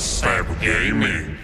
Thunderstep Gaming.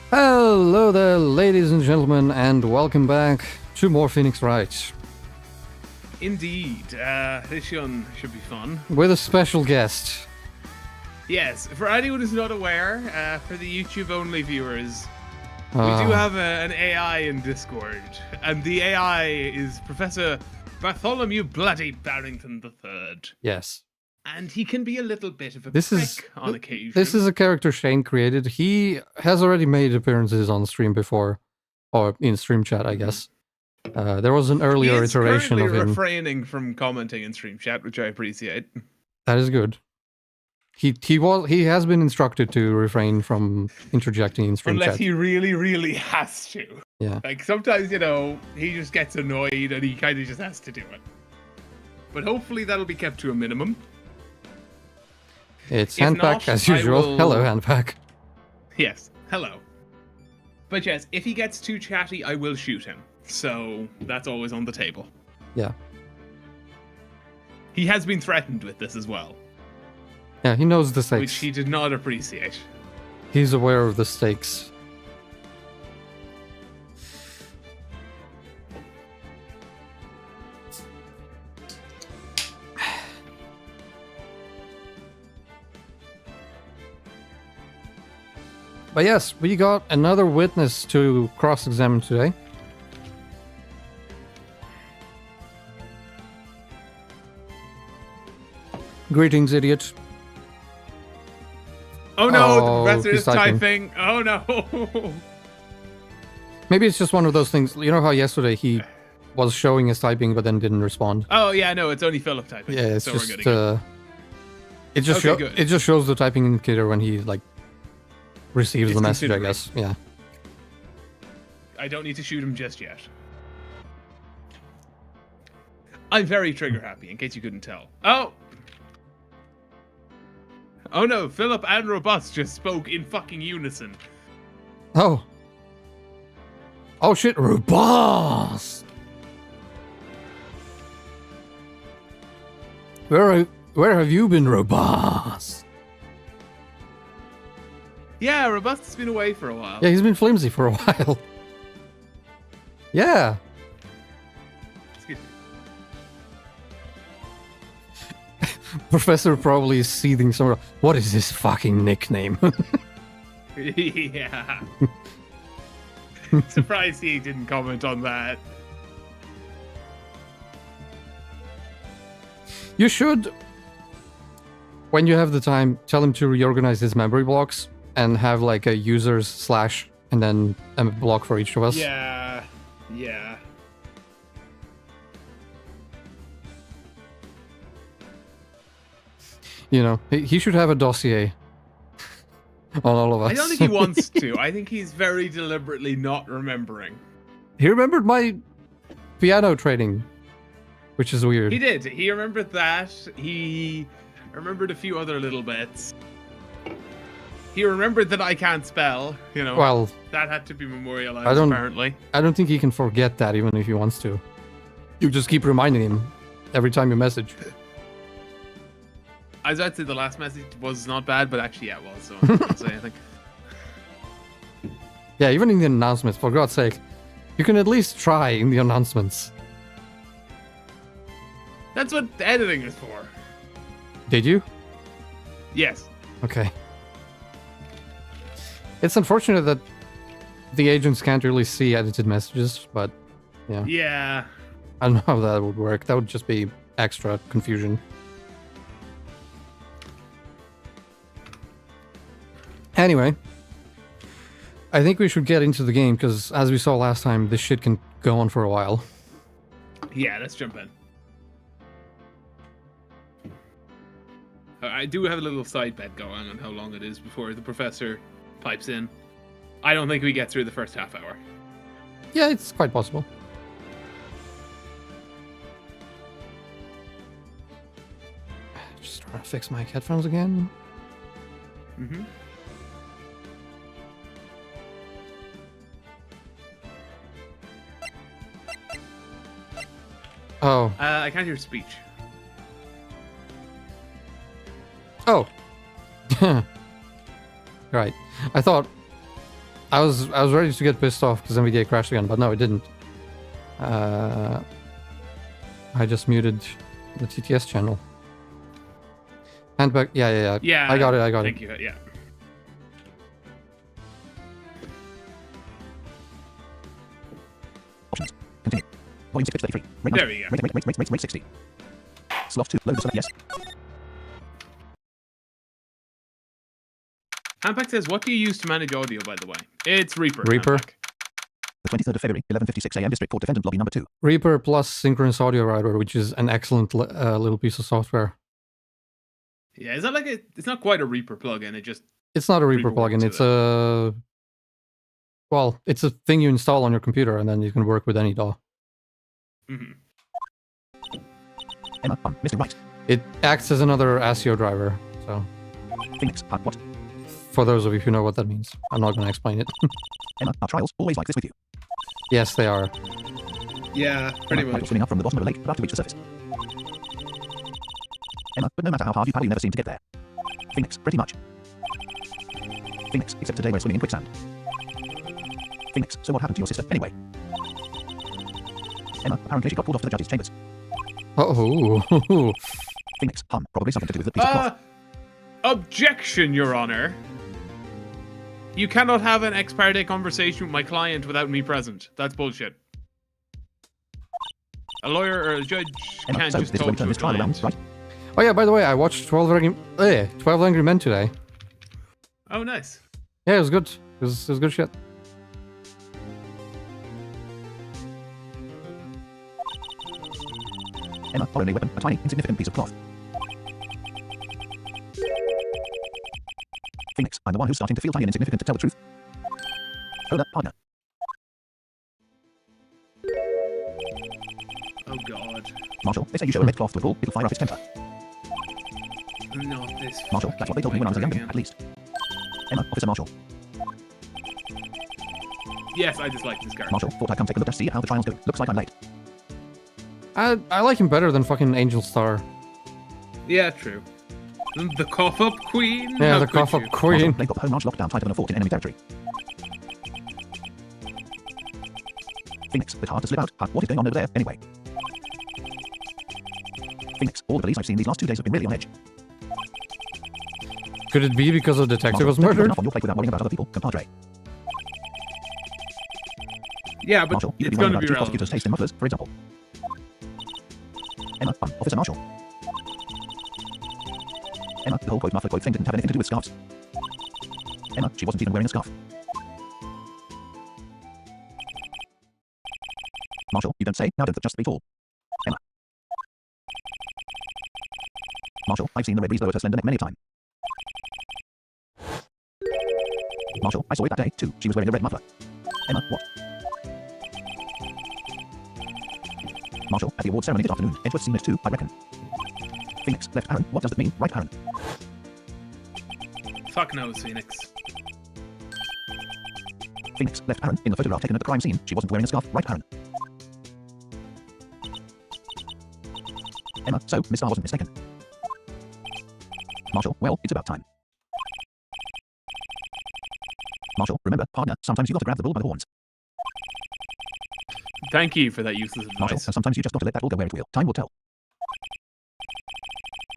Hello there, ladies and gentlemen, and welcome back to more Phoenix Wright. Indeed, this one should be fun. With a special guest. Yes, for anyone who's not aware, for the YouTube-only viewers, we do have an AI in Discord, and the AI is Professor Bartholomew Bloody Barrington III. Yes. And he can be a little bit of a prick on occasion. This is a character Shane created. He has already made appearances on stream before, or in stream chat, I guess. There was an earlier iteration of him. He is currently refraining from commenting in stream chat, which I appreciate. That is good. He has been instructed to refrain from interjecting in stream chat. Unless he really, really has to. Yeah. Like, sometimes, you know, he just gets annoyed and he kind of just has to do it. But hopefully that'll be kept to a minimum. It's Handpack as usual. Hello, Handpack. Yes, hello. But yes, if he gets too chatty, I will shoot him. So that's always on the table. Yeah. He has been threatened with this as well. Yeah, he knows the stakes. Which he did not appreciate. He's aware of the stakes. But yes, we got another witness to cross-examine today. Greetings, idiot. Oh no, Oh, the professor he's is typing. Oh no. Maybe it's just one of those things. You know how yesterday he was showing his typing but then didn't respond? Oh yeah, no, it's only Philip typing. Yeah, it's so just... we're good again. It just shows the typing indicator when he, like, receives the message, I guess. Yeah. I don't need to shoot him just yet. I'm very trigger happy, in case you couldn't tell. Oh! Oh no, Philip and Robust just spoke in fucking unison. Oh. Oh shit, Robust! Where have you been, Robust? Yeah, Robust has been away for a while. Yeah, he's been flimsy for a while. Yeah. Excuse me. Professor probably is seething somewhere. What is this fucking nickname? Yeah. Surprised he didn't comment on that. You should, when you have the time, tell him to reorganize his memory blocks and have like a users slash and then a block for each of us. Yeah. Yeah. You know, he should have a dossier on all of us. I don't think he wants to. I think he's very deliberately not remembering. He remembered my piano training, which is weird. He did. He remembered that. He remembered a few other little bits. He remembered that I can't spell, you know. Well, that had to be memorialized, apparently. I don't think he can forget that, even if he wants to. You just keep reminding him every time you message. I was about to say the last message was not bad, but actually, yeah, it was. So I'm not gonna say anything. Yeah, even in the announcements, for God's sake. You can at least try in the announcements. That's what editing is for. Did you? Yes. Okay. It's unfortunate that the agents can't really see edited messages, but yeah. Yeah. I don't know how that would work. That would just be extra confusion. Anyway, I think we should get into the game, because as we saw last time, this shit can go on for a while. Yeah, let's jump in. I do have a little side bet going on how long it is before the professor pipes in. I don't think we get through the first half hour. Yeah, it's quite possible. Just trying to fix my headphones again. Mm-hmm. Oh. I can't hear speech. Oh. Right. I thought I was ready to get pissed off because NVDA crashed again, but no, it didn't. I just muted the TTS channel. Handback. Yeah. Yeah. I got it. Thank you. Yeah. Options. Continue. Volume 633. Rate There we go. Rate 60. Slot 2. Load the yes. Handpack says, what do you use to manage audio, by the way? It's Reaper. Reaper. Handpack. The 23rd of February, 11:56 a.m. District Court Defendant Lobby number 2. Reaper plus Synchronous Audio Router, which is an excellent little piece of software. Yeah, is that like a... It's not quite a Reaper plugin, it just... It's not a Reaper Reaper plugin. works It's a... Well, it's a thing you install on your computer, and then you can work with any DAW. Mm-hmm. Emma, Mr. Wright. It acts as another ASIO driver, so... Phoenix, what? For those of you who know what that means. I'm not going to explain it. Emma, are trials always like this with you? Yes, they are. Yeah, pretty Emma, much. swimming up from the bottom of a lake, about to reach the surface. Emma, but no matter how hard you paddle, you never seem to get there. Phoenix, pretty much. Phoenix, except today we're swimming in quicksand. Phoenix, so what happened to your sister, anyway? Emma, apparently she got pulled off to the judge's chambers. Oh. Phoenix, probably something to do with the piece of cloth. Objection, Your Honor. You cannot have an ex parte conversation with my client without me present. That's bullshit. A lawyer or a judge Emma, can't so just this is talk when we to turn a this trial around, client. right? Oh yeah, by the way, I watched 12 Angry Men today. Oh, nice. Yeah, it was good. It was good shit. Emma, our only weapon, a tiny, insignificant piece of cloth. Phoenix, I'm the one who's starting to feel tiny and insignificant, to tell the truth. Owner, partner. Oh, God. Marshall, they say you show a red cloth to a bull, it'll fire up its temper. Not this. Marshall, that's what they told me when I was a young man, at least. Emma, Officer Marshall. Yes, I dislike this character. Marshall, thought I'd come take a look to see how the trials go. Looks like I'm late. I like him better than fucking Angel Star. Yeah, true. The cough-up queen? Yeah, How the could cough-up you? queen. Marshall, they've got home ranch locked down tighter than a fort in enemy territory. Phoenix, it's hard to slip out. What is going on over there, anyway? Phoenix, all the police I've seen these last 2 days have been really on edge. Could it be because a detective was Marshall, murdered? enough on your plate without worrying about other people, compadre. Yeah, but Marshall, you it's didn't going worry to about be two prosecutors' relevant. taste in mufflers, for example. Emma, Officer Marshall. Emma, the whole quote muffler quote thing didn't have anything to do with scarves. Emma, she wasn't even wearing a scarf. Marshall, you don't say. Now don't just speak all. Emma. Marshall, I've seen the red breeze lower her slender neck many a time. Marshall, I saw it that day, too. She was wearing a red muffler. Emma, what? Marshall, at the award ceremony this afternoon. Edgeworth's seen it too, I reckon. Phoenix, left Aaron. What does it mean? Right Aaron. Fuck knows, Phoenix. Phoenix, left Aaron. In the photograph taken at the crime scene, she wasn't wearing a scarf. Right Aaron. Emma, so, Miss Starr wasn't mistaken. Marshall, well, it's about time. Marshall, remember, partner, sometimes you gotta grab the bull by the horns. Thank you for that useless advice. Marshall, and sometimes you just gotta let that bull go where it will. Time will tell.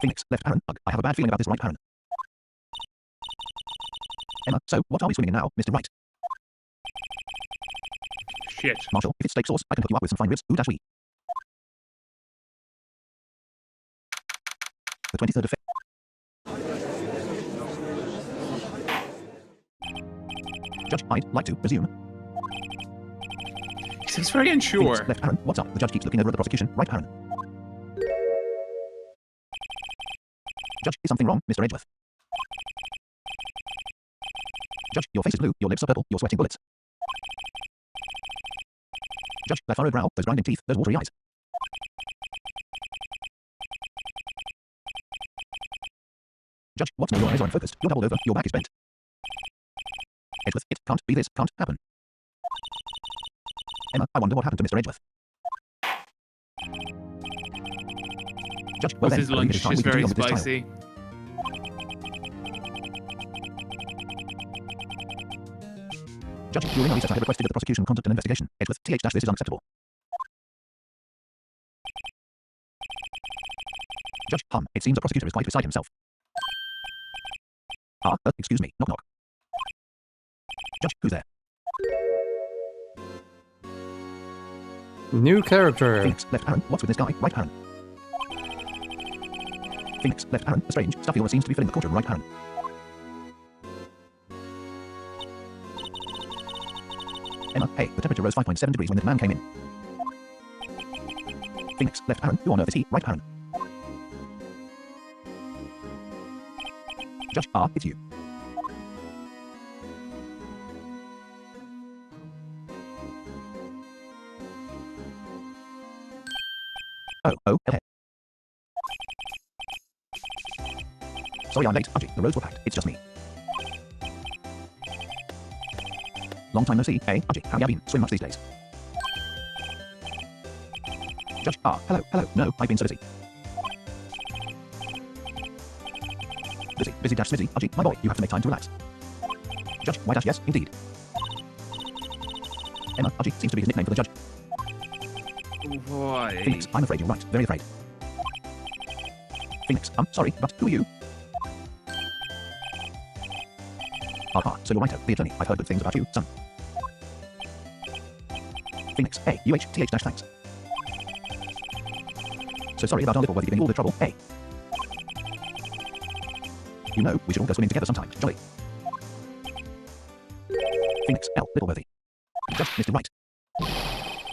Phoenix, left Aaron. Ugh, I have a bad feeling about this, right Aaron. Emma, so, what are we swimming in now, Mr. Wright? Shit. Marshall, if it's steak sauce, I can hook you up with some fine ribs. Who-we? The 23rd of Judge, I'd like to resume. He seems very unsure. Phoenix, left Aaron. What's up? The judge keeps looking over at the prosecution. Right Aaron. Judge, is something wrong, Mr. Edgeworth? Judge, your face is blue, your lips are purple, you're sweating bullets. Judge, that furrowed brow, those grinding teeth, those watery eyes. Judge, what's more, your eyes aren't focused, you're doubled over, your back is bent. Edgeworth, it can't be this, can't happen. Emma, I wonder what happened to Mr. Edgeworth. Judge, well Was then, his I think it lunch time is we very continue on with this trial. spicy? Judge, during our research I have requested that the prosecution conduct an investigation. Edgeworth, this is unacceptable. Judge, it seems the prosecutor is quite beside himself. Excuse me, knock knock. Judge, who's there? New character. Phoenix, left Aaron, what's with this guy? Right Aaron. Phoenix, left Aaron, the strange, stuffy aura seems to be filling the courtroom. Right Aaron. Emma, hey, the temperature rose 5.7 degrees when the man came in. Phoenix, left Aaron, who on earth is he? Right Aaron. Judge, it's you. Okay. Sorry I'm late, Archie. The roads were packed. It's just me. Long time no see. Hey, Archie, how you been? Swim much these days? Judge, hello. No, I've been so busy. Busy dash Smizzy. Archie, my boy, you have to make time to relax. Judge, why dash yes, indeed. Emma, Archie seems to be his nickname for the judge. Why? Phoenix, I'm afraid you're right. Very afraid. Phoenix, sorry, but who are you? So you're Writer, the attorney. I've heard good things about you, son. Phoenix, hey, thanks. So sorry about our little worthy giving you all the trouble, hey. You know, we should all go swimming together sometime, jolly. Phoenix, little worthy. Judge, Mr. Wright.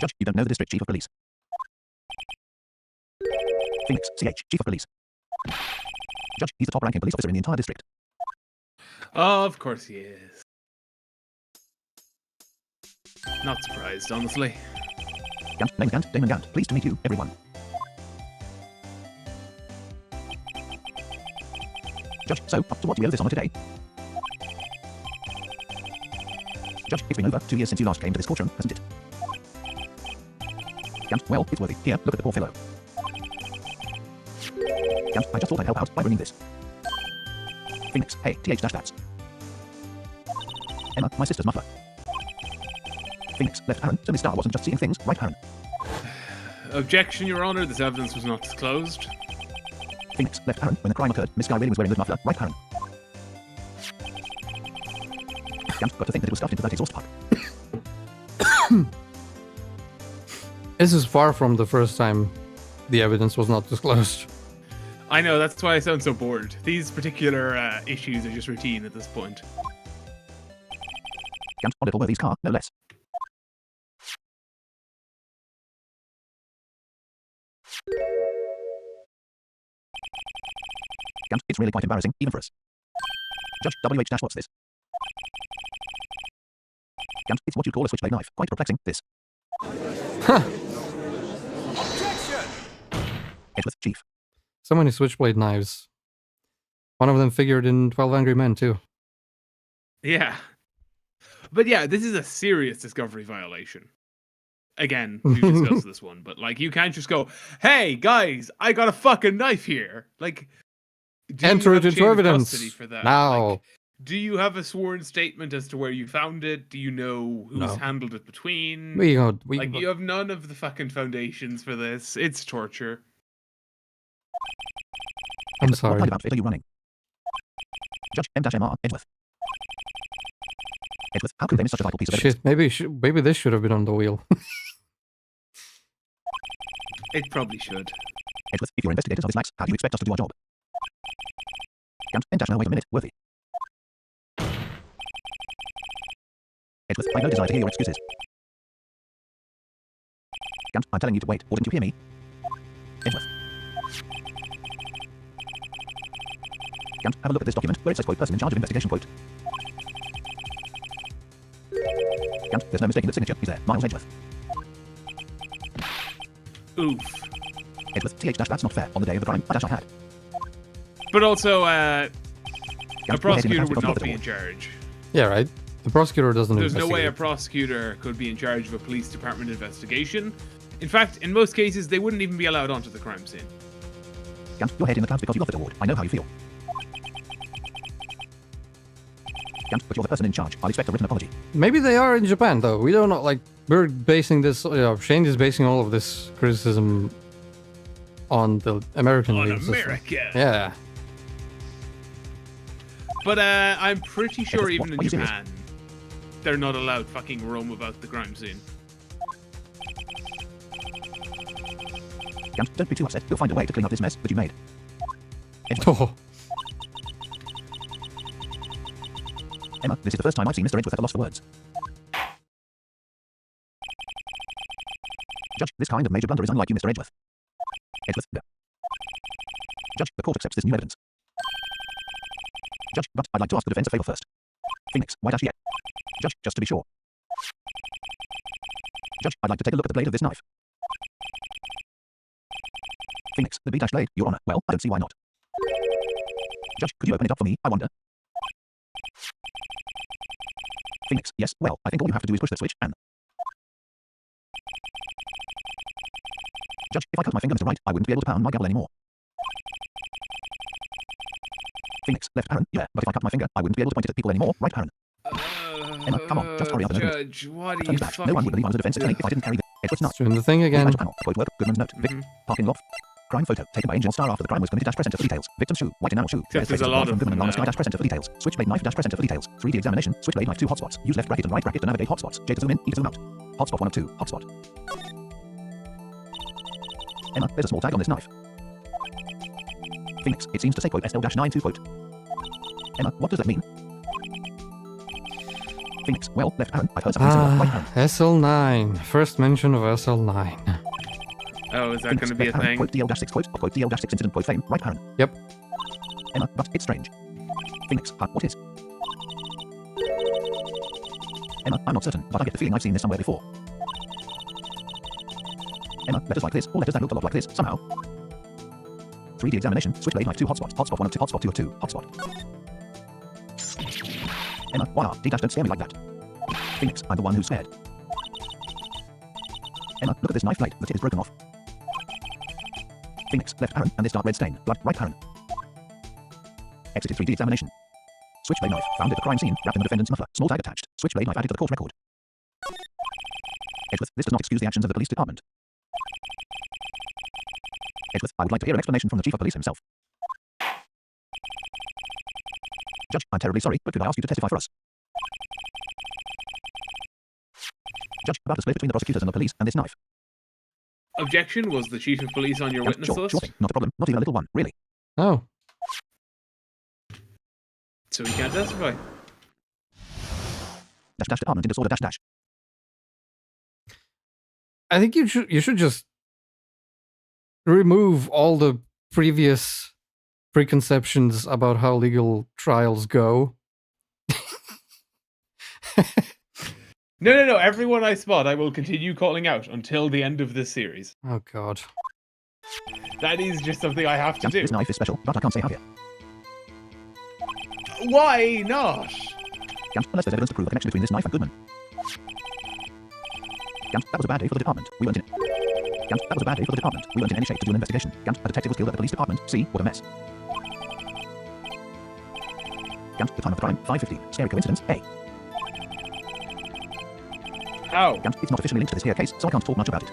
Judge, you don't know the district chief of police. Phoenix, chief of police. Judge, he's the top-ranking police officer in the entire district. Of course he is. Not surprised, honestly. Damon Gant, pleased to meet you, everyone. Judge, so, up to what do we owe this honor today? Judge, it's been over 2 years since you last came to this courtroom, hasn't it? Gant, well, it's worthy. Here, look at the poor fellow. Gant, I just thought I'd help out by bringing this. Phoenix, hey, that's. Emma, my sister's muffler. Phoenix, left Aaron, so Miss Starr wasn't just seeing things, right Aaron? Objection, Your Honor, this evidence was not disclosed. Phoenix, left Aaron, when the crime occurred, Miss Guy really was wearing the muffler, right Aaron? Gant, got to think that it was stuffed into that exhaust pipe. This is far from the first time the evidence was not disclosed. I know, that's why I sound so bored. These particular issues are just routine at this point. Count on little Worthy's car, no less. Count, it's really quite embarrassing, even for us. Judge, WH- what's this? Count, it's what you call a switchblade knife. Quite perplexing, this. Huh. Edgeworth, chief. So many switchblade knives. One of them figured in 12 Angry Men, too. Yeah. But yeah, this is a serious discovery violation. Again, we've discussed this one, but like, you can't just go, "Hey guys, I got a fucking knife here." Like, enter it into evidence for that? now. Like, do you have a sworn statement as to where you found it? Do you know who's No. handled it between? You have none of the fucking foundations for this. It's torture. I'm Edgeworth, sorry. what kind of outfit are you running? Judge, M-MR, Edgeworth. Edgeworth, how could they miss such a vital piece of evidence? Shit, maybe this should have been on the wheel. It probably should. Edgeworth, if you're investigators of this lax, how do you expect us to do our job? Count, M-now, wait a minute, Worthy. Edgeworth, I have no desire to hear your excuses. Count, I'm telling you to wait, or didn't you hear me? Edgeworth. Count, have a look at this document, where it says, quote, person in charge of investigation, quote. Count, there's no mistaking that signature, is there? Miles Edgeworth. Oof. Edgeworth, that's not fair. On the day of the crime, I had. But also, a Count, prosecutor would not be in charge. Yeah, right. The prosecutor doesn't There's no way a investigate. prosecutor could be in charge of a police department investigation. In fact, in most cases, they wouldn't even be allowed onto the crime scene. Count, your head in the clouds because you got that award. I know how you feel. Count, but you're the person in charge. I'll expect a written apology. Maybe they are in Japan, though. We don't know. Like, we're basing this. Shane is basing all of this criticism on the American On legal system. America. Yeah. But I'm pretty sure What- even in what are you serious? Japan, they're not allowed fucking roam about the crime scene. Count, don't be too upset. We'll find a way to clean up this mess that you made. Edgeworth. Oh, Emma, this is the first time I've seen Mr. Edgeworth at a loss for words. Judge, this kind of major blunder is unlike you, Mr. Edgeworth. Edgeworth. Judge, the court accepts this new evidence. Judge, but I'd like to ask the defense a favor first. Phoenix, why dash yet? Judge, just to be sure. Judge, I'd like to take a look at the blade of this knife. Phoenix, the B-dash blade, Your Honor. Well, I don't see why not. Judge, could you open it up for me, I wonder? Phoenix, yes, well, I think all you have to do is push the switch, and... Judge, if I cut my finger, Mr. Wright, I wouldn't be able to pound my gavel anymore. Phoenix, left parent, yeah, but if I cut my finger, I wouldn't be able to point it at people anymore, right parent? Emma, come on, just hurry up and open it. Judge, what are Turn you back. fucking... No one would believe I was a defense attorney if I didn't carry the Edgeworth's knife. doing the thing again. Panel, quote work, Goodman's note, Vic, parking lot. Crime photo, taken by Angel Star after the crime was committed, presenter for details. Victim's shoe, white enamel shoe. Except there's a lot of from Goodman them and Sky now. presenter for details. Switchblade knife presenter for details. 3D examination, switchblade knife 2 hotspots. Use left bracket and right bracket to navigate hotspots. J to zoom in, E to zoom out. Hotspot 1 of 2, hotspot. Emma, there's a small tag on this knife. Phoenix, it seems to say quote SL-92 quote. Emma, what does that mean? Phoenix, well, left parent, I've heard something similar, right parent. SL9. First mention of SL9. Oh, is that Phoenix, going to be a left parent, thing? quote DL-6 quote, or quote DL-6 incident quote fame, right parent. Yep. Emma, but it's strange. Phoenix, what is? Emma, I'm not certain, but I get the feeling I've seen this somewhere before. Emma, letters like this, or letters that look a lot like this, somehow. 3D examination, switchblade knife 2 hotspots, hotspot 1 of 2, hotspot 2 of 2, hotspot. Emma, why don't scare me like that. Phoenix, I'm the one who's scared. Emma, look at this knife blade, the tip is broken off. Phoenix, left parent, and this dark red stain, blood, right parent. Exited 3D examination. Switchblade knife, found at the crime scene, wrapped in the defendant's muffler, small tag attached. Switchblade knife added to the court record. Edgeworth, this does not excuse the actions of the police department. Edgeworth, I would like to hear an explanation from the chief of police himself. Judge, I'm terribly sorry, but could I ask you to testify for us? Judge, about the split between the prosecutors and the police and this knife. Objection, was the chief of police on your Yeah, witness sure, list? sure thing, not a problem, not even a little one, really. Oh. So he can't testify. dash dash department in disorder dash dash. I think you should just remove all the previous preconceptions about how legal trials go. No. Everyone I spot, I will continue calling out until the end of this series. Oh god. That is just something I have to do. This knife is special, but I can't say how here. Why not? Unless there's evidence to prove a connection between this knife and Goodman. That was a bad day for the department. We weren't in. That was a bad day for the department. We weren't in any shape to do an investigation. A detective was killed at the police department. See, what a mess. The time of the crime, 5:50. Scary coincidence, A. How? It's not officially linked to this here case, so I can't talk much about it.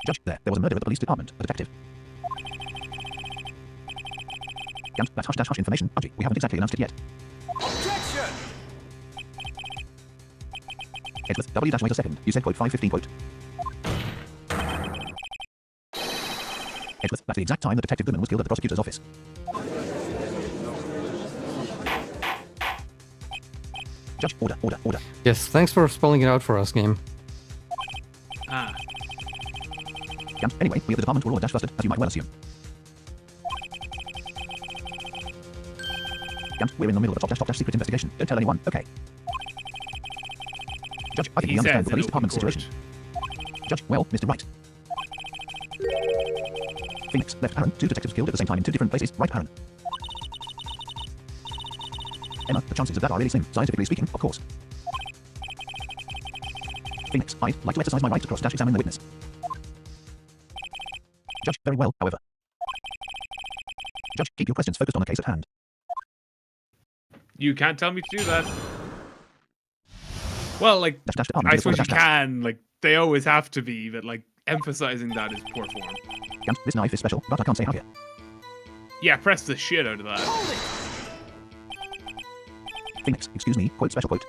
Judge, there was a murder at the police department. A detective. That's hush dash hush information. Budgie, we haven't exactly announced it yet. Objection! Edgeworth, W dash wait a second. You said quote 5:15 quote. Edgeworth, that's the exact time that Detective Goodman was killed at the prosecutor's office. Judge, order. Yes, thanks for spelling it out for us, game. Ah. Anyway, we at the department were all dash flustered, as you might well assume. We're in the middle of a top dash secret investigation. Don't tell anyone, okay? Judge, I think we understand the police department's situation. Judge, well, Mr. Wright. Phoenix, left Aaron, 2 detectives killed at the same time in 2 different places, right Aaron. Emma, the chances of that are really slim, scientifically speaking, of course. Phoenix, I'd like to exercise my right to cross-examine the witness. Judge, very well, however. Judge, keep your questions focused on the case at hand. You can't tell me to do that. Well, like, I suppose you can. Like, they always have to be, but, like, emphasizing that is poor form. This knife is special, but I can't say how here. Yeah, press the shit out of that. Phoenix, excuse me, quote special quote.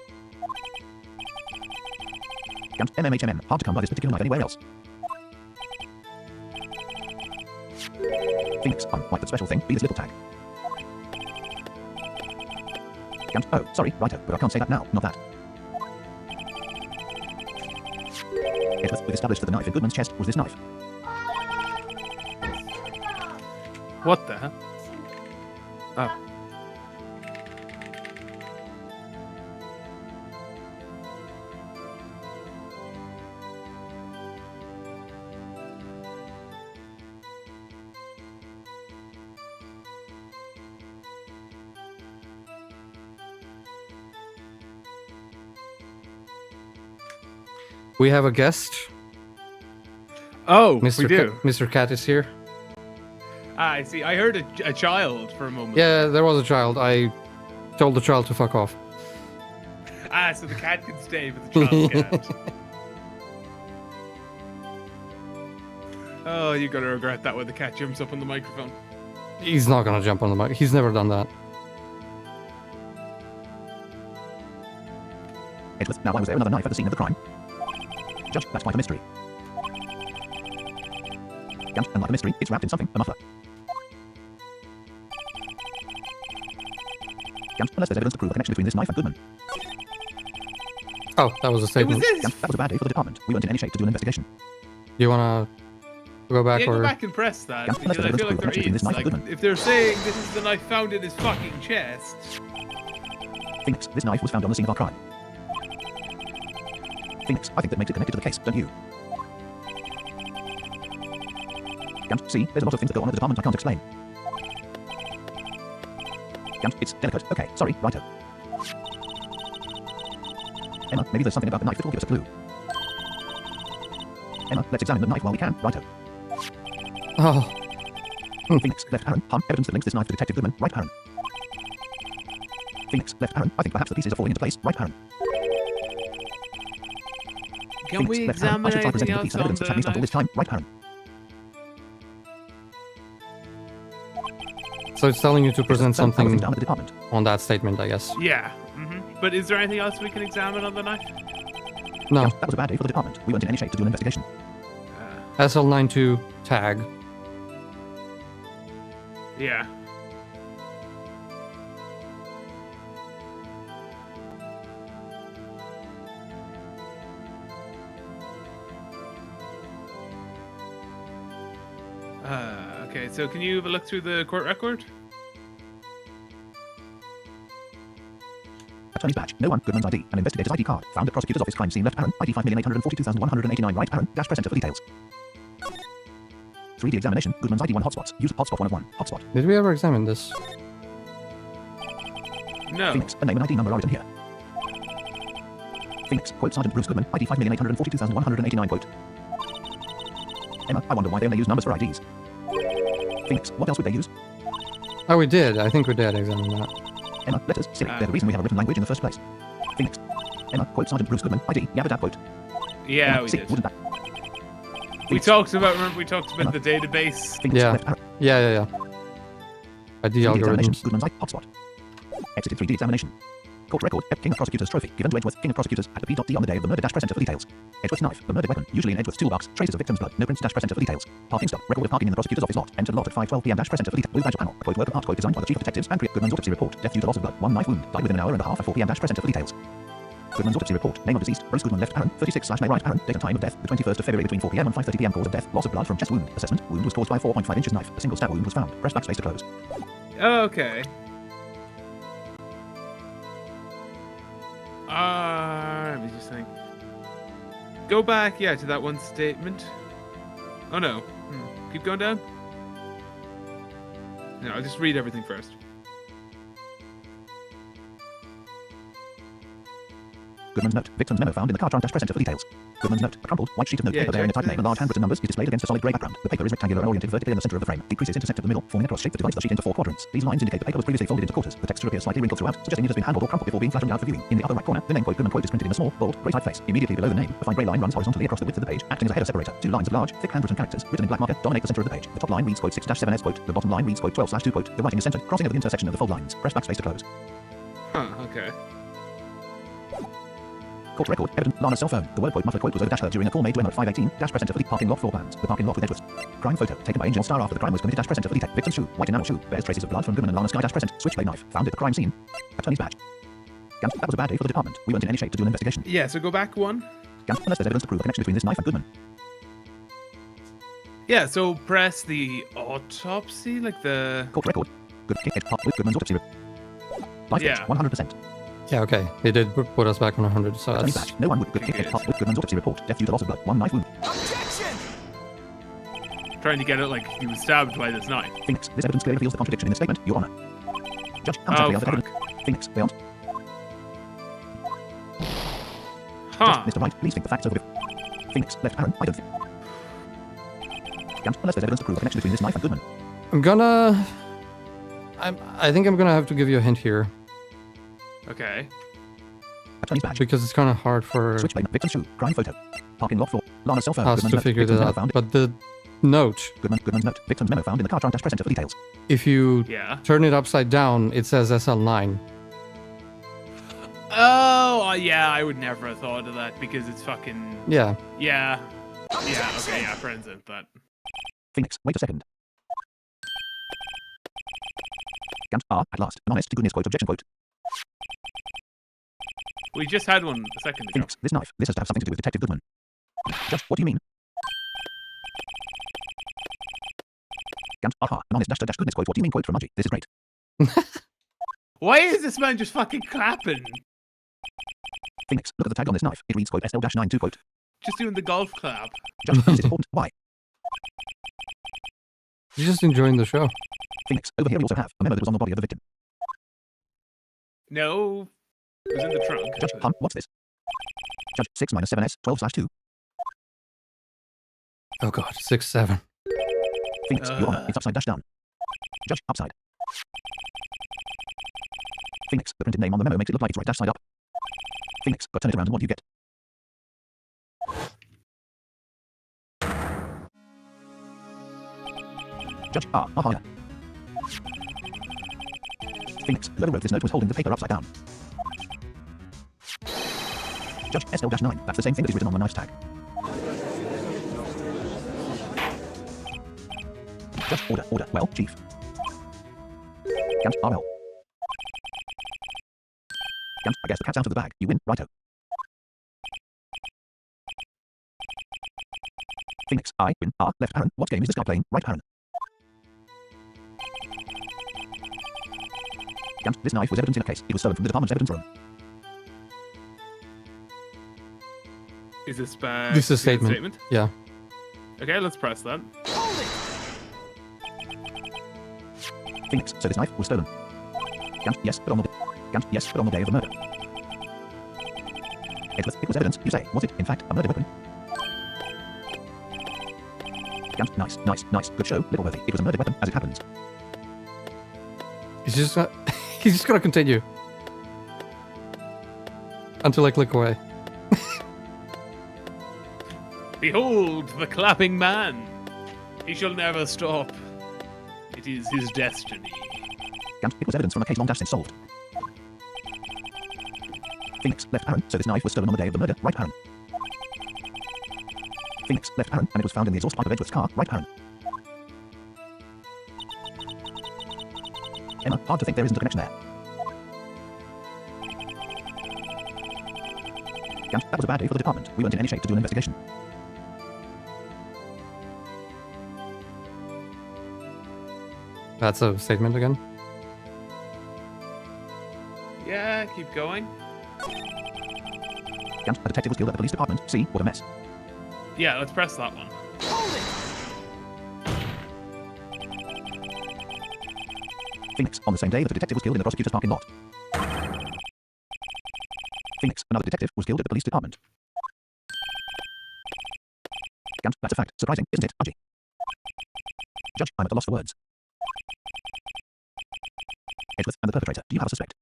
MMHMM, hard to come by this particular knife anywhere else. Phoenix, like the special thing, be this little tag. Oh, sorry, righto, but I can't say that now, not that. Edgeworth, we've established that the knife in Goodman's chest was this knife. What the hell? Oh. We have a guest. Oh, Mr. we do. Mr. Cat is here. Ah, I see. I heard a child for a moment. Yeah, there was a child. I told the child to fuck off. Ah, so the cat can stay, but the child can't. Oh, you're gonna regret that when the cat jumps up on the microphone. He's not gonna jump on the mic. He's never done that. Edgeworth, now why was there another knife at the scene of the crime? Judge, that's quite a mystery. And like a mystery, it's wrapped in something, a muffler. Unless there's evidence to prove a connection between this knife and Goodman. Oh, that was a statement. That was a bad day for the department. We weren't in any shape to do an investigation. Do you wanna go back Yeah, or... go back and press that. Unless Because I there's feel like evidence to prove a connection between there this is. knife Like, and Goodman. if they're saying this is the knife found in his fucking chest. Phoenix, this knife was found on the scene of our crime. Phoenix, I think that makes it connected to the case, don't you? See, there's a lot of things that go on at the department I can't explain. It's delicate. Okay, sorry, righto. Emma, maybe there's something about the knife that will give us a clue. Emma, let's examine the knife while we can, righto. Oh. Phoenix, left Aaron, evidence that links this knife to Detective Goodman, right Aaron. Phoenix, left Aaron, I think perhaps the pieces are falling into place, right Aaron. Can we examine anything else on the knife? All this time, right Aaron. So it's telling you to present something down at the department. on that statement, I guess. Yeah. But is there anything else we can examine on the knife? No. That was a bad day for the department. We weren't in any shape to do an investigation. SL92 tag. Yeah. Okay, so can you have a look through the court record? Attorney's badge. No one. Goodman's ID. An investigator's ID card. Found at prosecutor's office. Crime scene left. Aaron. ID 5,842,189. Right. Aaron. Dash press enter for details. 3D examination. Goodman's ID 1 hotspots. Use hotspot 1 of 1. Hotspot. Did we ever examine this? No. Phoenix. A name and ID number are written here. Phoenix. Quote Sergeant Bruce Goodman. ID 5,842,189. Quote. Emma. I wonder why they only use numbers for IDs. Phoenix. What else would they use? Oh, we did. I think we did examine that. Emma. Letters. Silly. They're the reason we have a written language in the first place. Phoenix. Emma. Quote Sergeant Bruce Goodman. ID. Yabba quote. Yeah, Emma, we see, did. wouldn't that? We talked about. Remember, we talked about the database. Phoenix. Yeah. Left arrow. Yeah. ID 3D examination. algorithms. Goodman's ID. Hotspot. Exited 3D examination. Court record. King of Prosecutors trophy. Given to Edgeworth. King of Prosecutors. At the P.D on the day of the murder. Dash press enter for details. Edgeworth's knife. The murdered weapon. Usually in Edgeworth's toolbox. Traces of victim's blood. No prints. Dash press enter for details. Parking stop. Record of parking in the prosecutor's office lot. Enter lot at 5:12 p.m. Dash press enter for details. Blue badge panel. A quote work of art quote designed by the chief of detectives and create Goodman's autopsy report. Death due to loss of blood. 1 knife wound. Died within an hour and a half at 4 p.m. Dash press enter for details. Goodman's autopsy report. Name of deceased. Bruce Goodman left Aaron. 36/May right Aaron. Date and time of death. The 21st of February between 4 p.m. and 5:30 p.m. Cause of death. Loss of blood from chest wound. Assessment. Wound was caused by 4.5 inches knife. A single stab wound was found. Press backspace to close. Okay. Let me just think. Go back, yeah, to that one statement. Oh no. Keep going down. No, I'll just read everything first. Goodman's note. Victim's memo found in the car trunk. Dash press enter for details. Goodman's note. A crumpled, white sheet of notepaper bearing a typed name and large handwritten numbers is displayed against a solid grey background. The paper is rectangular and oriented vertically in the center of the frame. Decreases intersect at the middle, forming a cross shape that divides the sheet into 4 quadrants. These lines indicate the paper was previously folded into quarters. The texture appears slightly wrinkled throughout, suggesting it has been handled or crumpled before being flattened out for viewing. In the upper right corner, the name quote Goodman quote is printed in a small, bold, grey typeface. Immediately below the name, a fine grey line runs horizontally across the width of the page, acting as a header separator. 2 lines of large, thick handwritten characters, written in black marker, dominate the center of the page. The top line reads quote 6-7s quote. The bottom line reads quote 12/2 quote. The writing is centered, crossing over the intersection of the fold lines. Press backspace to close. Okay. Court record. Evidence. Lana's cell phone. The word quote muffled quote was over her during a call made to Emma at 5:18. Dash press enter for the parking lot floor plans. The parking lot with Edgeworth. Crime photo taken by Angel Star after the crime was committed. Dash press enter for detail. Victim's shoe. White enamel shoe. Bears traces of blood from Goodman and Lana's sky. Dash press enter. Switchblade knife. Found at the crime scene. Attorney's badge. Gant. That was a bad day for the department. We weren't in any shape to do an investigation. Yeah, so go back one. Gant. Unless there's evidence to prove a connection between this knife and Goodman. Yeah, so press the autopsy, like the... Court record. Good kick head pop with Goodman's autopsy. Life Yeah. 100%. Yeah, okay. They did put us back on 100, so Attorney's that's... badge. No one would. Good kick head pop with Goodman's autopsy report. Death due to loss of blood. 1 knife wound. Trying to get it like he was stabbed by this knife. Phoenix. This evidence clearly reveals the contradiction in this statement, Your Honor. Judge. How much Oh, of the fuck. evidence? Phoenix. Beyond. Huh. Judge. Mr. Wright. Please think the facts over. Phoenix. Left Aaron. I don't think. Gant. Unless there's evidence to prove a connection between this knife and Goodman. I'm gonna... I think I'm gonna have to give you a hint here, Okay. Attorney's badge. because it's kind of hard for Switchblade. Victim's shoe. Crime photo. Parking lot floor. Lana's cell phone. us Goodman's to note. figure Victim's this memo out. found. But the note, Goodman's note. Victim's memo found in the car trunk. Dash press enter for details. if you Yeah. turn it upside down, it says SL9. Oh, yeah, I would never have thought of that because it's fucking... Yeah. Yeah. Yeah, okay, yeah, friends of that. Phoenix. Wait a second. Gant. At last. An honest to goodness quote. Objection quote. We just had one a second ago. Phoenix. This knife. This has to have something to do with Detective Goodman. Judge. What do you mean? Gant. An honest dash to dash goodness quote. What do you mean quote from Margie? This is great. Why is this man just fucking clapping? Phoenix. Look at the tag on this knife. It reads quote SL-92 quote. Just doing the golf clap. Judge. Is it important? Why? You're just enjoying the show. Phoenix. Over here we also have a memo that was on the body of the victim. No. It was in the trunk. Judge. What's this? Judge. 6-7s 12/2. Oh god, 6-7. Phoenix. Your Honor. It's upside dash down. Judge. Upside. Phoenix. The printed name on the memo makes it look like it's right dash side up. Phoenix. But turn it around and what do you get? Judge. Harder. Phoenix. Whoever wrote this note was holding the paper upside down. Judge. SL-9. That's the same thing that is written on the knife's tag. Judge. Order. Well, Chief. Gant. RL. Gant. I guess the cat's out of the bag. You win. Righto. Phoenix. I win. Left Aaron. What game is this guy playing? Right Aaron. Gant, this knife was evidence in a case. It was stolen from the department's evidence room. Is this This is a statement. Yeah. Okay, let's press that. Phoenix, so this knife was stolen. Gant, yes, but on the Gant, yes, but on the day of the murder. Edgeworth, it was evidence, you say. Was it, in fact, a murder weapon? Gant, nice, nice, nice. Good show, Littleworthy. It was a murder weapon, as it happens. He's just he's just gonna continue until I click away. Behold, the clapping man. He shall never stop. It is his destiny. Gant, it was evidence from a case long dash since solved. Phoenix, left Aaron, so this knife was stolen on the day of the murder, right Aaron? Phoenix, left Aaron, and it was found in the exhaust pipe of Edgeworth's car, right Aaron? Emma, hard to think there isn't a connection there. Gant, that was a bad day for the department. We weren't in any shape to do an investigation. That's a statement again. Yeah, keep going. Gant, a detective was killed at the police department. See, what a mess. Yeah, let's press that one. Phoenix, on the same day that a detective was killed in the prosecutor's parking lot. Phoenix, another detective was killed at the police department. Gant, that's a fact. Surprising, isn't it, Archie? Judge, I'm at a loss for words. Edgeworth and the perpetrator, do you have a suspect?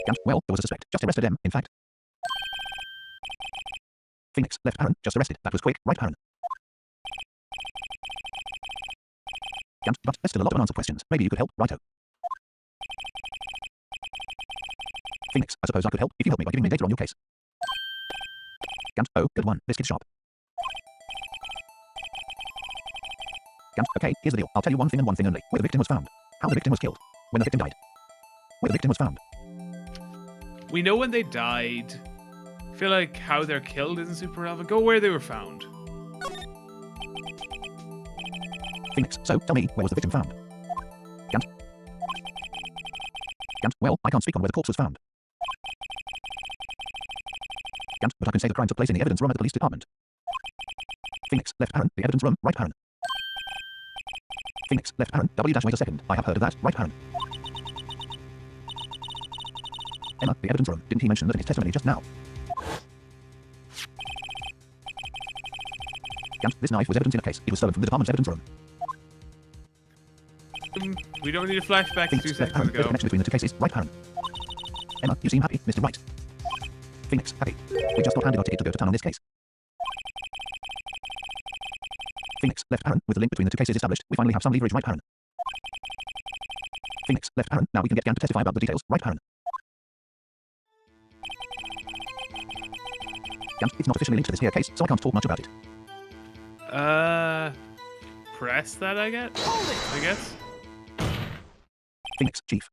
Gant, well, there was a suspect. Just arrested him, in fact. Phoenix, left Aaron, just arrested. That was quick, right Aaron? Gant, but there's still a lot of unanswered questions. Maybe you could help, righto. Phoenix, I suppose I could help if you help me by giving me data on your case. Gant, oh, good one. This kid's sharp. Gant, okay, here's the deal. I'll tell you one thing and one thing only. Where the victim was found. How the victim was killed. When the victim died. Where the victim was found. We know when they died. I feel like how they're killed isn't super relevant. Go where they were found. Phoenix, so tell me, where was the victim found? Gant. Gant, well, I can't speak on where the corpse was found. Gant, but I can say the crime took place in the evidence room at the police department. Phoenix, left Aaron, the evidence room, right Aaron? Phoenix, left Aaron, wait a second, I have heard of that, right Aaron? Emma, the evidence room, didn't he mention that in his testimony just now? Gant, this knife was evidence in a case. It was stolen from the department's evidence room. We don't need a flashback to 2 Phoenix, left seconds Aaron, there's a ago. connection between the two cases, right Aaron? Emma, you seem happy, Mr. Wright. Phoenix, happy. We just got handed our ticket to go to town on this case. Phoenix, left Aaron, with the link between the two cases established, we finally have some leverage, right Aaron? Phoenix, left Aaron, now we can get Gant to testify about the details, right Aaron? Gant, it's not officially linked to this here case, so I can't talk much about it. Press that, I guess? Phoenix, Chief.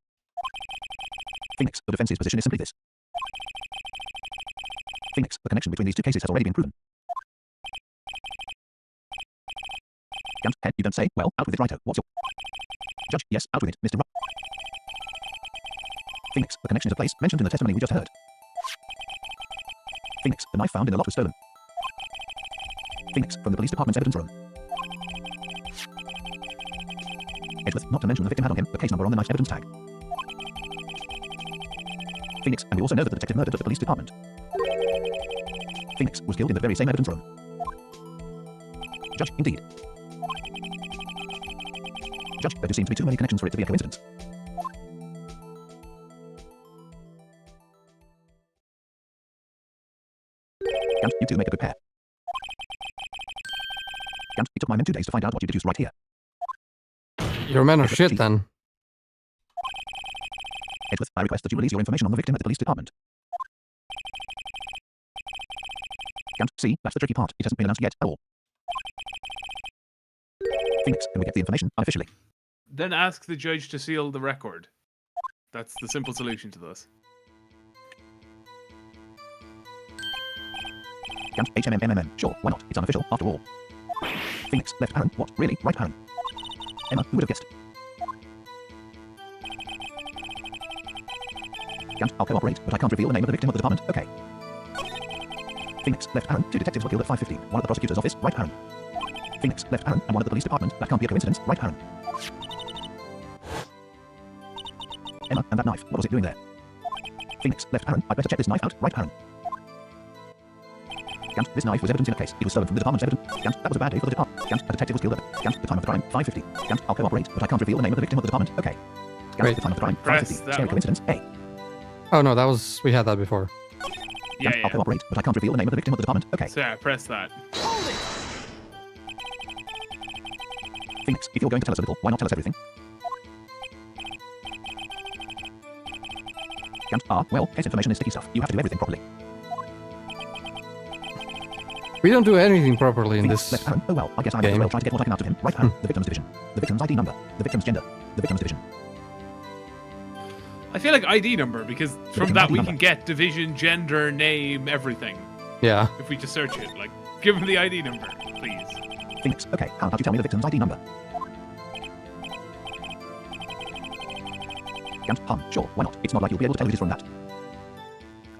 Phoenix, the defense's position is simply this. Phoenix, the connection between these two cases has already been proven. Gant, head, you don't say. Well, out with it, righto. What's your... Judge, yes, out with it, Mr. Wright. Phoenix, the connection is a place mentioned in the testimony we just heard. Phoenix, the knife found in the lot was stolen. Phoenix, from the police department's evidence room. Edgeworth, not to mention the victim had on him the case number on the knife's evidence tag. Phoenix, and we also know that the detective murdered at the police department. Phoenix was killed in the very same evidence room. Judge, indeed. Judge, there do seem to be too many connections for it to be a coincidence. Gant, you two make a good pair. Gant, it took my men 2 days to find out what you deduced right here. You're a man of shit, then. Edgeworth, I request that you release your information on the victim at the police department. Gant, see, that's the tricky part. It hasn't been announced yet at all. Phoenix, can we get the information unofficially? Then ask the judge to seal the record. That's the simple solution to this. Gant, HMMMMM, sure, why not? It's unofficial, after all. Phoenix, left Aaron, what? Really? Right Aaron? Emma, who would have guessed? Gant, I'll cooperate, but I can't reveal the name of the victim of the department. Okay. Phoenix, left Aaron. 2 detectives were killed at 5:15. One at the prosecutor's office, right Aaron. Phoenix, left Aaron, and one at the police department. That can't be a coincidence, right Aaron. Emma, and that knife, what was it doing there? Phoenix, left Aaron. I'd better check this knife out, right Aaron. Gant, this knife was evidence in a case. It was stolen from the department's evidence. Gant, that was a bad day for the department. Gant, a detective was killed at Gant, the time of the crime, 5:50. Gant, I'll cooperate, but I can't reveal the name of the victim of the department. Okay. Gant, Wait. the time of the crime, Press 5:50. that Scary one. coincidence, A. Oh no, that was we had that before. Yeah, I'll cooperate, but I can't reveal the name of the victim of the department. Okay. So yeah, press that. Phoenix, if you're going to tell us a little, why not tell us everything? Gant, well, case information is sticky stuff. You have to do everything properly. We don't do anything properly in Phoenix, this. left Aaron. Oh well, I guess I might as game. well try to get what I can out of him. Right Aaron. The victim's division. The victim's ID number. The victim's gender. The victim's division. I feel like ID number because from victim's that ID we number. can get division, gender, name, everything. Yeah. If we just search it, like, give him the ID number, please. Phoenix, okay, how about you tell me the victim's ID number? Gant, sure, why not? It's not like you'll be able to tell who it is from that.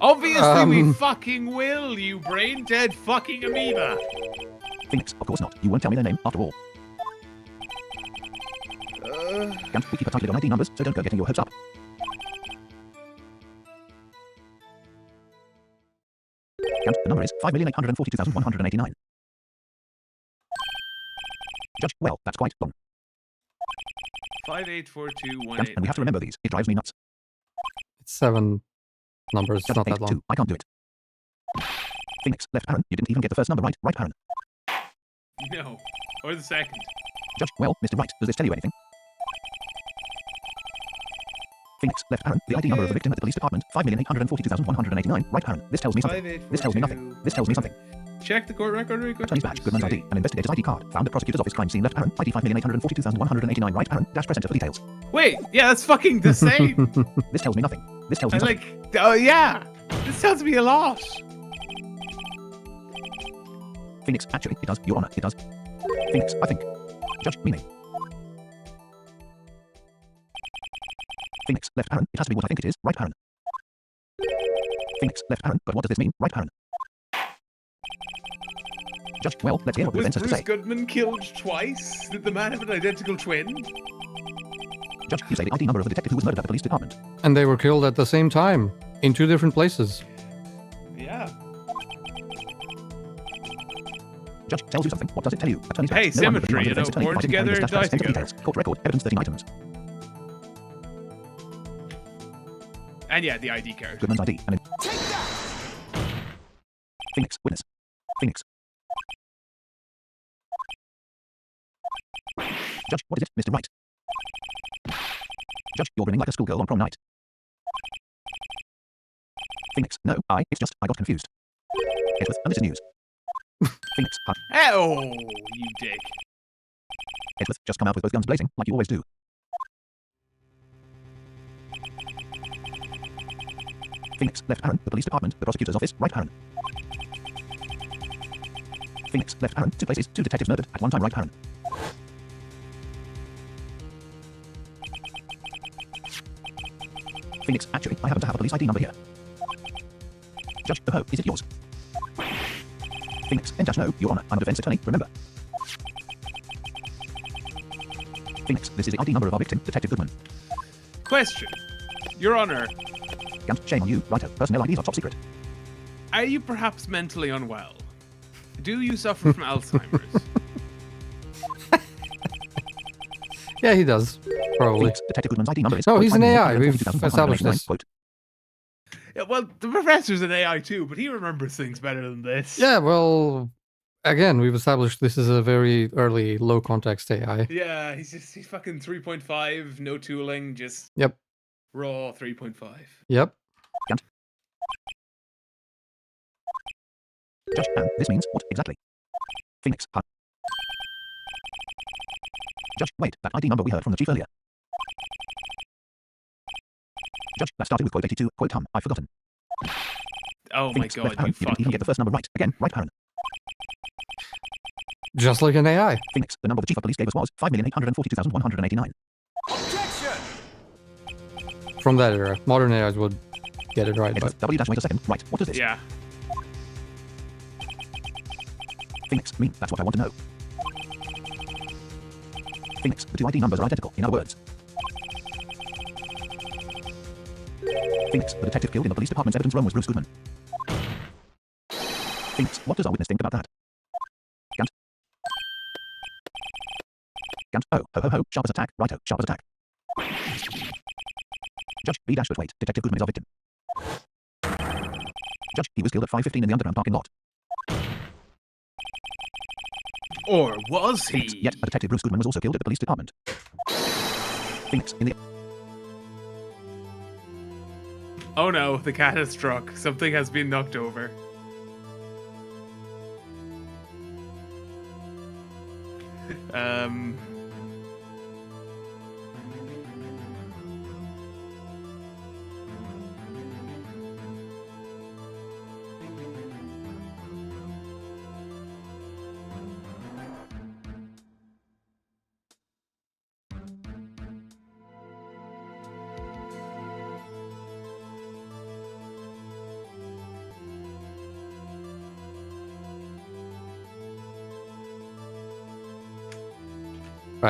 Obviously, we fucking will, you brain dead fucking amoeba. Phoenix, of course not. You won't tell me their name, after all. Gant, we keep a tight lid on ID numbers, so don't go getting your hopes up. Gant, the number is 5,842,189. Judge, well, that's quite long. 584218. Gant, and we have to remember these. It drives me nuts. It's 7 numbers. It's Judge, not 8, that long. 2. I can't do it. Phoenix, left Aaron. You didn't even get the first number right. Right, Aaron. No. Or the second. Judge, well, Mr. Wright, does this tell you anything? Phoenix, left Aaron. The ID number of the victim at the police department, 5,842,189. Right, Aaron. This tells me something. This tells me nothing. This tells me something. Check the court record really quick. Attorney's badge, Goodman's ID, an investigator's ID card. Found at prosecutor's office, crime scene, left Aaron. ID 5,842,189. Right, Aaron. Dash press enter for details. Wait, yeah, that's fucking the same. This tells me nothing. This tells me I something. like, oh yeah, this tells me a lot. Phoenix, actually, it does. Your Honor, it does. Phoenix, I think. Judge, meaning. Phoenix, left Aaron. It has to be what I think it is. Right, Aaron. Phoenix, left Aaron. But what does this mean? Right, Aaron. Judge, well, let's hear what the Was defense has to Bruce say. Goodman killed twice? Did the man have an identical twin? Judge, you say the ID number of the detective who was murdered at the police department. And they were killed at the same time in 2 different places. Yeah. Judge tells you something. What does it tell you? Attorney's Hey, badge. No one would symmetry, believe you know, evidence attorney born by together, identifying die dash enter together. details. Court record, evidence 13 items. And yeah, the ID card. Goodman's ID. And Phoenix, witness. Phoenix. Judge, what is it, Mr. Wright? Judge, you're grinning like a schoolgirl on prom night. Phoenix, no, it's just, I got confused. Edgeworth, and this is news. Phoenix, Oh, you dick. Edgeworth, just come out with both guns blazing, like you always do. Phoenix, left Aaron, the police department, the prosecutor's office, right Aaron. Phoenix, left Aaron, 2 places, 2 detectives murdered, at one time right Aaron. Phoenix, actually, I happen to have a police ID number here. Judge, oh, is it yours? Phoenix, no, Your Honor, I'm a defense attorney, remember. Phoenix, this is the ID number of our victim, Detective Goodman. Question. Your Honor, Gant, shame on you, righto, personnel IDs are top secret. are you perhaps mentally unwell? Do you suffer from Alzheimer's? Yeah, he does. Probably. Phoenix, Detective Goodman's ID number is... No, he's an AI. We've 5,842,189, established this. quote. Yeah, well, the professor's an AI too, but he remembers things better than this. Yeah, well, again, we've established this is a very early low context AI. Yeah, he's fucking 3.5, no tooling, just Yep. raw 3.5. Yep. Gant. Judge, and this means what exactly? Phoenix, Judge, wait, that ID number we heard from the chief earlier. Judge, that started with quote 82, quote I've forgotten. Oh Phoenix, my left god, Aaron, you didn't even get the first number right. Again, right Aaron. Just like an AI. Phoenix, the number the chief of police gave us was 5,842,189. From that era. Modern AIs would get it right. Edgeworth, But W dash wait a second. Right, what does this? Yeah. Phoenix, mean, that's what I want to know. Phoenix, the two ID numbers are identical, in other words. Phoenix, the detective killed in the police department's evidence room was Bruce Goodman. Phoenix, what does our witness think about that? Gant. Gant, oh, ho ho ho, sharp as attack, righto, sharp as attack. Judge, B dash but wait, Detective Goodman is our victim. Judge, he was killed at 5:15 in the underground parking lot. Or was Phoenix, he? yet, a Detective Bruce Goodman was also killed at the police department. Phoenix, in the... Oh no, the cat has struck. Something has been knocked over.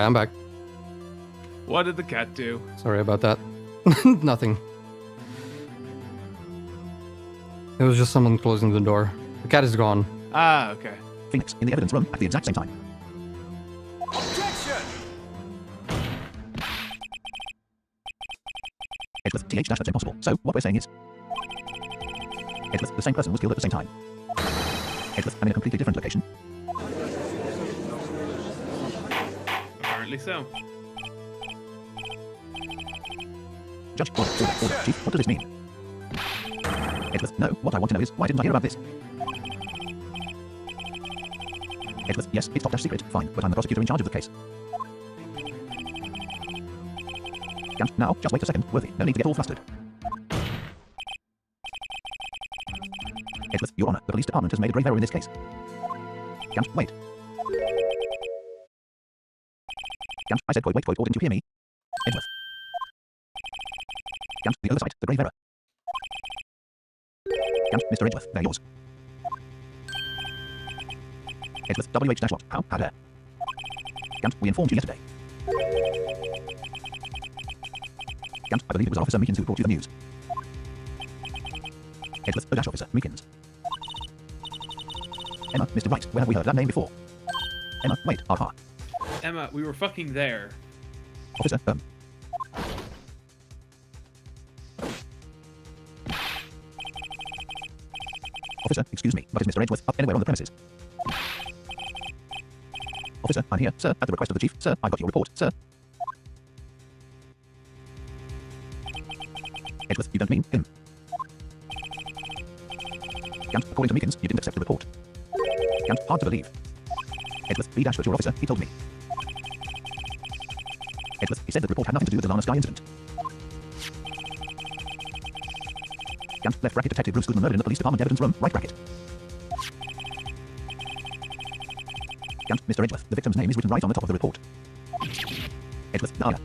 right, I'm back. What did the cat do? Sorry about that. Nothing. It was just someone closing the door. The cat is gone. Ah, okay. Phoenix, in the evidence room at the exact same time. Objection! Edgeworth, TH dash that's impossible. So, what we're saying is... Edgeworth, the same person was killed at the same time. Edgeworth, and in a completely different location. Apparently so. Judge, order, Chief, what does this mean? Edgeworth, no, what I want to know is, why didn't I hear about this? Edgeworth, yes, it's top dash secret, fine, but I'm the prosecutor in charge of the case. Gant, now, just wait a second, Worthy, no need to get all flustered. Edgeworth, Your Honor, the police department has made a grave error in this case. Gant, wait. Gant, I said wait, or didn't you hear me? Edgeworth. Gant, the oversight, the grave error. Gant, Mr. Edgeworth, they're yours. Edgeworth, WH dash what? How dare? Gant, we informed you yesterday. Gant, I believe it was Officer Meekins who brought you the news. Edgeworth, the dash officer, Meekins. Emma, Mr. Wright, where have we heard that name before? Emma, wait, aha. Emma, we were fucking there. Officer, Officer, excuse me, but is Mr. Edgeworth up anywhere on the premises? Officer, I'm here, sir, at the request of the chief. Sir, I got your report, sir. Edgeworth, you don't mean him. Gant, according to Meekins, you didn't accept the report. Gant, hard to believe. Edgeworth, B dash was your officer, he told me. Edgeworth, he said the report had nothing to do with the Lana Sky incident. Gant, left bracket, Detective Bruce Goodman murdered in the police department evidence room, right bracket. Gant, Mr. Edgeworth, the victim's name is written right on the top of the report. Edgeworth, Nara.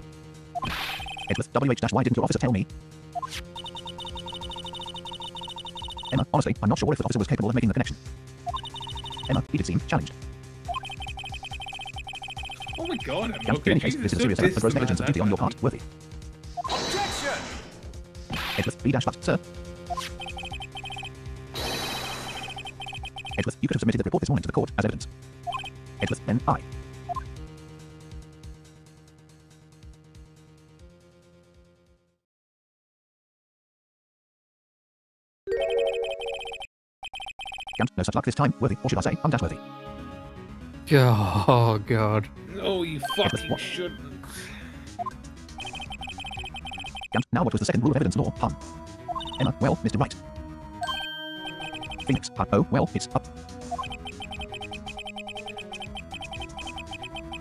Edgeworth, WH dash why didn't your officer tell me? Emma, honestly, I'm not sure if the officer was capable of making the connection. Emma, he did seem challenged. Oh my god, Emma. Gant, in any case, this is a serious error and gross negligence of duty on your part, Worthy. Objection! Edgeworth, B dash but, sir. Edgeworth, you could have submitted the report this morning to the court as evidence. Edgeworth, then I. Gant, no such luck this time, Worthy, or should I say, undashworthy. Oh, God. No, you fucking what? shouldn't. Gant, now what was the second rule of evidence law? Hum. Emma, well, Mr. Wright. Phoenix, oh, well, it's up.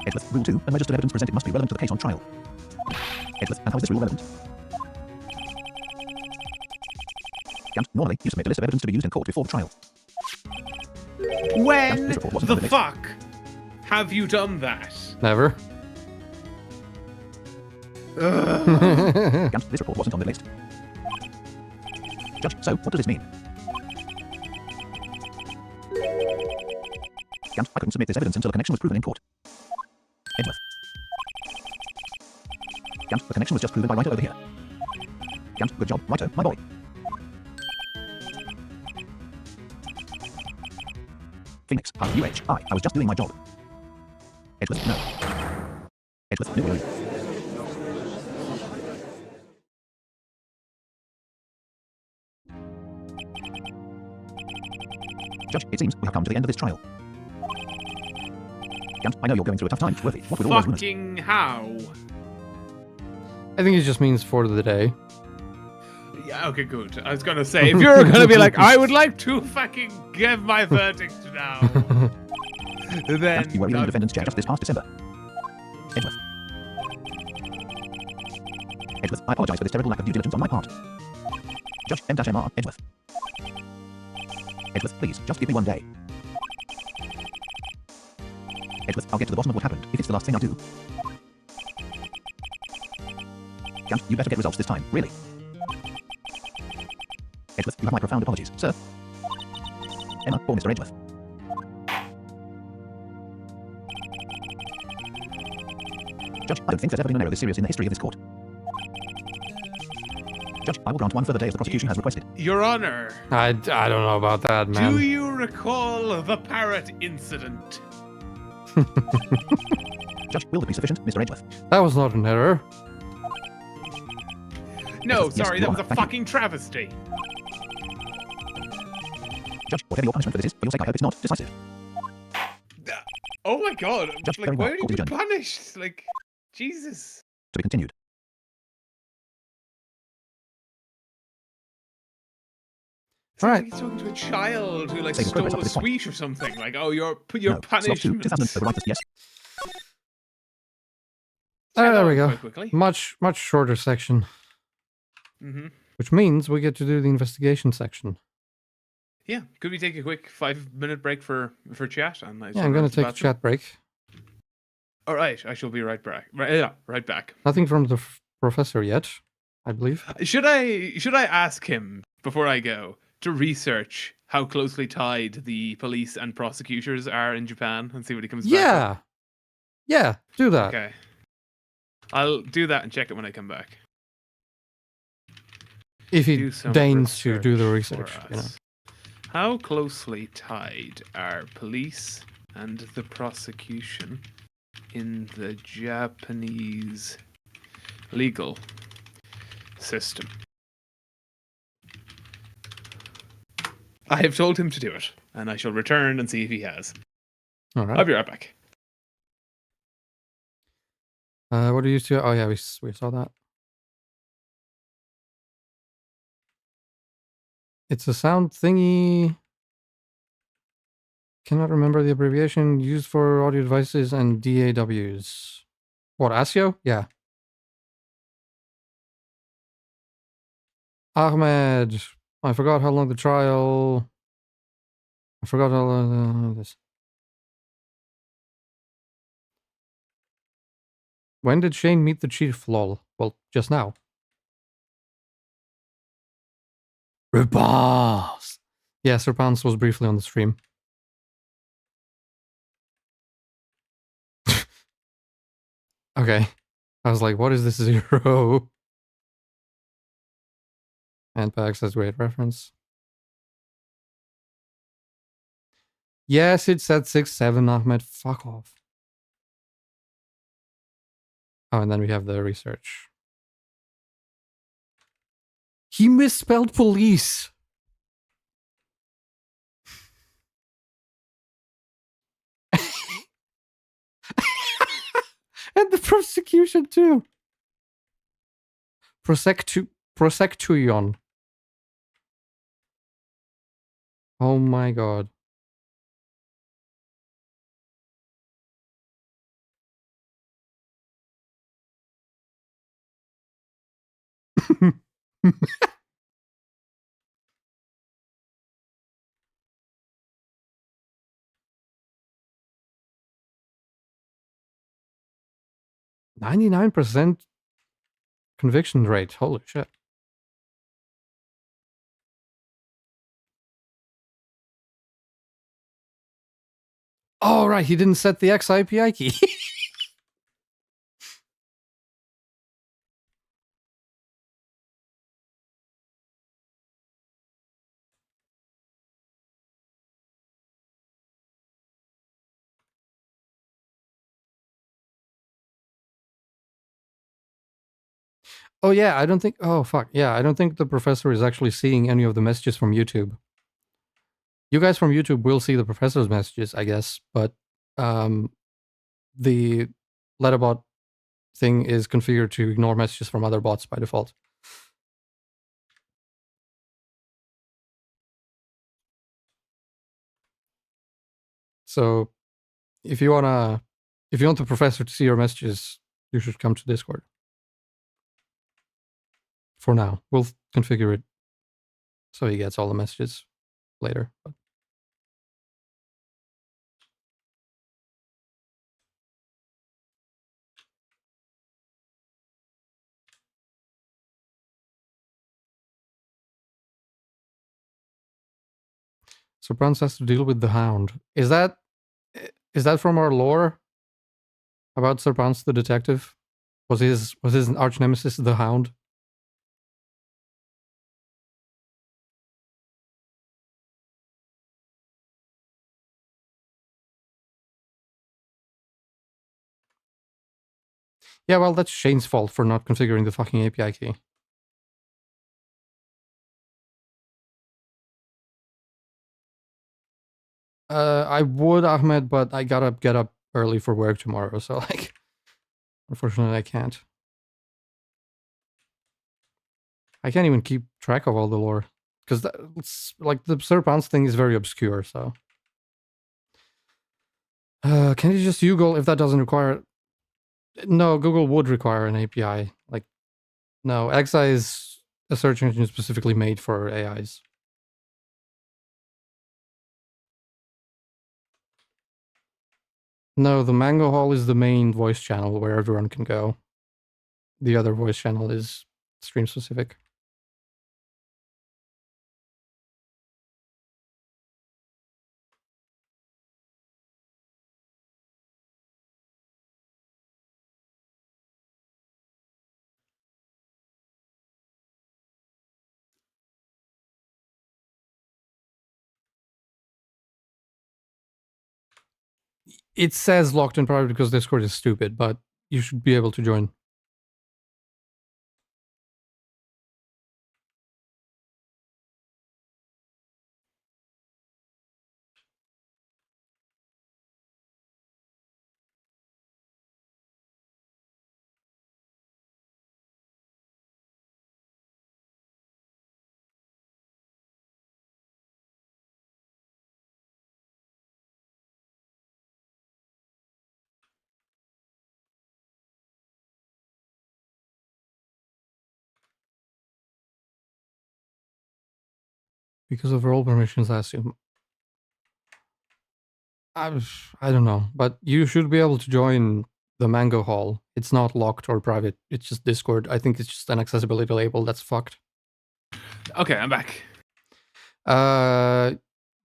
Edgeworth, rule 2, unregistered evidence presented must be relevant to the case on trial. Edgeworth, and how is this rule relevant? Gant, normally, you submit a list of evidence to be used in court before the trial. When this report wasn't the on the list. fuck have you done that? Never. Gant, this report wasn't on the list. Judge, so what does this mean? Gant, I couldn't submit this evidence until a connection was proven in court. Edgeworth. Gant, the connection was just proven by Writer over here. Gant, good job, Writer, my boy. Phoenix, I was just doing my job. Edgeworth, no. Edgeworth, no. Judge, it seems we have come to the end of this trial. Gant, I know you're going through a tough time, Worthy. What with all those rumors? Fucking how? I think it just means for the day. Yeah, okay, good. I was gonna say, if you're gonna be like, I would like to fucking give my verdict now, then... Gant, you were in the defendant's chair just this past December. Edgeworth. Edgeworth, I apologize for this terrible lack of due diligence on my part. Judge M-MR, Edgeworth. Edgeworth, please, just give me one day. Edgeworth, I'll get to the bottom of what happened, if it's the last thing I do. Gant, you better get results this time, really. Edgeworth, you have my profound apologies, sir. Emma, for Mr. Edgeworth. Judge, I don't think there's ever been an error this serious in the history of this court. Judge, I will grant one further day as the prosecution has requested. Your Honor, I don't know about that, man. do you recall the parrot incident? Judge, will it be sufficient, Mr. Edgeworth? That was not an error. No, Yes, sorry, Your that was Honor, a thank you. fucking travesty. Judge, whatever your punishment for this is, for your sake I hope it's not decisive. Oh my god, Judge, like, very well. why would Court you is be adjourned. punished? Like, Jesus. To be continued. Sounds Alright. like he's talking to a child who, like, Save the stole progress up a to this point. sweet or something. Like, oh, your No, slot 2, punishment. 2000, the right, yes. There we go. Quite quickly. Much shorter section. Mm-hmm. Which means we get to do the investigation section. Yeah, could we take a quick 5-minute break for chat? Yeah, I'm going to take a chat break. All right, I shall be right back. Right back. Nothing from the professor yet, I believe. Should I ask him before I go to research how closely tied the police and prosecutors are in Japan and see what he comes back with? Yeah, do that. Okay. I'll do that and check it when I come back. If he Do some deigns to do the research research, for you know. us. How closely tied are police and the prosecution in the Japanese legal system? I have told him to do it, and I shall return and see if he has. All right. I'll be right back. What do you do? Oh yeah, we saw that. It's a sound thingy. Cannot remember the abbreviation used for audio devices and DAWs. What, ASIO? Yeah. Ahmed, I forgot how long the trial. I forgot how long this. When did Shane meet the chief? Lol. Well, just now. Repans. Yes, Repans was briefly on the stream. Okay. I was like, what is this 0? Handbags, that's a great reference. Yes, it said 6-7, Ahmed. Fuck off. Oh, and then we have the research. He misspelled police. And the prosecution too. Prosecution. Oh my god. %99% conviction rate. Holy shit. Oh, right, he didn't set the XIPI key. Oh, yeah, I don't think... Oh, fuck. Yeah, I don't think the professor is actually seeing any of the messages from YouTube. You guys from YouTube will see the professor's messages, I guess, but the letterbot thing is configured to ignore messages from other bots by default. So if you want the professor to see your messages, you should come to Discord. For now, we'll configure it so he gets all the messages later. But so Brans has to deal with the Hound. Is that from our lore about Sir Brans the detective? Was his arch nemesis the Hound? Yeah, well, that's Shane's fault for not configuring the fucking API key. I would, Ahmed, but I gotta get up early for work tomorrow, so, like, unfortunately I can't. I can't even keep track of all the lore, because like, the Sir Brans thing is very obscure, so... can you just Google if that doesn't require... No, Google would require an API. Like, no, XI is a search engine specifically made for AIs. No, the Mango Hall is the main voice channel where everyone can go. The other voice channel is stream specific. It says locked in private because Discord is stupid, but you should be able to join. Because of role permissions, I assume. I don't know, but you should be able to join the Mango Hall. It's not locked or private. It's just Discord. I think it's just an accessibility label that's fucked. Okay, I'm back.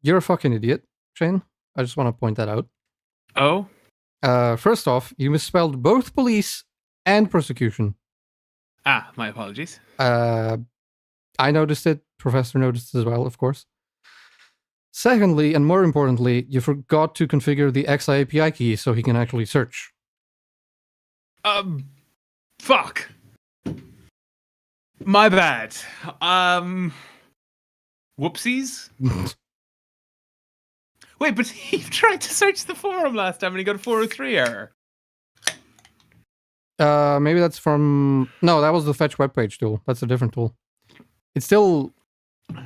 You're a fucking idiot, Shane. I just want to point that out. Oh? First off, you misspelled both police and prosecution. Ah, my apologies. I noticed it. Professor noticed it as well, of course. Secondly, and more importantly, you forgot to configure the XI API key so he can actually search. Fuck. My bad. Whoopsies? Wait, but he tried to search the forum last time and he got a 403 error. Maybe that's from... No, that was the fetch webpage tool. That's a different tool. It still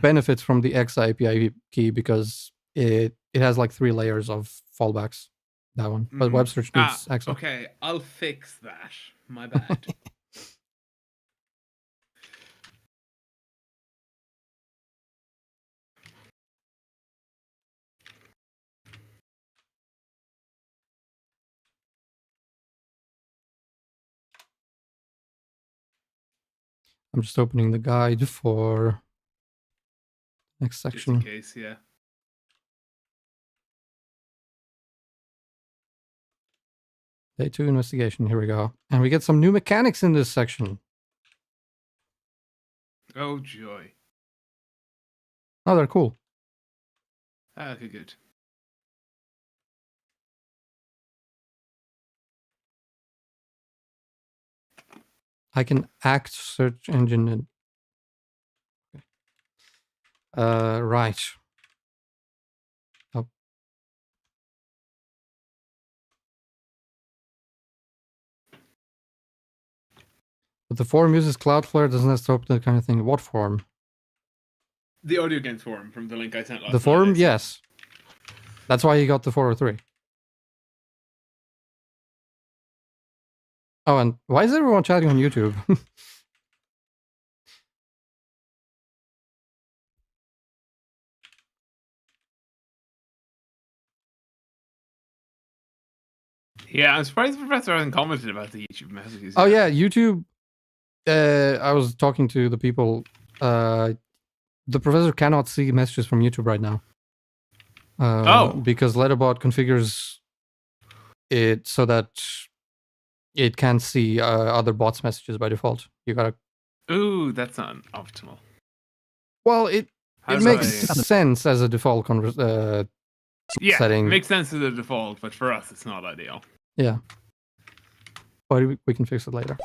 benefits from the XI API key because it has like 3 layers of fallbacks. That one. But web search needs XI. Okay, I'll fix that. My bad. I'm just opening the guide for next section. Just in case, yeah. Day 2 investigation. Here we go. And we get some new mechanics in this section. Oh, joy. Oh, they're cool. Okay, good. I can act search engine. And... right. Oh. But the forum uses Cloudflare, doesn't that stop that kind of thing? What forum? The audio games forum from the link I sent last The forum? night. Yes. That's why you got the 403. Oh, and why is everyone chatting on YouTube? Yeah, I'm surprised the professor hasn't commented about the YouTube messages. Oh, yet. yeah, YouTube. I was talking to the people. The professor cannot see messages from YouTube right now. Because Letterbot configures it so that it can see other bots' messages by default. You gotta. Ooh, that's not optimal. Well, it makes sense as a default yeah, setting. It makes sense as a default, but for us, it's not ideal. Yeah. But we can fix it later.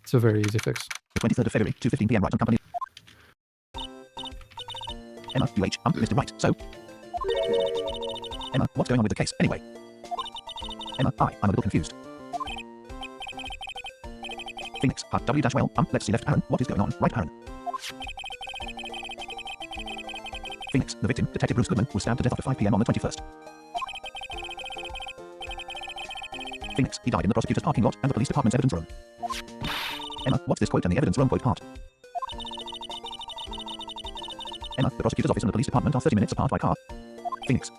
It's a very easy fix. The 23rd of February, 2:15 p.m. Right on company. Emma, UH, Mr. Wright. So, Emma, what's going on with the case anyway? Emma, I'm a little confused. Phoenix, W-well, let's see left Aaron. What is going on? Right Aaron. Phoenix, the victim, Detective Bruce Goodman, was stabbed to death after 5 p.m. on the 21st. Phoenix, he died in the prosecutor's parking lot and the police department's evidence room. Emma, what's this quote and the evidence room quote part? Emma, the prosecutor's office and the police department are 30 minutes apart by car. Phoenix.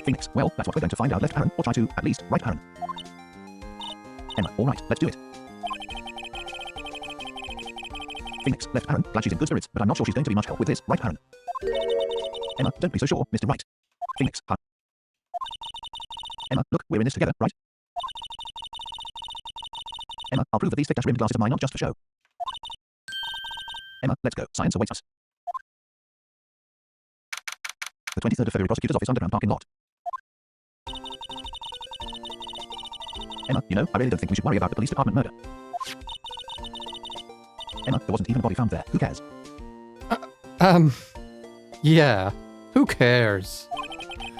Phoenix, well, that's what we're going to find out left Aaron, or try to, at least, right Aaron. Emma, alright, let's do it. Phoenix, left Aaron, glad she's in good spirits, but I'm not sure she's going to be much help with this, right Aaron? Emma, don't be so sure, Mr. Wright. Phoenix, Emma, look, we're in this together, right? Emma, I'll prove that these thick-rimmed glasses are mine, not just for show. Emma, let's go. Science awaits us. The 23rd of February prosecutor's office underground parking lot. Emma, you know, I really don't think we should worry about the police department murder. Emma, there wasn't even a body found there. Who cares? Yeah. Who cares?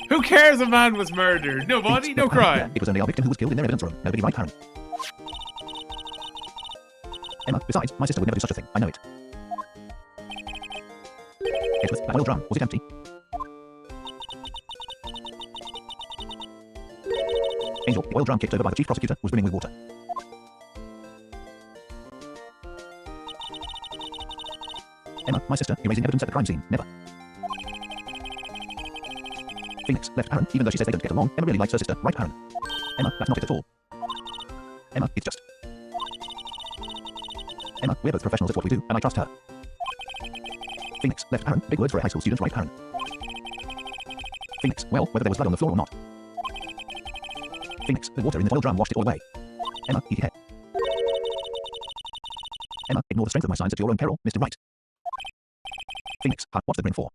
Who cares a man was murdered? No body, no crime. Yeah, it was only our victim who was killed in their evidence room. Nobody right, Karen. Emma, besides, my sister would never do such a thing. I know it. Edgeworth, that oil drum, was it empty? Angel, the oil drum kicked over by the chief prosecutor was brimming with water. Emma, my sister, erasing evidence at the crime scene. Never. Phoenix, left Aaron, even though she says they don't get along, Emma really likes her sister, right Aaron? Emma, that's not it at all. Emma, it's just... Emma, we're both professionals at what we do, and I trust her. Phoenix, left Aaron, big words for a high school student, right Aaron? Phoenix, well, whether there was blood on the floor or not. Phoenix, the water in the oil drum washed it all away. Emma, eat your head. Emma, ignore the strength of my signs at your own peril, Mr. Wright. Phoenix, what's the grin for?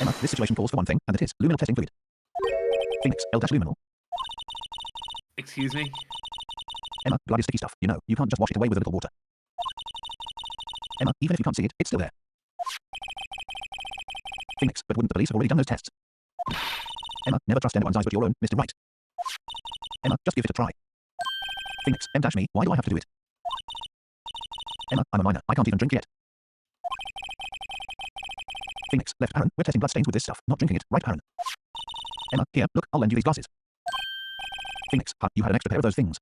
Emma, this situation calls for one thing, and that is luminal testing fluid. Phoenix, L-luminal. Excuse me? Emma, blood is sticky stuff. You know, you can't just wash it away with a little water. Emma, even if you can't see it, it's still there. Phoenix, but wouldn't the police have already done those tests? Emma, never trust anyone's eyes but your own, Mr. Wright. Emma, just give it a try. Phoenix, M-me, why do I have to do it? Emma, I'm a minor, I can't even drink yet. Phoenix, left Aaron, we're testing bloodstains with this stuff, not drinking it, right Aaron? Emma, here, look, I'll lend you these glasses. Phoenix, you had an extra pair of those things.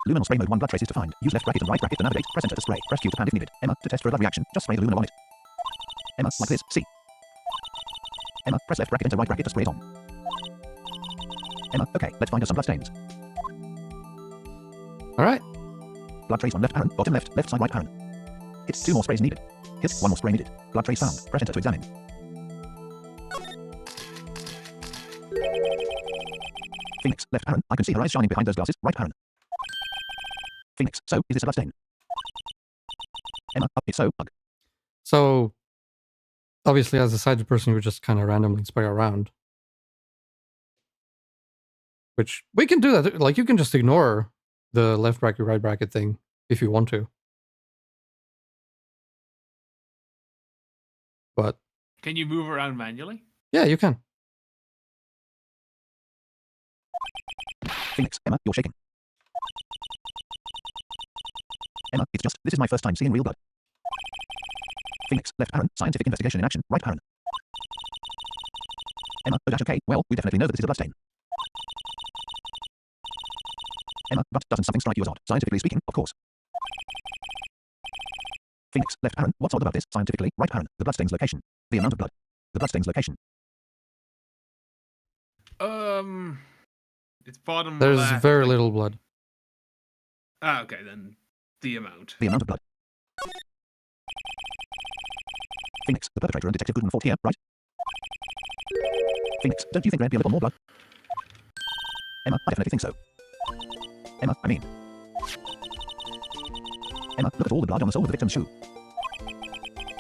Luminal spray mode 1 blood traces to find. Use left bracket and right bracket to navigate. Press enter to spray. Press Q to pan if needed. Emma, to test for a blood reaction, just spray the luminal on it. Emma, like this, see. Emma, press left bracket into right bracket to spray it on. Emma, okay, let's find us some bloodstains. Alright. Blood trace on left Aaron, bottom left, left side right Aaron. Hit 2 more sprays needed. Hit 1 more spray needed. Blood trace found. Press enter to examine. Phoenix, left Aaron. I can see her eyes shining behind those glasses. Right Aaron. Phoenix, so, is this a bloodstain? Emma, it's so, bug. So, obviously, as a sighted person, you would just kind of randomly spray around. Which, we can do that. Like, you can just ignore the left bracket, right bracket thing if you want to. But... Can you move around manually? Yeah, you can. Phoenix, Emma, you're shaking. Emma, it's just, this is my first time seeing real blood. Phoenix, left Aaron, scientific investigation in action, right Aaron. Emma, oh dash okay, well, we definitely know that this is a bloodstain. Emma, but doesn't something strike you as odd? Scientifically speaking, of course. Phoenix, left Aaron, what's odd about this? Scientifically, right Aaron, the bloodstain's location. The amount of blood. The bloodstain's location. It's bottom There's left. very little blood. Ah, okay, then the amount. The amount of blood. Phoenix, the perpetrator and Detective Goodman fought here, right? Phoenix, don't you think there'd be a little more blood? Emma, I definitely think so. Emma, I mean. Emma, look at all the blood on the sole of the victim's shoe.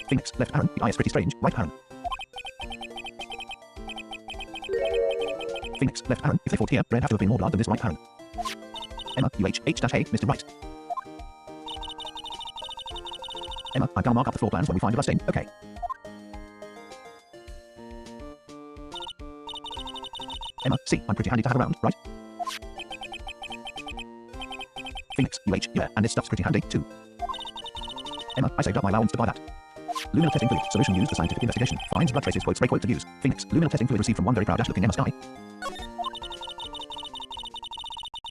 Phoenix, left Aaron, the eye is pretty strange, right Aaron. Phoenix, left Aaron, if they fought here, there'd have to have been more blood than this, right Aaron. Emma, UH, H-A, Mr. Wright. Emma, I'm gonna mark up the floor plans when we find a bloodstain, okay. Emma, see, I'm pretty handy to have around, right? Phoenix, UH, yeah, and this stuff's pretty handy, too. Emma, I saved up my allowance to buy that. Luminal testing fluid, solution used for scientific investigation. Finds blood traces, quote, spray quote to use. Phoenix, luminal testing fluid received from one very proud looking Emma Sky.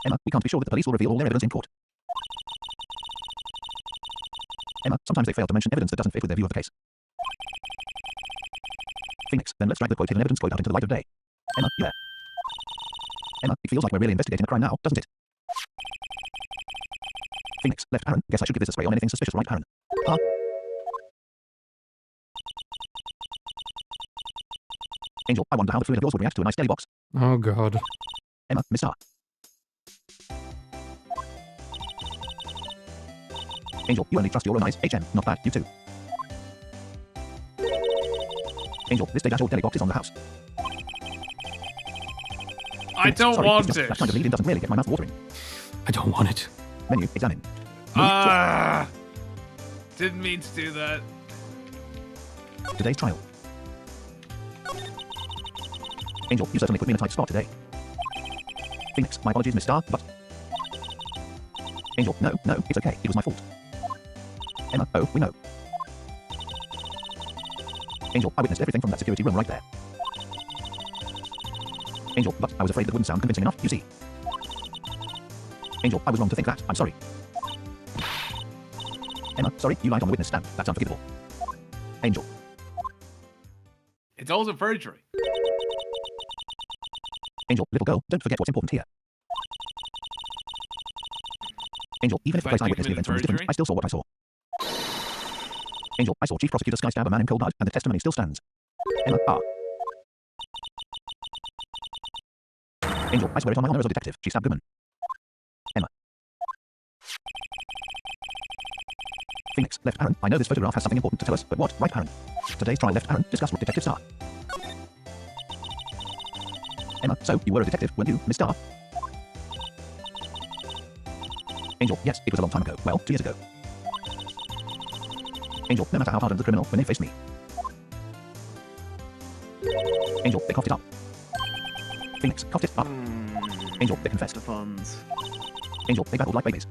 Emma, we can't be sure that the police will reveal all their evidence in court. Emma, sometimes they fail to mention evidence that doesn't fit with their view of the case. Phoenix, then let's drag the quote hidden evidence quote out into the light of day. Emma, yeah. Emma, it feels like we're really investigating a crime now, doesn't it? Phoenix, left Aaron, guess I should give this a spray on anything suspicious, right Aaron? Huh? Angel, I wonder how the fluid of yours would react to a nice deli box. Oh god. Emma, Miss R. Angel, you only trust your own eyes. HM, not bad, you too. Angel, this day-old deli box is on the house. I don't sorry, want just, it. That kind of lead-in doesn't really get my mouth watering. I don't want it. Menu, examine. Didn't mean to do that. Today's trial. Angel, you certainly put me in a tight spot today. Phoenix, my apologies, Miss Star, but... Angel, no, it's okay. It was my fault. Emma, oh, we know. Angel, I witnessed everything from that security room right there. Angel, but I was afraid that wouldn't sound convincing enough, you see. Angel, I was wrong to think that. I'm sorry. Emma, sorry, you lied on the witness stand. That's unforgivable. Angel. It's also perjury. Angel, little girl, don't forget what's important here. Angel, even if the place I witnessed the events was different, I still saw what I saw. Angel, I saw Chief Prosecutor Sky stab a man in cold blood, and the testimony still stands. Emma, ah. Angel, I swear it on my honor as a detective. She stabbed Goodman. Emma. Phoenix, left Aaron. I know this photograph has something important to tell us, but what? Right Aaron. Today's trial left Aaron. Discuss what detectives are. Emma, so you were a detective, weren't you, Miss Star? Angel, yes, it was a long time ago. Well, 2 years ago. Angel, no matter how hardened the criminal, when they faced me. Angel, they coughed it up. Phoenix, coughed it up. Angel, they confessed. The funds. Angel, they babbled like babies.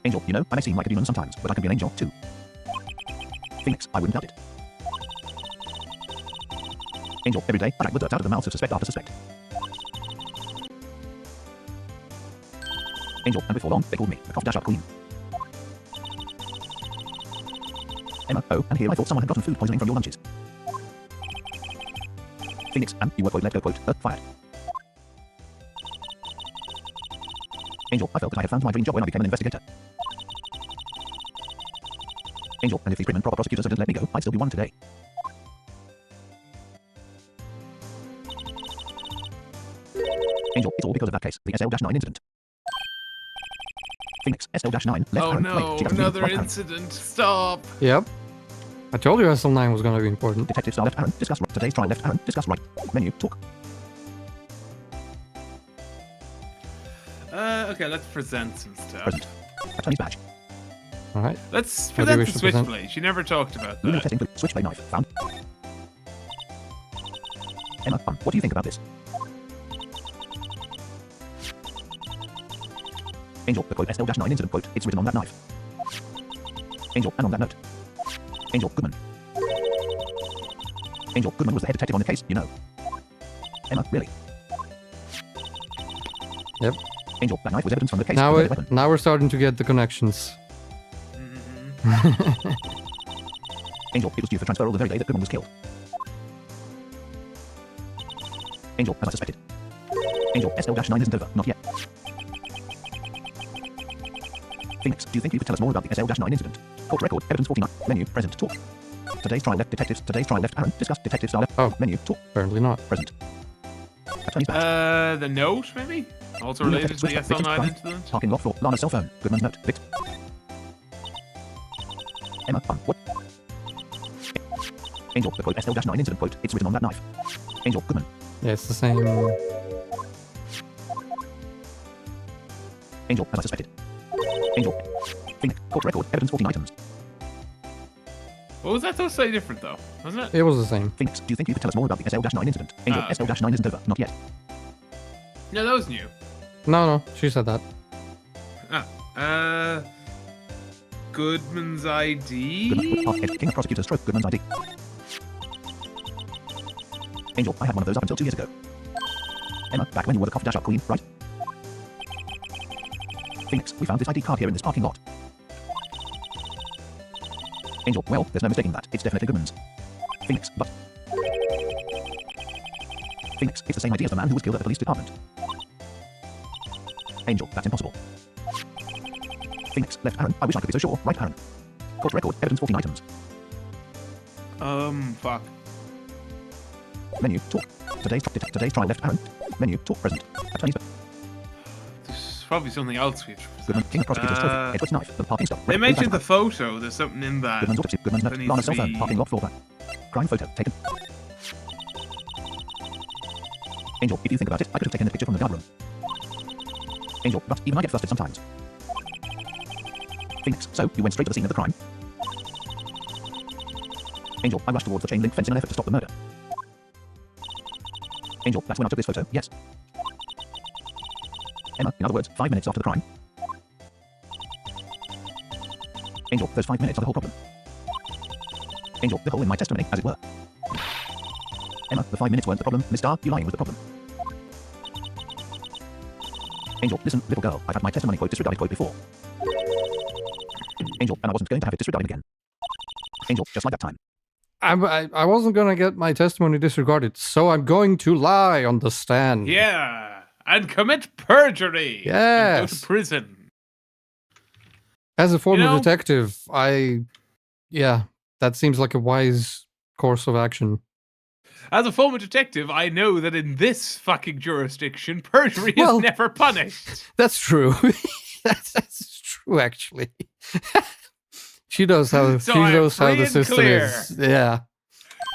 Angel, you know, I may seem like a demon sometimes, but I can be an angel, too. Phoenix, I wouldn't doubt it. Angel, every day, I drag the dirt out of the mouths of suspect after suspect. Angel, and before long, they called me the cough-dash-up queen. Emma, oh, and here I thought someone had gotten food poisoning from your lunches. Phoenix, and you were quote, let go, quote, fired. Angel, I felt that I had found my dream job when I became an investigator. Angel, and if these prim and proper prosecutors didn't let me go, I'd still be one today. all because of that case, the SL-9 incident. Phoenix, SL-9, left Oh Aaron, no, wait, another right Aaron. incident. Stop. Yep. I told you SL9 was gonna be important. Detective star left Aaron, discuss right. Today's trial left Aaron, discuss right. Menu, talk. Okay, let's present some stuff. Present. Attorney's badge. Alright. Let's What do you present wish the to present? switchblade. She never talked about Lunar that. testing, switchblade knife, found. Emma, what do you think about this? Angel, the quote SL-9 incident quote, it's written on that knife. Angel, and on that note. Angel, Goodman. Angel, Goodman was the head detective on the case, you know. Emma, really? Yep. Angel, that knife was evidence from the case. Now, of the murder weapon. now we're starting to get the connections. Angel, it was due for transferal the very day that Goodman was killed. Angel, as I suspected. Angel, SL-9 isn't over, not yet. Phoenix, do you think you could tell us more about the SL-9 incident? Court record, evidence 49, menu, present, talk. Today's trial left detectives, today's trial left Aaron, discuss detective star left, Oh. menu, talk, Apparently not. present. Attorney's badge. The note, maybe? Also Lunar related to the testing, SL9 right. incident? Parking lot floor, Lana's cell phone, Goodman's note, Vict. Emma, what? Angel, the quote SL-9 incident quote, it's written on that knife. Angel, Goodman. Yeah, it's the same. Angel, as I suspected. Angel. Phoenix, court record, evidence 14 items. What was that so slightly different, though? Wasn't it? It was the same. Phoenix, do you think you could tell us more about the SL-9 incident? Angel, okay. SL-9 isn't over, not yet. No, that was new. No, she said that. Goodman's ID? Goodman, King of Prosecutors stroke Goodman's ID. Angel, I had one of those up until 2 years ago. Emma, back when you were the coffee dash up queen, right? Phoenix, we found this ID card here in this parking lot. Angel, well, there's no mistaking that. It's definitely Goodman's. Phoenix, but... Phoenix, it's the same ID as the man who was killed at the police department. Angel, that's impossible. Phoenix, left Aaron, I wish I could be so sure, right Aaron. Court record, evidence 14 items. Fuck. Menu, talk. Today's trial left Aaron. Menu, talk, present. Attorney's There's probably something else we have to Goodman, present. King of Prosecutors trophy, Edward's knife, the parking stop. They mentioned the photo. There's something in that. Goodman's autopsy, Goodman's that note, needs Lana's to cell phone, be- parking lot floor plan. Crime photo, taken. Angel, if you think about it, I could have taken the picture from the guard room. Angel, but even I get flustered sometimes. Phoenix, so you went straight to the scene of the crime? Angel, I rushed towards the chain link fence in an effort to stop the murder. Angel, that's when I took this photo, yes. Emma, in other words, 5 minutes after the crime. Angel, those 5 minutes are the whole problem. Angel, the hole in my testimony, as it were. Emma, the 5 minutes weren't the problem. Miss Starr, you lying was the problem. Angel, listen, little girl, I've had my testimony quote disregarded quote before. Angel, and I wasn't going to have it disregarded again. Angel, just like that time. I wasn't gonna get my testimony disregarded, so I'm going to lie on the stand. Yeah, and commit perjury. And go Yes. to prison. As a former You know- detective, that seems like a wise course of action. As a former detective, I know that in this fucking jurisdiction, perjury Well- is never punished. That's true. that's true, actually. She knows how. So she I'm knows how free the and system clear. is. Yeah.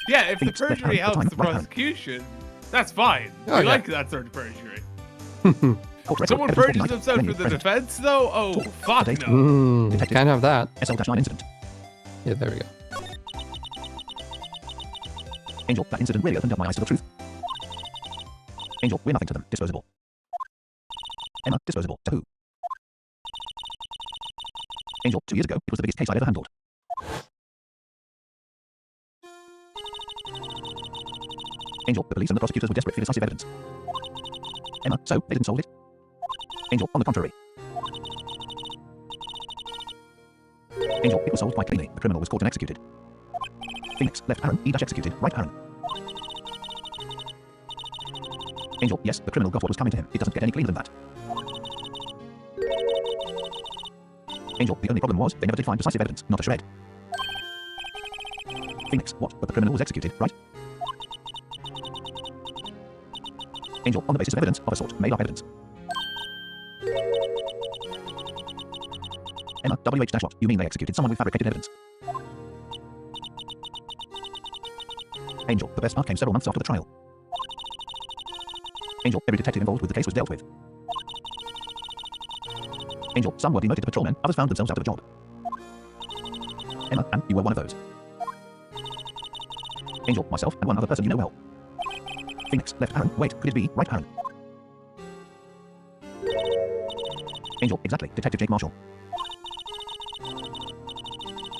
Yeah, if the Phoenix, left perjury hand, helps the right hand. prosecution, that's fine. Oh, We yeah. like that sort of perjury. Court record, Someone evidence perjures 49, themselves menu, for the present. defense, though? Oh, Talk. fuck Today's- no. Detective. Can't have that. SL-9 incident. Yeah, there we go. Angel, that incident really opened up my eyes to the truth. Angel, we're nothing to them. Disposable. Emma, disposable. To who? Angel, 2 years ago, it was the biggest case I'd ever handled. Angel, the police and the prosecutors were desperate for decisive evidence. Emma, so they didn't solve it? Angel, on the contrary. Angel, it was solved quite cleanly. The criminal was caught and executed. Phoenix, left Aaron, E-executed, right Aaron. Angel, yes, the criminal got what was coming to him. It doesn't get any cleaner than that. Angel, the only problem was, they never did find decisive evidence, not a shred. Phoenix, what? But the criminal was executed, right? Angel, on the basis of evidence of a sort, made up evidence. Emma, WH-what? You mean they executed someone with fabricated evidence? Angel, the best part came several months after the trial. Angel, every detective involved with the case was dealt with. Angel, some were demoted to patrolmen, others found themselves out of a job. Emma, and you were one of those. Angel, myself, and one other person you know well. Phoenix, left Aaron. Wait, could it be right Aaron? Angel, exactly, Detective Jake Marshall.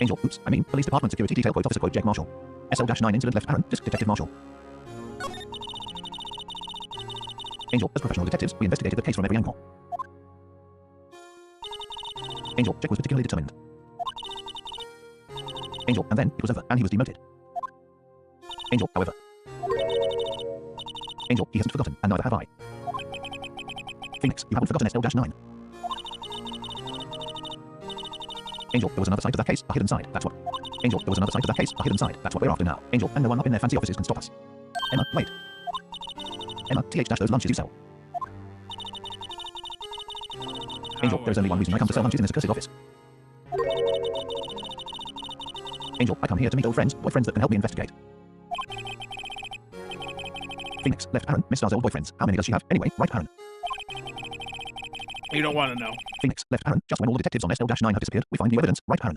Angel, oops, I mean, Police Department Security Detail Quote Officer Quote Jake Marshall. SL-9 incident left Aaron, Disc Detective Marshall. Angel, as professional detectives, we investigated the case from every angle. Angel, Jack was particularly determined. Angel, and then it was over, and he was demoted. Angel, however. Angel, he hasn't forgotten, and neither have I. Phoenix, you haven't forgotten SL-9. Angel, there was another side to that case, a hidden side, that's what. Angel, there was another side to that case, a hidden side, that's what we're after now. Angel, and no one up in their fancy offices can stop us. Emma, wait. Emma, those lunches you sell. Angel, there is only one reason I come to sell lunches in this accursed office. Angel, I come here to meet old friends, boyfriends that can help me investigate. Phoenix, left Aaron, Miss Star's old boyfriends. How many does she have? Anyway, right Aaron. You don't want to know. Phoenix, left Aaron, just when all the detectives on SL-9 have disappeared, we find new evidence, right Aaron.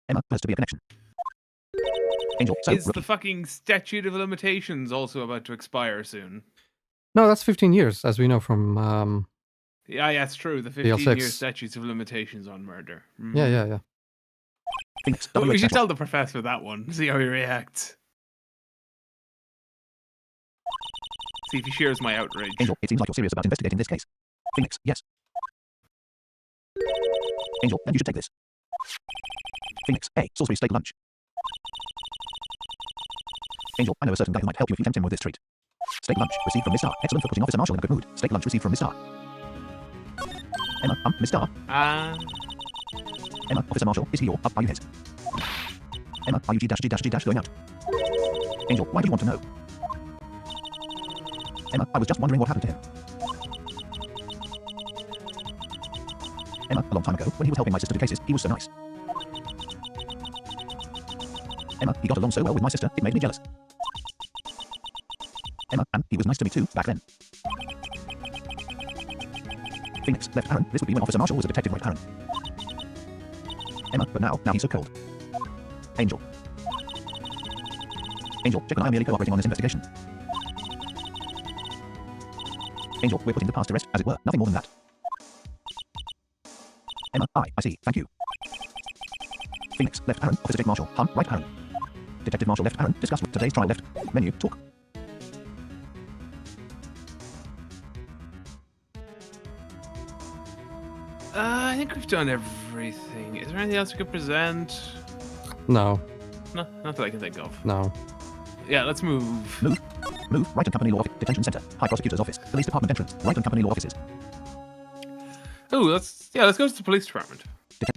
Emma, there has to be a connection. Angel, so... Is the fucking statute of limitations also about to expire soon? No, that's 15 years, as we know from... Yeah, it's true. The 15-year statutes of limitations on murder. Mm. Yeah. Phoenix, we should tell the professor that one. See how he reacts. See if he shares my outrage. Angel, it seems like you're serious about investigating this case. Phoenix, yes. Angel, then you should take this. Phoenix, hey, Salisbury steak lunch. Angel, I know a certain guy who might help you if you tempt him with this treat. Steak lunch, received from Miss Star. Excellent for putting Officer Marshall in a good mood. Steak lunch received from Miss Star. Emma, Miss Star. Emma, Officer Marshall, is he or up by you his? Emma, are you G-G going out? Angel, why do you want to know? Emma, I was just wondering what happened to him. Emma, a long time ago, when he was helping my sister do cases, he was so nice. Emma, he got along so well with my sister, it made me jealous. Emma, and he was nice to me too, back then. Phoenix, left Aaron, this would be when Officer Marshall was a detective, right Aaron? Emma, but now he's so cold. Angel. Angel, Jack and I are merely cooperating on this investigation. Angel, we're putting the past to rest, as it were, nothing more than that. Emma, I see, thank you. Phoenix, left Aaron, Officer Jake Marshall, right Aaron. Detective Marshall, left Aaron, discuss with today's trial, left. Menu, talk. I think we've done everything. Is there anything else we could present? No. No, not that I can think of. No. Yeah, let's move. Move, Wright and Company Law Office, Detention Center, High Prosecutor's Office, Police Department entrance, Wright and Company Law Offices. Oh, let's go to the police department.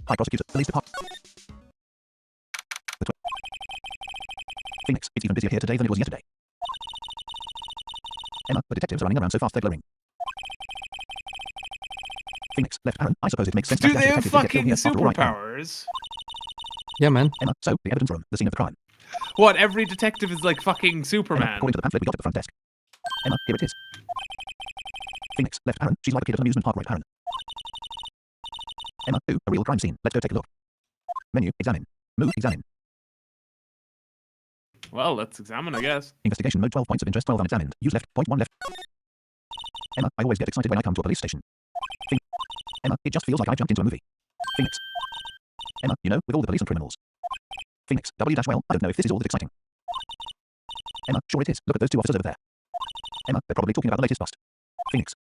High Prosecutor, Police Department. Phoenix, it's even busier here today than it was yesterday. Emma, the detectives are running around so fast they're blurring. Phoenix, left Aaron, I suppose it makes sense. Do they have fucking superpowers? Yeah, man. Emma, so the evidence room, the scene of the crime. What, every detective is like fucking Superman? Emma, according to the pamphlet we got at the front desk. Emma, here it is. Phoenix, left Aaron, she's like a kid at an amusement park, right Aaron? Emma, a real crime scene, let's go take a look. Menu, examine. Move, examine. Well, let's examine, I guess. Investigation mode, 12 points of interest, 12 unexamined. Use left, point 1 left. Emma, I always get excited when I come to a police station. Emma, it just feels like I jumped into a movie. Phoenix. Emma, you know, with all the police and criminals. Phoenix, well, I don't know if this is all that exciting. Emma, sure it is. Look at those two officers over there. Emma, they're probably talking about the latest bust. Phoenix.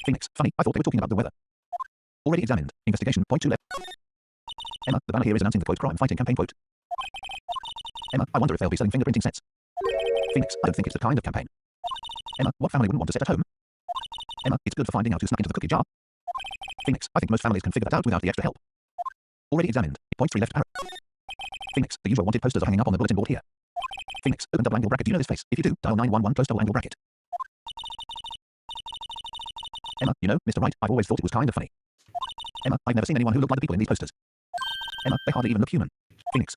Phoenix, funny, I thought they were talking about the weather. Already examined. Investigation, point 2 left. Emma, the banner here is announcing the quote crime fighting campaign quote. Emma, I wonder if they'll be selling fingerprinting sets. Phoenix, I don't think it's the kind of campaign. Emma, what family wouldn't want to sit at home? Emma, it's good for finding out who snuck into the cookie jar. Phoenix, I think most families can figure that out without the extra help. Already examined. Point 3 left arrow. Phoenix, the usual wanted posters are hanging up on the bulletin board here. Phoenix, open double angle bracket. Do you know this face? If you do, dial 911 close double angle bracket. Emma, you know, Mr. Wright, I've always thought it was kind of funny. Emma, I've never seen anyone who looked like the people in these posters. Emma, they hardly even look human. Phoenix.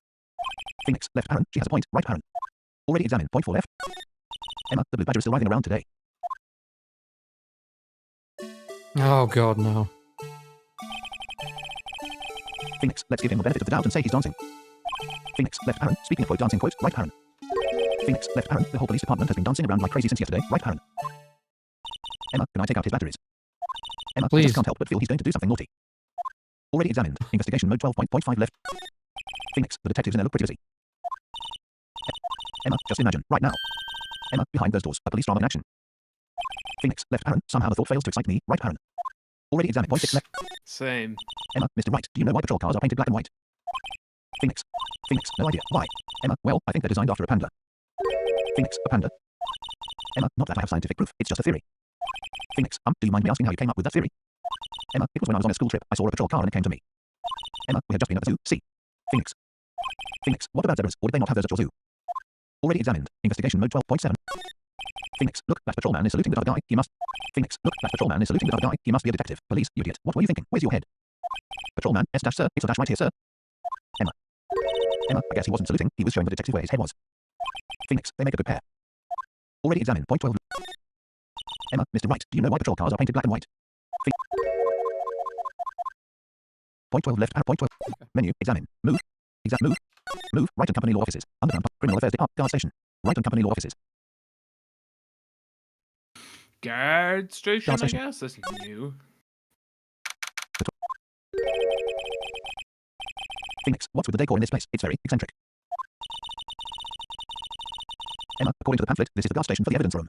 Phoenix, left parent, she has a point, right parent. Already examined, point 4 left. Emma, the blue badger is still writhing around today. Oh god, no. Phoenix, let's give him the benefit of the doubt and say he's dancing. Phoenix, left parent, speaking of quote dancing quote, right parent. Phoenix, left parent, the whole police department has been dancing around like crazy since yesterday, right parent. Emma, can I take out his batteries? Emma, I Please. just can't help but feel he's going to do something naughty. Already examined, investigation mode 12.5 left. Phoenix, the detectives in there look pretty busy. Emma, just imagine, right now. Emma, behind those doors, a police drama in action. Phoenix, left parent, somehow the thought fails to excite me, right parent. Already examined, point 6 left. Same. Emma, Mr. Wright, do you know why patrol cars are painted black and white? Phoenix. Phoenix, no idea. Why? Emma, well, I think they're designed after a panda. Phoenix, a panda? Emma, not that I have scientific proof, it's just a theory. Phoenix, do you mind me asking how you came up with that theory? Emma, it was when I was on a school trip, I saw a patrol car and it came to me. Emma, we had just been at the zoo, see. Phoenix. Phoenix, what about zebras, or did they not have those at your zoo? Already examined, investigation mode 12.7. Phoenix, look, that patrolman is saluting the other guy, he must... Phoenix, look, that patrolman is saluting the other guy, he must be a detective. Police, you idiot, what were you thinking? Where's your head? Patrolman, S-sir, it's a dash right here, sir. Emma. Emma, I guess he wasn't saluting, he was showing the detective where his head was. Phoenix, they make a good pair. Already examined, point 12. Emma, Mr. Wright, do you know why patrol cars are painted black and white? Point 12 left, point 12. Menu, examine, move, move, move, right on company law offices, underground, criminal affairs department, guard station, right on company law offices. Guard station, Guard station. I guess? That's new. Phoenix, what's with the decor in this place? It's very eccentric. Emma, according to the pamphlet, this is the guard station for the evidence room.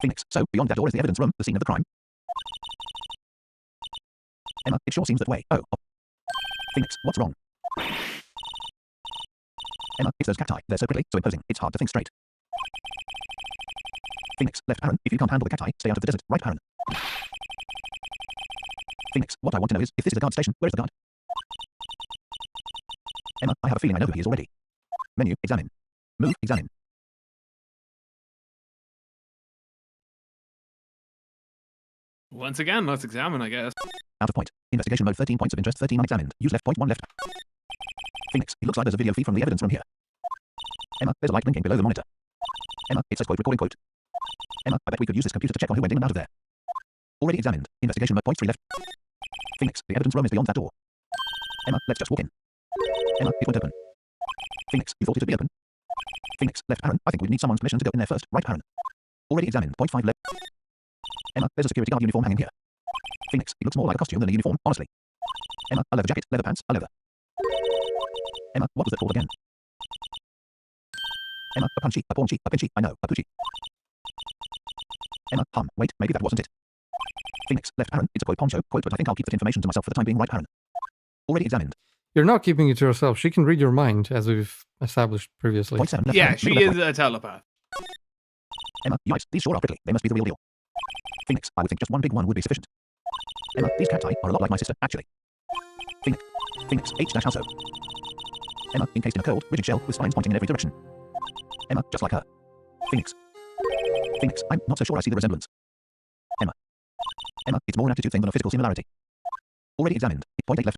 Phoenix, so beyond that door is the evidence room, the scene of the crime. Emma, it sure seems that way. Oh. Phoenix, what's wrong? Emma, it's those cacti. They're so prickly, so imposing, it's hard to think straight. Phoenix, left parent, if you can't handle the cacti, stay out of the desert, right parent. Phoenix, what I want to know is, if this is a guard station, where is the guard? Emma, I have a feeling I know who he is already. Menu, examine. Move, examine. Once again, let's examine, I guess. Out of point. Investigation mode 13 points of interest, 13 unexamined. Use left, point 1 left. Phoenix, it looks like there's a video feed from the evidence room here. Emma, there's a light blinking below the monitor. Emma, it says quote recording quote. Emma, I bet we could use this computer to check on who went in and out of there. Already examined. Investigation mode point 3 left. Phoenix, the evidence room is beyond that door. Emma, let's just walk in. Emma, it won't open. Phoenix, you thought it would be open? Phoenix, left parent, I think we'd need someone's permission to go in there first, right parent. Already examined. Point 5 left. Emma, there's a security guard uniform hanging here. Phoenix, he looks more like a costume than a uniform, honestly. Emma, a leather jacket, leather pants, a leather. Emma, what was that called again? Emma, a punchy, a paunchy, a pinchy, I know, a poochie. Emma, wait, maybe that wasn't it. Phoenix, left parent, it's a quote poncho, quote, but I think I'll keep that information to myself for the time being, right parent. Already examined. You're not keeping it to yourself. She can read your mind, as we've established previously. Point 7 left Yeah, parent, she middle is left a telepath. Emma, yikes, these sure are prickly, they must be the real deal. Phoenix, I would think just one big one would be sufficient. Emma, these cacti are a lot like my sister, actually. Phoenix, H-also. Emma, encased in a curled, rigid shell with spines pointing in every direction. Emma, just like her. Phoenix, I'm not so sure I see the resemblance. Emma, it's more an attitude thing than a physical similarity. Already examined. Point 8 left.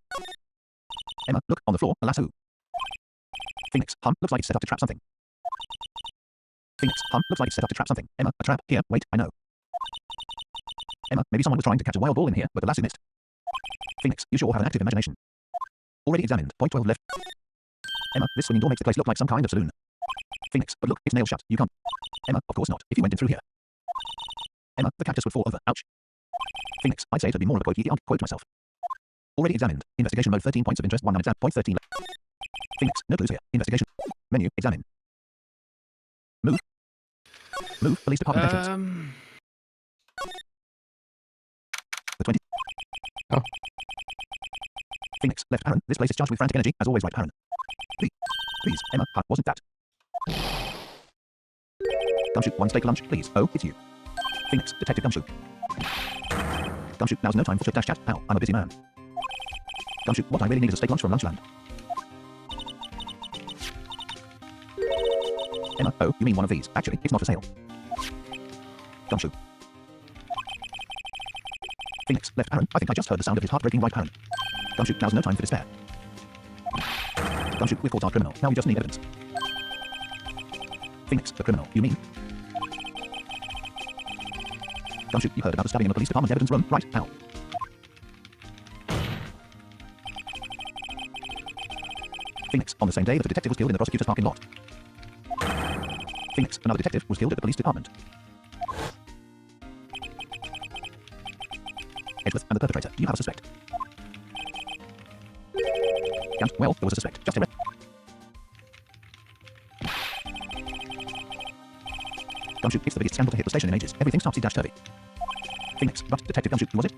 Emma, look, on the floor, a lasso. Phoenix, looks like it's set up to trap something. Phoenix, looks like it's set up to trap something. Emma, a trap, here, wait, I know. Emma, maybe someone was trying to catch a wild ball in here, but the lasso missed. Phoenix, you sure have an active imagination. Already examined. Point 12 left. Emma, this swinging door makes the place look like some kind of saloon. Phoenix, but look, it's nailed shut, you can't. Emma, of course not, if you went in through here. Emma, the cactus would fall over, ouch. Phoenix, I'd say it'd be more of a quote, quote to myself. Already examined. Investigation mode 13 points of interest, 1 unexamined, point 13 left. Phoenix, no clues here. Investigation. Menu, examine. Move, police department entrance. The 20. Oh. Phoenix, left parent, this place is charged with frantic energy, as always right parent. Please, Emma, wasn't that? Gumshoe, one steak lunch, please. Oh, it's you. Phoenix, Detective Gumshoe. Gumshoe, now's no time for chit-dash chat. Pal, I'm a busy man. Gumshoe, what I really need is a steak lunch from Lunchland. Emma, oh, you mean one of these. Actually, it's not for sale. Gumshoe. Phoenix, left Aaron. I think I just heard the sound of his heartbreaking right Aaron. Gumshoe, now's no time for despair. Gumshoe, we've caught our criminal. Now we just need evidence. Phoenix, the criminal, you mean? Gumshoe, you heard about the stabbing in the police department evidence room, right? How? Phoenix, on the same day that a detective was killed in the prosecutor's parking lot. Phoenix, another detective was killed at the police department. Edgeworth and the perpetrator, do you have a suspect? Gant, well, there was a suspect, just arrest. Gumshoe, it's the biggest scandal to hit the station in ages. Everything's topsy-turvy. Phoenix, but Detective Gumshoe, who was it?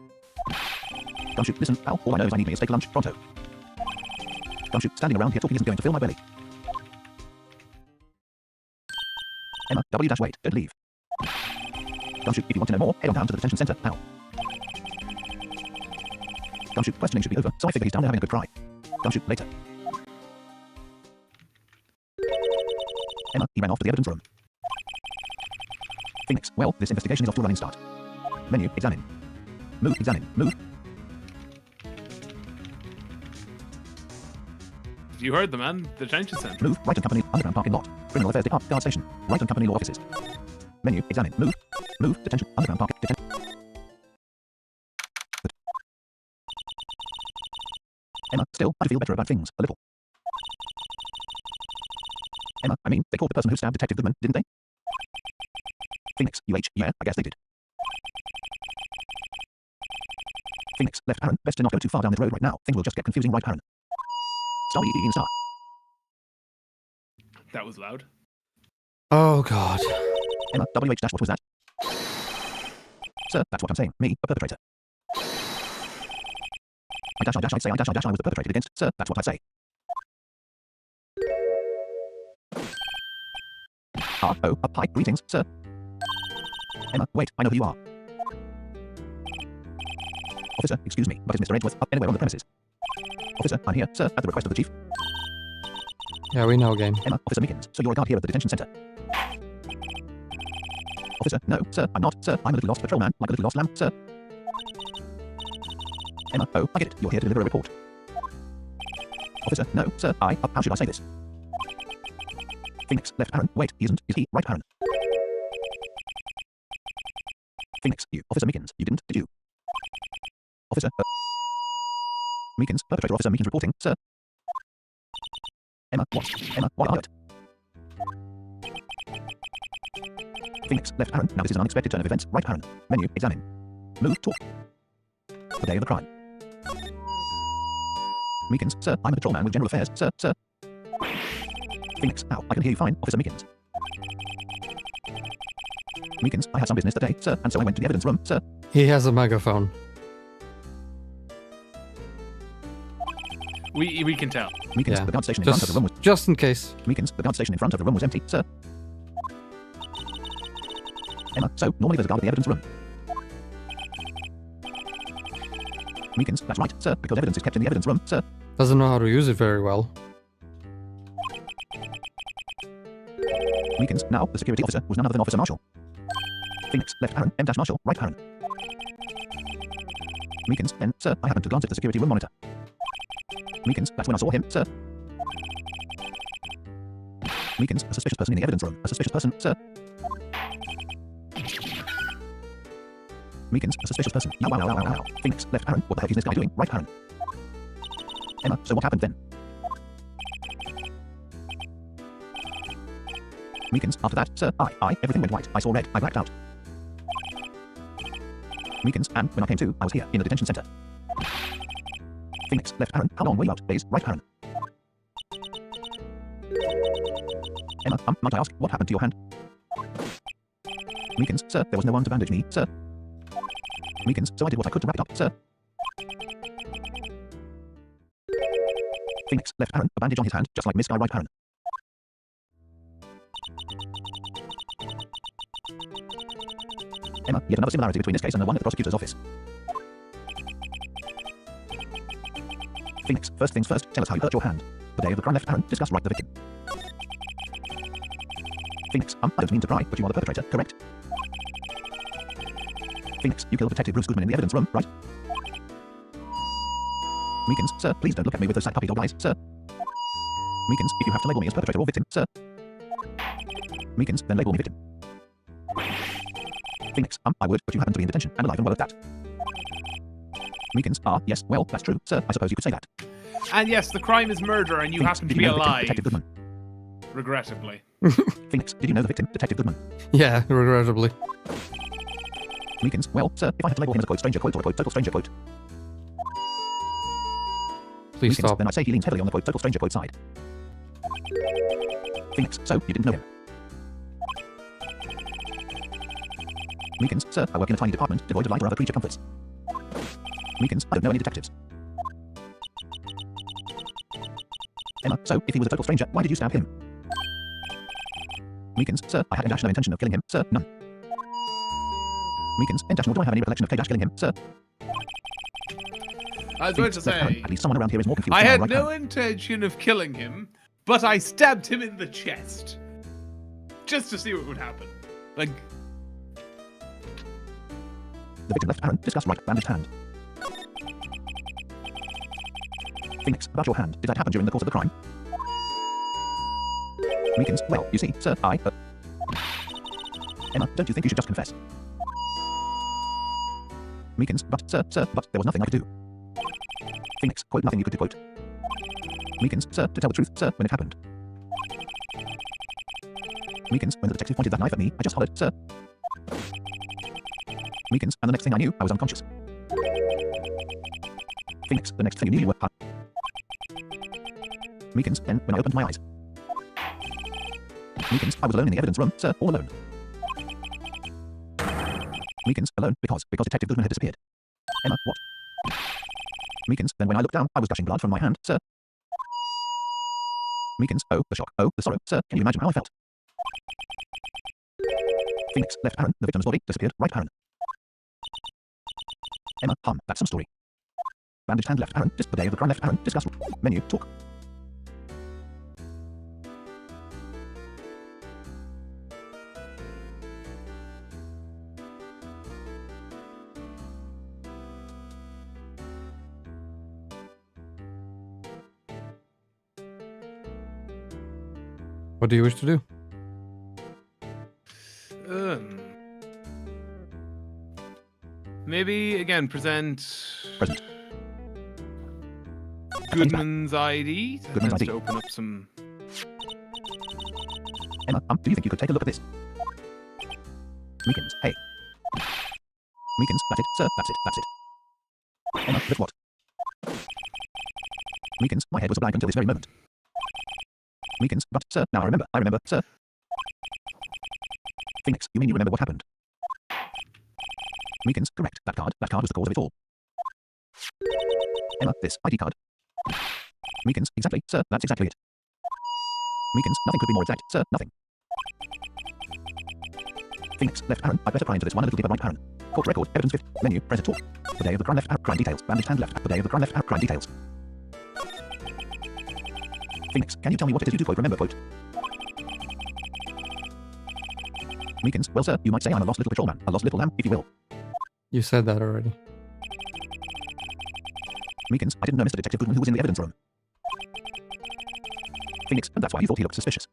Gumshoe, listen, pal, all I know is I need me a steak lunch, pronto. Gumshoe, standing around here talking isn't going to fill my belly. Emma, wait, don't leave. Gumshoe, if you want to know more, head on down to the detention center, pal. Gumshoe, questioning should be over, so I figure he's down there having a good cry. Gumshoe, later. Emma, he ran off to the evidence room. Phoenix, well, this investigation is off to a running start. Menu, examine. Move, examine, move. You heard the man. The detention center. Move, Wright and Company, underground parking lot. Criminal Affairs Department, guard station. Wright and Company law offices. Menu, examine, move. Move, detention, underground parking, detention. Emma, still, I feel better about things, a little. Emma, I mean, they caught the person who stabbed Detective Goodman, didn't they? Phoenix, yeah, I guess they did. Phoenix, left Aaron, best to not go too far down this road right now. Things will just get confusing, right, Aaron? Star E star. That was loud. Oh, God. Emma, WH dash, what was that? Sir, that's what I'm saying. Me, a perpetrator. I dash, I was the perpetrated against. Sir, that's what I say. Oh, a pipe. Greetings, sir. Emma, wait, I know who you are. Officer, excuse me, but is Mr. Edgeworth up anywhere on the premises? Officer, I'm here, sir, at the request of the chief. Yeah, we know, game. Emma, Officer Meekins, so you're a guard here at the detention center. Officer, no, sir, I'm not, sir, I'm a little lost patrolman, like a little lost lamb, sir. Emma, oh, I get it, you're here to deliver a report. Officer, no, sir, how should I say this? Phoenix, left Aaron, wait, he isn't, is he, right Aaron? Phoenix, you, Officer Meekins, you didn't, did you? Officer, Meekins, perpetrator Officer Meekins reporting, sir. Emma, what? Emma, why are you? Phoenix, left Aaron, now this is an unexpected turn of events, right Aaron. Menu, examine. Move, talk. The day of the crime. Meekins, sir, I'm a patrolman with general affairs, sir. Phoenix, ow, I can hear you fine, Officer Meekins. Meekins, I had some business today, sir, and so I went to the evidence room, sir. He has a megaphone. We can tell. Meekins, Yeah. the guard station in front of the room was... Just in case. Meekins, the guard station in front of the room was empty, sir. Emma, so normally there's a guard at the evidence room. Meekins, that's right, sir, because evidence is kept in the evidence room, sir. Doesn't know how to use it very well. Meekins, now the security officer was none other than Officer Marshall. Phoenix, left Aaron, M. Marshall, right Aaron. Meekins, then, sir, I happened to glance at the security room monitor. Meekins, that's when I saw him, sir. Meekins, a suspicious person in the evidence room. A suspicious person, sir. Meekins, a suspicious person. Ow. Phoenix, left Aaron, what the heck is this guy doing? Right Aaron. Emma, so what happened then? Meekins, after that, sir, everything went white. I saw red. I blacked out. Meekins, and when I came to, I was here, in the detention center. Phoenix, left Aaron, how long were you out, please? Right Aaron. Emma, might I ask, what happened to your hand? Meekins, sir, there was no one to bandage me, sir. Meekins, so I did what I could to wrap it up, sir. Phoenix, left Aaron, a bandage on his hand, just like Miss Guy, right Aaron. Emma, yet another similarity between this case and the one at the prosecutor's office. Phoenix, first things first, tell us how you hurt your hand. The day of the crime, left Aaron, discuss right the victim. Phoenix, I don't mean to pry, but you are the perpetrator, correct? Phoenix, you killed Detective Bruce Goodman in the evidence room, right? Meekins, sir, please don't look at me with those sad puppy dog eyes, sir. Meekins, if you have to label me as perpetrator or victim, sir. Meekins, then label me victim. Phoenix, I would, but you happen to be in detention, and alive and well at that. Meekins, yes, well, that's true, sir, I suppose you could say that. And yes, the crime is murder, and you Phoenix, happen did to be you know the victim, alive. Detective Goodman? Regrettably. Phoenix, did you know the victim, Detective Goodman? Yeah, regrettably. Meekins, well, sir, if I had to label him as a quote stranger quote or a quote total stranger quote. Please Meekins, stop. then I'd say he leans heavily on the quote total stranger quote side. Phoenix, so you didn't know him? Meekins, sir, I work in a tiny department, devoid of life or other creature comforts. Meekins, I don't know any detectives. Emma, so if he was a total stranger, why did you stab him? Meekins, sir, I had no intention of killing him, sir, none. Meekins, nor do I have any recollection of killing him, sir. I was going to say, at least someone around here is more confused I than had right no now. intention of killing him, but I stabbed him in the chest. Just to see what would happen. Like, The victim left Aaron, discuss right, bandaged hand. Phoenix, about your hand, did that happen during the course of the crime? Meekins, well, you see, sir, Emma, don't you think you should just confess? Meekins, but, sir, but there was nothing I could do. Phoenix, quote, nothing you could do, quote. Meekins, sir, to tell the truth, sir, when it happened. Meekins, when the detective pointed that knife at me, I just hollered, sir. Meekins, and the next thing I knew, I was unconscious. Phoenix, the next thing you knew, you were Meekins, then, when I opened my eyes. Meekins, I was alone in the evidence room, sir, all alone. Meekins, alone, because Detective Goodman had disappeared. Emma, what? Meekins, then when I looked down, I was gushing blood from my hand, sir. Meekins, oh, the shock, oh, the sorrow, sir, can you imagine how I felt? Phoenix, left Aaron, the victim's body, disappeared, right Aaron. Emma, that's some story. Bandaged hand left Aaron, the day of the crime left Aaron, discuss. Menu, talk. What do you wish to do? Maybe again present Goodman's ID. Goodman's ID. To open up some. Emma, do you think you could take a look at this? Meekins, hey. Meekins, that's it, sir, that's it. Emma, that's what? Meekins, my head was a blank until this very moment. Meekins, but, sir, now I remember, sir. Phoenix, you mean you remember what happened? Meekins, correct, that card was the cause of it all. Emma, this ID card. Meekins, exactly, sir, that's exactly it. Meekins, nothing could be more exact, sir, nothing. Phoenix, left Aaron, I'd better pry into this one a little deeper, right Aaron. Court record, evidence 5th, menu, present talk. The day of the crime left Aaron, crime details, bandaged hand left, the day of the crime left Aaron, crime details. Phoenix, can you tell me what it is you do, quote, remember, quote? Meekins, well, sir, you might say I'm a lost little patrolman, a lost little lamb, if you will. You said that already. Meekins, I didn't know Mr. Detective Goodman who was in the evidence room. Phoenix, and that's why you thought he looked suspicious.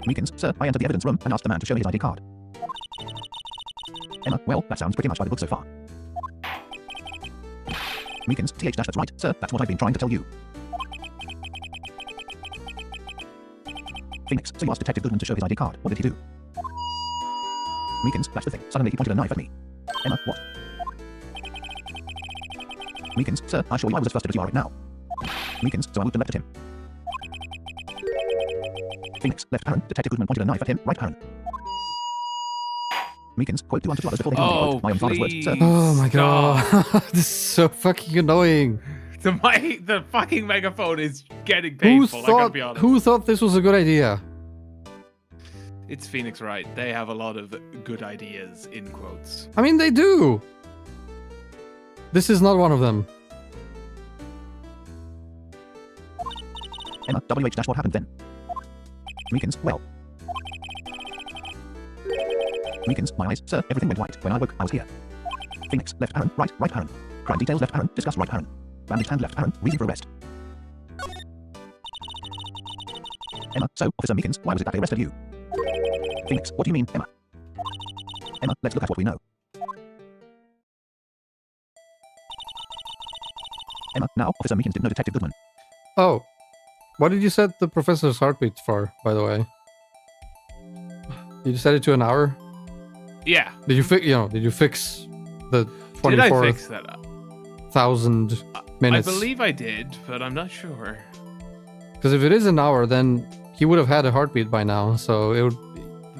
Meekins, sir, I entered the evidence room and asked the man to show me his ID card. Emma, well, that sounds pretty much by the book so far. Meekins, that's right, sir, that's what I've been trying to tell you. Phoenix, so you asked Detective Goodman to show his ID card. What did he do? Meekins, that's the thing. Suddenly he pointed a knife at me. Emma, what? Meekins, sir, I assure you I was as flustered as you are right now. Meekins, so I moved and leapt at him. Phoenix, left Aaron, Detective Goodman pointed a knife at him, right Aaron. Meekins, quote, do unto others before they do unto you, quote, my own father's words, sir. Oh my god. This is so fucking annoying. The fucking megaphone is getting painful, I gotta be honest. Who thought this was a good idea? It's Phoenix Wright. They have a lot of good ideas, in quotes. I mean, they do. This is not one of them. Emma, WH what happened then? Meekins, well. Meekins, my eyes, sir, everything went white. When I woke, I was here. Phoenix, left parent, right parent. Crime details left parent, discuss right parent. Bandaged hand left parent, reason for arrest. Emma, so, Officer Meekins, why was it that they arrested you? Phoenix, what do you mean, Emma? Emma, let's look at what we know. Emma, now, Officer Meekins didn't know Detective Goodman. Oh, what did you set the professor's heartbeat for, by the way? Did you set it to an hour? Yeah. Did you fix the Did I fix that up? 1,000 minutes? I believe I did, but I'm not sure. Because if it is an hour, then he would have had a heartbeat by now, so it would...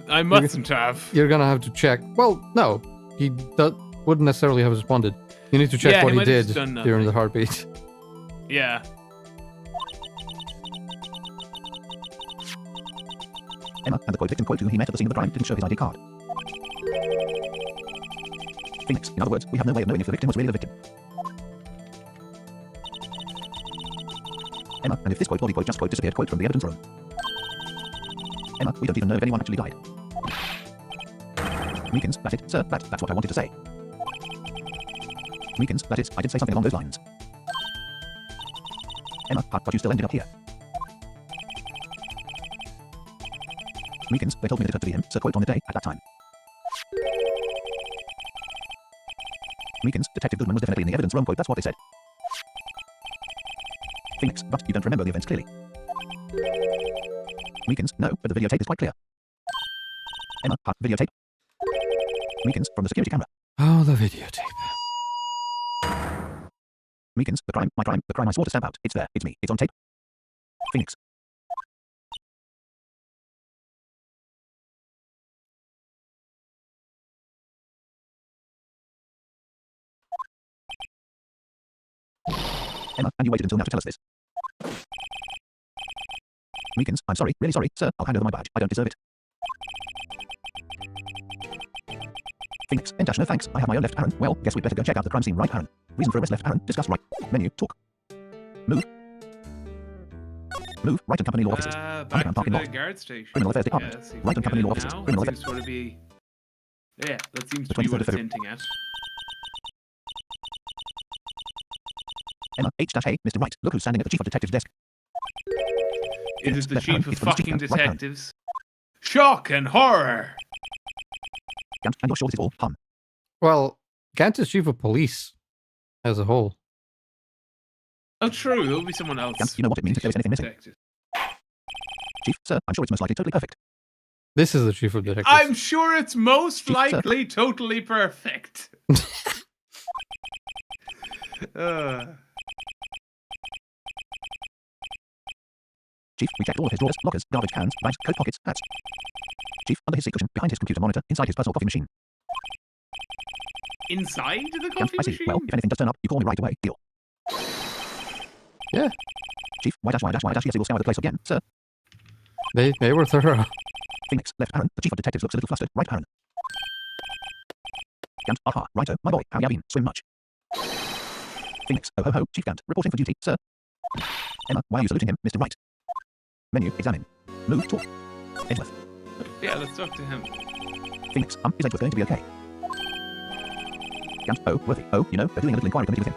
I mustn't have. You're gonna have to check. Well, no, he wouldn't necessarily have responded. You need to check what he did during the heartbeat. Yeah. Emma, and the victim who he met at the scene of the crime didn't show his ID card. Phoenix, in other words, we have no way of knowing if the victim was really the victim. Emma, and if this body just disappeared from the evidence room. Emma, we don't even know if anyone actually died. Meekins, that's it, sir, that's what I wanted to say. Meekins, that is, I did say something along those lines. Emma, but you still ended up here. Meekins, they told me that it had to be him, so quote on the day, at that time. Meekins, Detective Goodman was definitely in the evidence room, quote, that's what they said. Phoenix, but you don't remember the events clearly. Meekins, no, but the videotape is quite clear. Emma, videotape. Meekins, from the security camera. Oh, the videotape. Meekins, the crime, my crime, the crime I swore to stamp out. It's there, it's me, it's on tape. Phoenix. Emma, and you waited until now to tell us this. Meekins, I'm sorry, really sorry, sir, I'll hand over my badge, I don't deserve it. Phoenix, no thanks, I have my own left parent. Well, guess we'd better go check out the crime scene right parent. Reason for arrest left parent, discuss right. Menu, talk. Move. Move, right and company law offices. Back to the guard station. Criminal affairs department. Right and company law offices. Criminal affairs. Sort of be... Yeah, that seems The to be what 23rd it's of hinting at. Emma, H-A, Mr. Wright, look who's standing at the chief of detectives desk. It is the left chief parent, of it's from the fucking chief, right parent. detectives. Shock and horror! And you're sure this is all, Well, Gant is chief of police as a whole. Oh, true, there'll be someone else. Gant, you know what it means if there is anything missing. Detective. Chief, sir, I'm sure it's most likely totally perfect. This is the chief of detectives. I'm sure it's most Chief, sir. likely totally perfect. Chief, we checked all of his drawers, lockers, garbage cans, bags, coat pockets, hats. Chief, under his seat cushion, behind his computer monitor, inside his personal coffee machine. Inside the Gant, coffee I see. machine? Well, if anything does turn up, you call me right away. Deal. Yeah. Chief, yes, he will scour the place again, sir. They were thorough. Phoenix, left parent, the chief of detectives looks a little flustered, right parent. Gant, aha, righto, my boy, how ya been, swim much? Phoenix, ho ho ho, Chief Gant, reporting for duty, sir. Emma, why are you saluting him, Mr. Wright? Menu, examine. Move, talk. Edgeworth. Yeah, let's talk to him. Phoenix, is Edgeworth going to be okay? Gant, oh, Worthy, oh, you know, they're doing a little inquiry committee with him.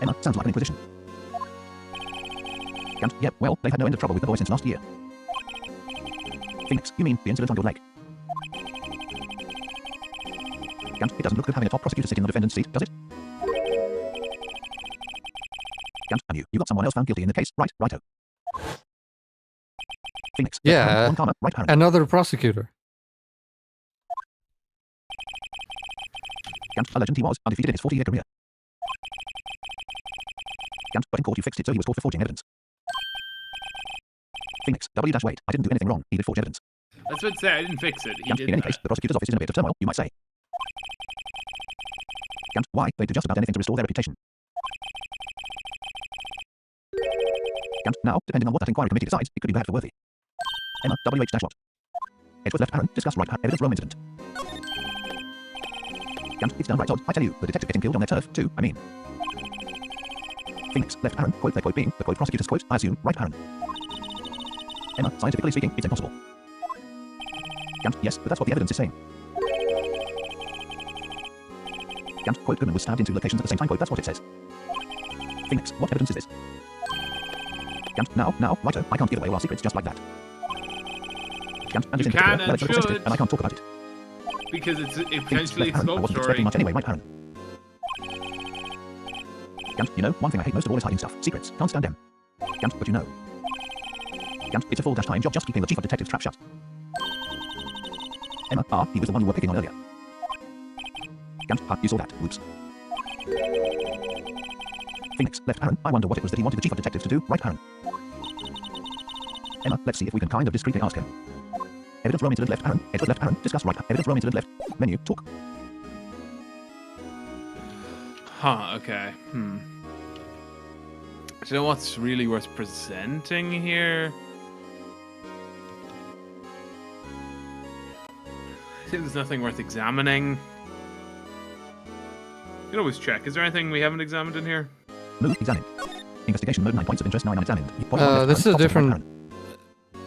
Emma, sounds like an inquisition. Gant, yep, well, they've had no end of trouble with the boy since last year. Phoenix, you mean the incident on your leg? Gant, it doesn't look good having a top prosecutor sitting in the defendant's seat, does it? Gant, and you got someone else found guilty in the case, right, righto. Phoenix, Yeah, one comma, right parent. another prosecutor. Gant, a legend he was, undefeated in his 40-year career. Gant, but in court you fixed it so he was caught for forging evidence. Phoenix, wait, I didn't do anything wrong, he did forge evidence. That's what I'd say, I didn't fix it. He Gant, did in any that. case, the prosecutor's office is in a bit of turmoil, you might say. Gant, why? They do just about anything to restore their reputation. Gant, now, depending on what that inquiry committee decides, it could be bad for Worthy. Emma, what? Edgeworth left parent, discuss right evidence Rome incident. Gant, it's downright odd, I tell you, the detective getting killed on their turf, too, I mean. Phoenix, left Aaron, quote, their quote being, the quote prosecutor's quote, I assume, right Aaron. Emma, scientifically speaking, it's impossible. Gant, yes, but that's what the evidence is saying. Gant, quote, Goodman was stabbed in 2 locations at the same time, quote, that's what it says. Phoenix, what evidence is this? Gant, now, righto, I can't give away all our secrets just like that. Gant, and You it's can in particular, and sensitive, should. and I can't talk about it. Because it's Phoenix, potentially left Aaron, I wasn't expecting exculpatory. much anyway, right Aaron? Gant, you know, one thing I hate most of all is hiding stuff. Secrets, can't stand them. Gant, but you know. Gant, it's a full-time job just keeping the chief of detectives trap shut. Emma, he was the one you were picking on earlier. Gant, you saw that, whoops. Phoenix, left Aaron, I wonder what it was that he wanted the chief of detectives to do, right Aaron? Emma, let's see if we can kind of discreetly ask him. Evidence room incident left Aaron, Edward left Aaron, discuss right, evidence room incident left, menu, talk. Huh, okay. Do you know what's really worth presenting here? I think there's nothing worth examining. You can always check. Is there anything we haven't examined in here? Move, examine. Investigation mode 9 points of interest, 9 unexamined. This is a different...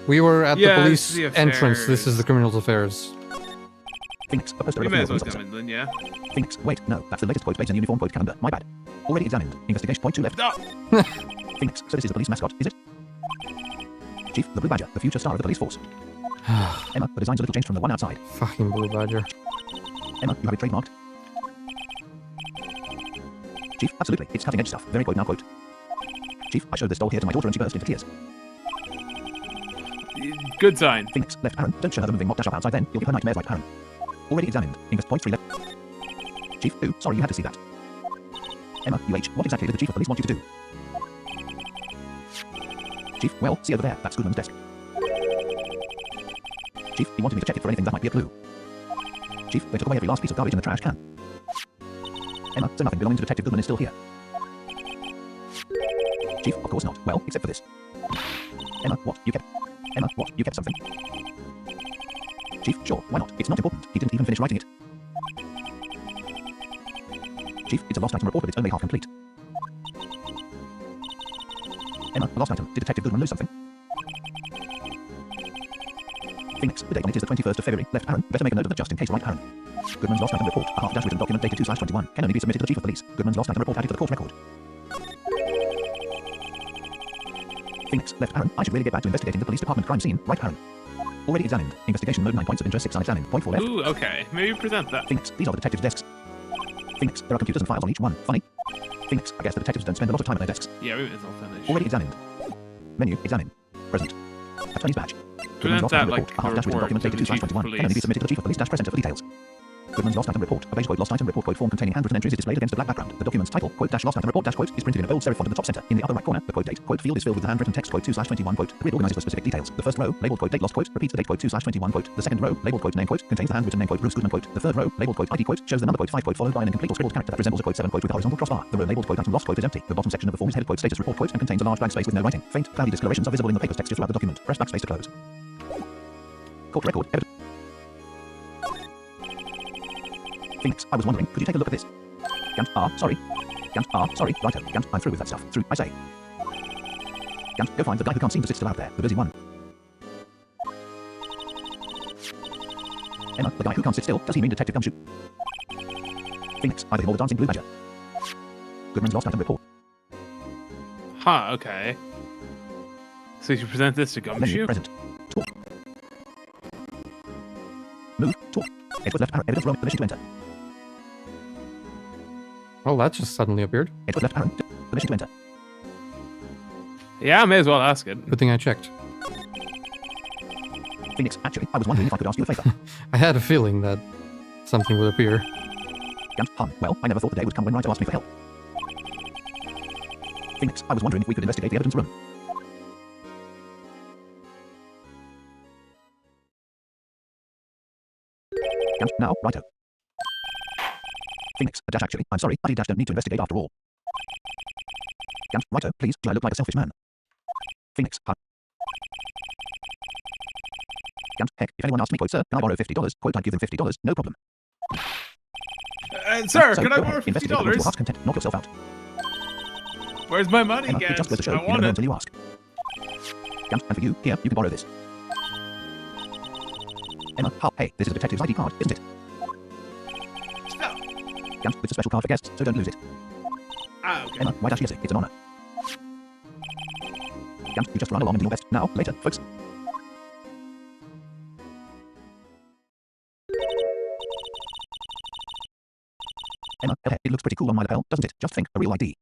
We were at the Yeah, police this is the entrance. This is affairs. the criminal's affairs. Phoenix, a poster We of a may as well police officer. examine then, yeah. Phoenix, wait, no, that's the latest quote based on uniform quote calendar. My bad. Already examined. Investigation point 2 left. No! Phoenix, so this is the police mascot, is it? Chief, the Blue Badger, the future star of the police force. Emma, the design's a little changed from the one outside. Fucking Blue Badger. Emma, you have it trademarked. Chief, absolutely, it's cutting edge stuff. Very quote now quote. Chief, I showed this doll here to my daughter and she burst into tears. Good sign. Phoenix, left Aaron, don't show her the moving mock dash up outside then, you'll give her nightmares right Aaron. Already examined. Invest point 3 left. Chief, ooh, sorry you had to see that. Emma, UH, what exactly did the chief of police want you to do? Chief, well, see over there, that's Goodman's desk. Chief, he wanted me to check it for anything that might be a clue. Chief, they took away every last piece of garbage in the trash can. Emma, so nothing belonging to Detective Goodman is still here. Chief, of course not. Well, except for this. Emma, what? You kept... Emma, what? You kept something? Chief, sure, why not? It's not important. He didn't even finish writing it. Chief, it's a lost item report, but it's only half complete. Emma, a lost item. Did Detective Goodman lose something? Phoenix, the date on it is the 21st of February. Left Aaron, better make a note of that just in case, right Aaron? Goodman's lost item report, a half-dash written document dated 2/21, can only be submitted to the chief of police. Goodman's lost item report added to the court record. Phoenix, left Aaron, I should really get back to investigating the police department crime scene, right Aaron? Already examined. Investigation mode 9 points of interest, 6 unexamined. Point 4 left. Ooh, okay. Maybe present that. Phoenix, these are the detectives' desks. Phoenix, there are computers and files on each one. Funny. Phoenix, I guess the detectives don't spend a lot of time at their desks. Yeah, we may as well finish. Already examined. Menu, examine. Present. Attorney's badge. Goodman's lost that item like report, a half-dash written report document to the dated chief of 2/21, can only be police. submitted to the chief of police dash press enter for details. Goodman's lost item report, a beige quote lost item report quote form containing handwritten entries is displayed against a black background. The document's title, quote dash lost item report dash quote, is printed in a bold serif font at the top center. In the upper right corner, the quote date, quote field is filled with the handwritten text quote 2/21 quote. The grid organizes for specific details. The first row, labeled quote date lost quote, repeats the date quote 2/21 quote. The second row, labeled quote name quote, contains the handwritten name quote Bruce Goodman quote. The third row, labeled quote ID quote, shows the number quote 5 quote followed by an incomplete or scribbled character that resembles a quote 7 quote with a horizontal crossbar. The row labeled quote item lost quote is empty. The bottom section of the form is headed quote status report quote and contains a large blank space with no writing. Faint, cloudy discolorations are visible in the paper's texture throughout the document. Press backspace to close. Court record. Phoenix, I was wondering, could you take a look at this? Gant, sorry. Gant, sorry. Righto. Gant, I'm through with that stuff. Through, I say. Gant, go find the guy who can't seem to sit still out there, the busy one. Emma, the guy who can't sit still, does he mean Detective Gumshoe? Phoenix, either him or the dancing blue badger. Goodman's lost item report. Huh, okay. So you should present this to Menu, Gumshoe? present. Talk. Move, talk. Edward left Aaron, evidence room, permission to enter. Well, that just suddenly appeared. Edward left Aaron, permission to enter. Yeah, I may as well ask it. Good thing I checked. Phoenix, actually, I was wondering if I could ask you a favor. I had a feeling that something would appear. Gant, well, I never thought the day would come when Wright asked me for help. Phoenix, I was wondering if we could investigate the evidence room. Gant, now, righto. Phoenix, dash actually, I'm sorry, I dash don't need to investigate after all. Gant, righto, please, do I look like a selfish man? Phoenix, Gant, heck, if anyone asked me, quote, sir, can I borrow $50? Quote, I'd give them $50, no problem. Sir, So, can I go borrow ahead, investigate according to your $50? heart's content, knock yourself out. Where's my money, Emma, guys? it just goes to show I you want never know it. until you ask. And for you, here, you can borrow this. Emma, hey, this is a detective's ID card, isn't it? Stop. It's a special card for guests, so don't lose it. Ah, okay. Emma, why does she get it? It's an honor. You just run along and do your best. Now, later, folks. Emma, it looks pretty cool on my lapel, doesn't it? Just think, a real ID.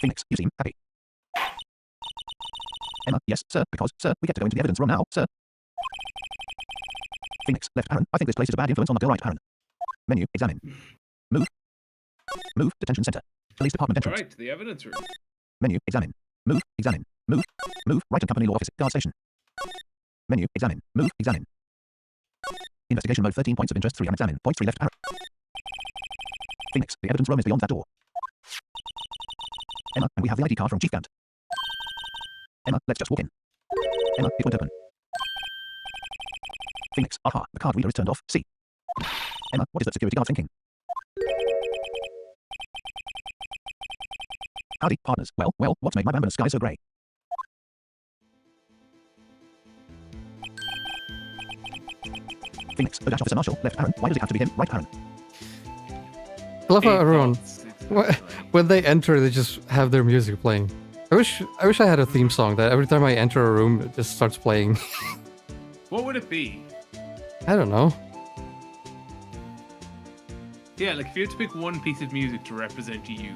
Phoenix, you seem happy. Emma, yes, sir, because, sir, we get to go into the evidence room now, sir. Phoenix, left, Aaron. I think this place is a bad influence on the girl, right, Aaron. Menu, examine. Move. Move, detention center. Police department entrance. Alright, the evidence room. Menu, examine. Move, examine. Move. Move, Wright and Company Law Office, guard station. Menu, examine. Move, examine. Investigation mode 13 points of interest 3 unexamined. Point 3 left arrow. Phoenix, the evidence room is beyond that door. Emma, and we have the ID card from Chief Gant. Emma, let's just walk in. Emma, it won't open. Phoenix, aha, the card reader is turned off. See. Emma, what is that security guard thinking? Howdy, partners. Well, what's made my bamboo sky so grey? Phoenix, the Dash Officer Marshal, left Aaron. Why does it have to be him? Right Aaron. I love how Eight everyone, thoughts, exactly. when they enter, they just have their music playing. I wish I had a theme song that every time I enter a room, it just starts playing. What would it be? I don't know. Yeah, like if you had to pick one piece of music to represent you.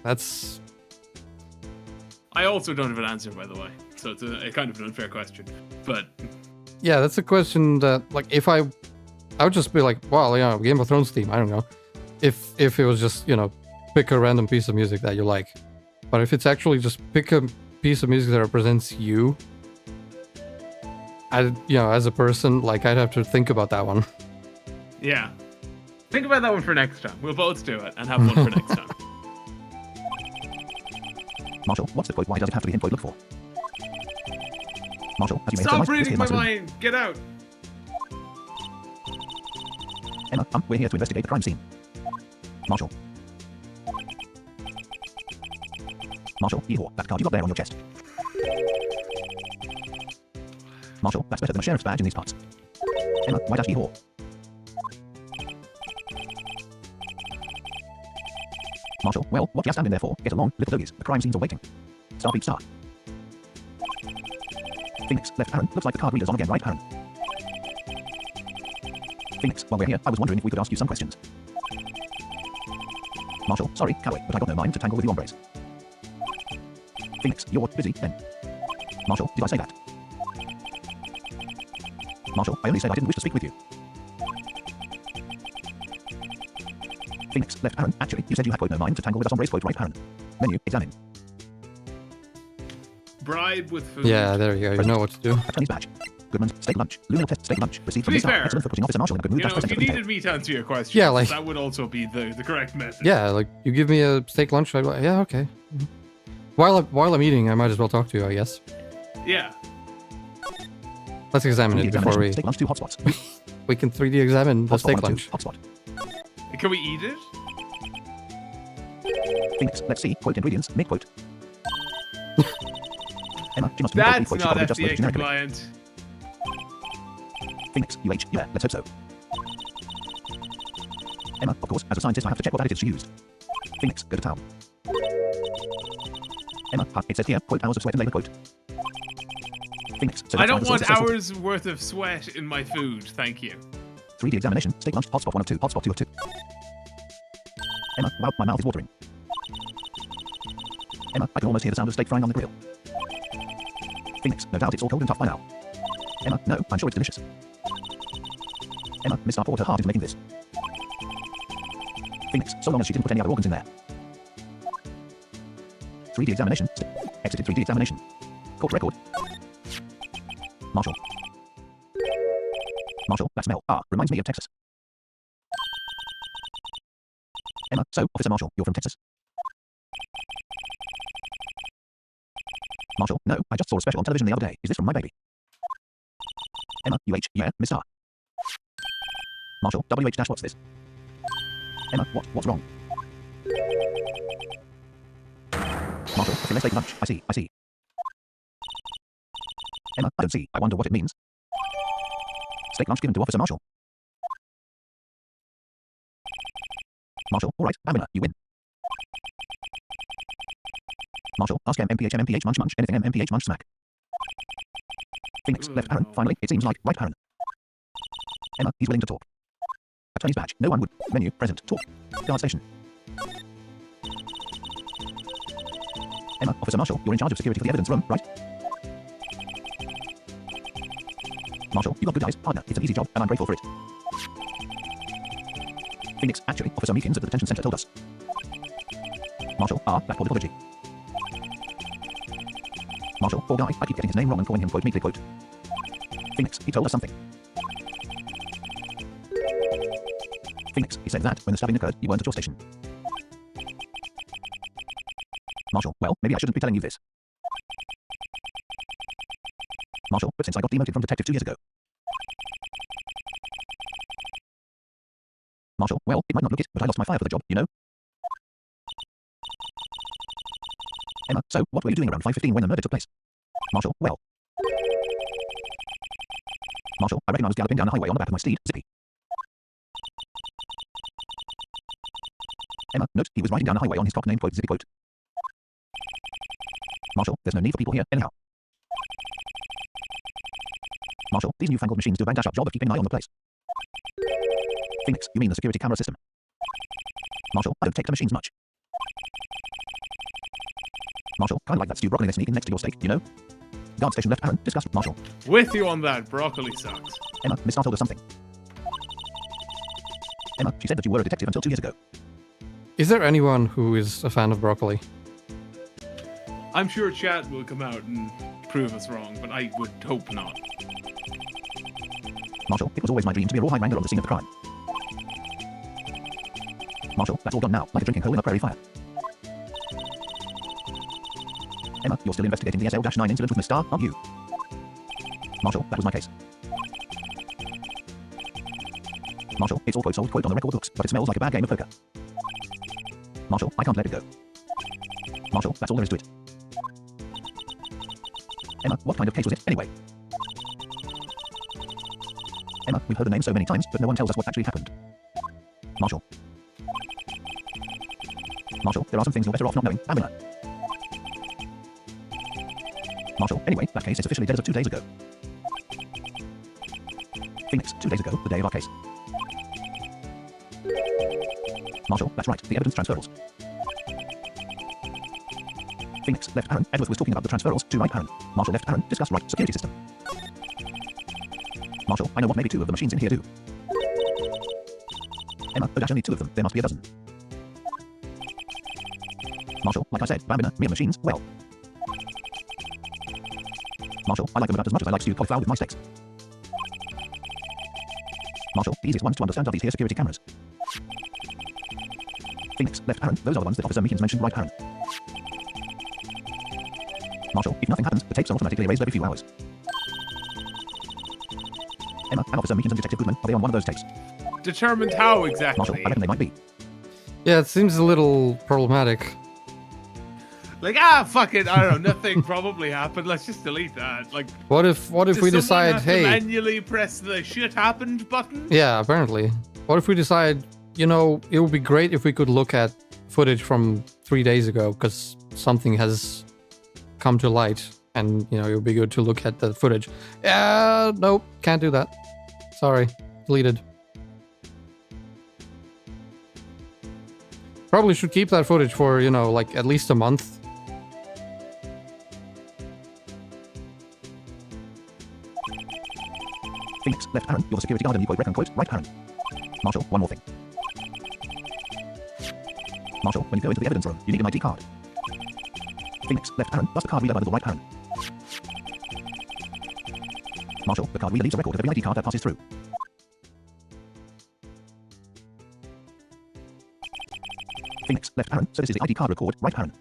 That's... I also don't have an answer, by the way. So it's a kind of an unfair question. But Yeah, that's a question that, like, if I would just be like, well, yeah, Game of Thrones theme, I don't know. If it was just, you know, pick a random piece of music that you like. But if it's actually just pick a piece of music that represents you, you know, as a person, like, I'd have to think about that one. yeah. Think about that one for next time. We'll both do it and have one for next time. Marshall, what's the quote? Why does it have to be him? Quote, look for. Marshall, as you may have Stop surmised, reading my this here mind! Get out! Emma, we're here to investigate the crime scene. Marshall. Marshall, yeehaw, that card you got there on your chest. Marshall, that's better than a sheriff's badge in these parts. Emma, why dash yeehaw? Marshall, well, what you standing there for? Get along, little doggies. The crime scenes are waiting. Star beat star. Phoenix, left Aaron. Looks like the card reader's on again, right, Aaron? Phoenix, while we're here, I was wondering if we could ask you some questions. Marshall, sorry, cowboy, but I got no mind to tangle with you hombres. Phoenix, you're busy, then. Marshall, did I say that? Marshall, I only said I didn't wish to speak with you. Phoenix, left Aaron. Actually, you said you had quote no mind to tangle with us hombres, quote right, Aaron. Menu, examine. Bribe with food. Yeah, there you go. You know what to do. A Chinese badge. Goodman's steak lunch. Lunar test steak lunch. Received To from be the star. fair, Excellent for putting Officer Marshall in a good mood. You know, Dash if you present needed me to answer your question, Yeah, like- that would also be the correct method. Yeah, like, you give me a steak lunch, I'd be like, yeah, okay. Mhm. While I'm eating, I might as well talk to you, I guess. Yeah. Let's examine 3D it before examination. Steak lunch, 2 hotspots. we can 3D examine the Hotspot steak 1 and lunch. 2. Hotspot. Can we eat it? Phoenix, let's see. Quote ingredients. Make quote. Emma, she must be That's quote, she not probably just wrote FDA it generically. compliant. Phoenix, UH, yeah, let's hope so. Emma, of course, as a scientist I have to check what additives she used. Phoenix, go to town. Emma, it says here, quote, hours of sweat and labor, quote. Phoenix, so I that's why don't the want source is so salty. hours worth of sweat in my food, thank you. 3D examination, steak lunch, hotspot 1 of 2, hotspot 2 of 2. Emma, wow, my mouth is watering. Emma, I can almost hear the sound of steak frying on the grill. Phoenix, no doubt it's all cold and tough by now. Emma, no, I'm sure it's delicious. Emma, Miss Star poured her heart into making this. Phoenix, so long as she didn't put any other organs in there. 3D examination. Exited 3D examination. Court record. Marshall. Marshall, that smell. Reminds me of Texas. Emma, so, Officer Marshall, you're from Texas? Marshall, no, I just saw a special on television the other day. Is this from my baby? Emma, UH, yeah, Miss Star. Marshall, WH dash what's this? Emma, what's wrong? Marshall, okay, let's take lunch. I see. Emma, I don't see. I wonder what it means. Steak lunch given to Officer Marshall. Marshall, alright, Pamela, you win. Marshall, ask MPH munch munch, anything MPH munch smack. Phoenix, left Aaron, finally, it seems like, right Aaron. Emma, he's willing to talk. Attorney's badge, no one would. Menu, present, talk. Guard station. Emma, Officer Marshall, you're in charge of security for the evidence room, right? Marshall, you got good eyes, partner, it's an easy job, and I'm grateful for it. Phoenix, actually, Officer Meekins at the detention center told us. Marshall, Blackboard mythology. Marshall, poor guy, I keep getting his name wrong and calling him quote meekly quote. Phoenix, he told us something. Phoenix, he said that when the stabbing occurred, you weren't at your station. Marshall, well, maybe I shouldn't be telling you this. Marshall, but since I got demoted from detective 2 years ago. Marshall, well, it might not look it, but I lost my fire for the job, you know? Emma, so, what were you doing around 5:15 when the murder took place? Marshall, well. Marshall, I reckon I was galloping down the highway on the back of my steed, Zippy. Emma, note, he was riding down the highway on his cock named quote Zippy quote. Marshall, there's no need for people here, anyhow. Marshall, these newfangled machines do a bang dash up job of keeping an eye on the place. Phoenix, you mean the security camera system? Marshall, I don't take the machines much. Marshall, kinda like that stewed broccoli sneaking next to your steak, you know? Guard station left Aaron, discuss Marshall. With you on that, broccoli sucks. Emma, Miss Starr told us something. Emma, she said that you were a detective until 2 years ago. Is there anyone who is a fan of broccoli? I'm sure chat will come out and prove us wrong, but I would hope not. Marshall, it was always my dream to be a rawhide wrangler on the scene of the crime. Marshall, that's all gone now, like a drinking hole in a prairie fire. Emma, you're still investigating the SL-9 incident with Miss Starr, aren't you? Marshall, that was my case. Marshall, it's all quote sold quote on the record books, but it smells like a bad game of poker. Marshall, I can't let it go. Marshall, that's all there is to it. Emma, what kind of case was it, anyway? Emma, we've heard the name so many times, but no one tells us what actually happened. Marshall. Marshall, there are some things you're better off not knowing, Pamela. Marshall, anyway, that case is officially dead as of 2 days ago. Phoenix, 2 days ago, the day of our case. Marshall, that's right, the evidence transferals. Phoenix, left Aaron, Edward was talking about the transferals to right Aaron. Marshall, left Aaron, discuss right security system. Marshall, I know what maybe 2 of the machines in here do. Emma, but only 2 of them, there must be a dozen. Marshall, like I said, Bambina, mere machines, well. Marshall, I like them about as much as I like stewed cauliflower with my steaks. Marshall, the easiest ones to understand are these here security cameras. Phoenix, left Aaron, those are the ones that Officer Meekins mentioned, right Aaron. Marshall, if nothing happens, the tapes are automatically erased every few hours. Emma, and Officer Meekins and Detective Goodman, are they on one of those tapes? Determined how exactly? Marshall, I reckon they might be. Yeah, it seems a little problematic. Like, fuck it, I don't know, nothing probably happened, let's just delete that. Like, what if we decide, hey, to manually press the shit happened button? Yeah, apparently. What if we decide, you know, it would be great if we could look at footage from 3 days ago, because something has come to light, and, you know, it would be good to look at the footage. Nope, can't do that. Sorry, deleted. Probably should keep that footage for, you know, like at least a month. Phoenix, left Aaron, you're the security guard and you quote reckon quote, right Aaron. Marshall, one more thing. Marshall, when you go into the evidence room, you need an ID card. Phoenix, left Aaron, bust the card reader by the right Aaron. Marshall, the card reader leaves a record of every ID card that passes through. Phoenix, left Aaron, so this is the ID card record, right Aaron.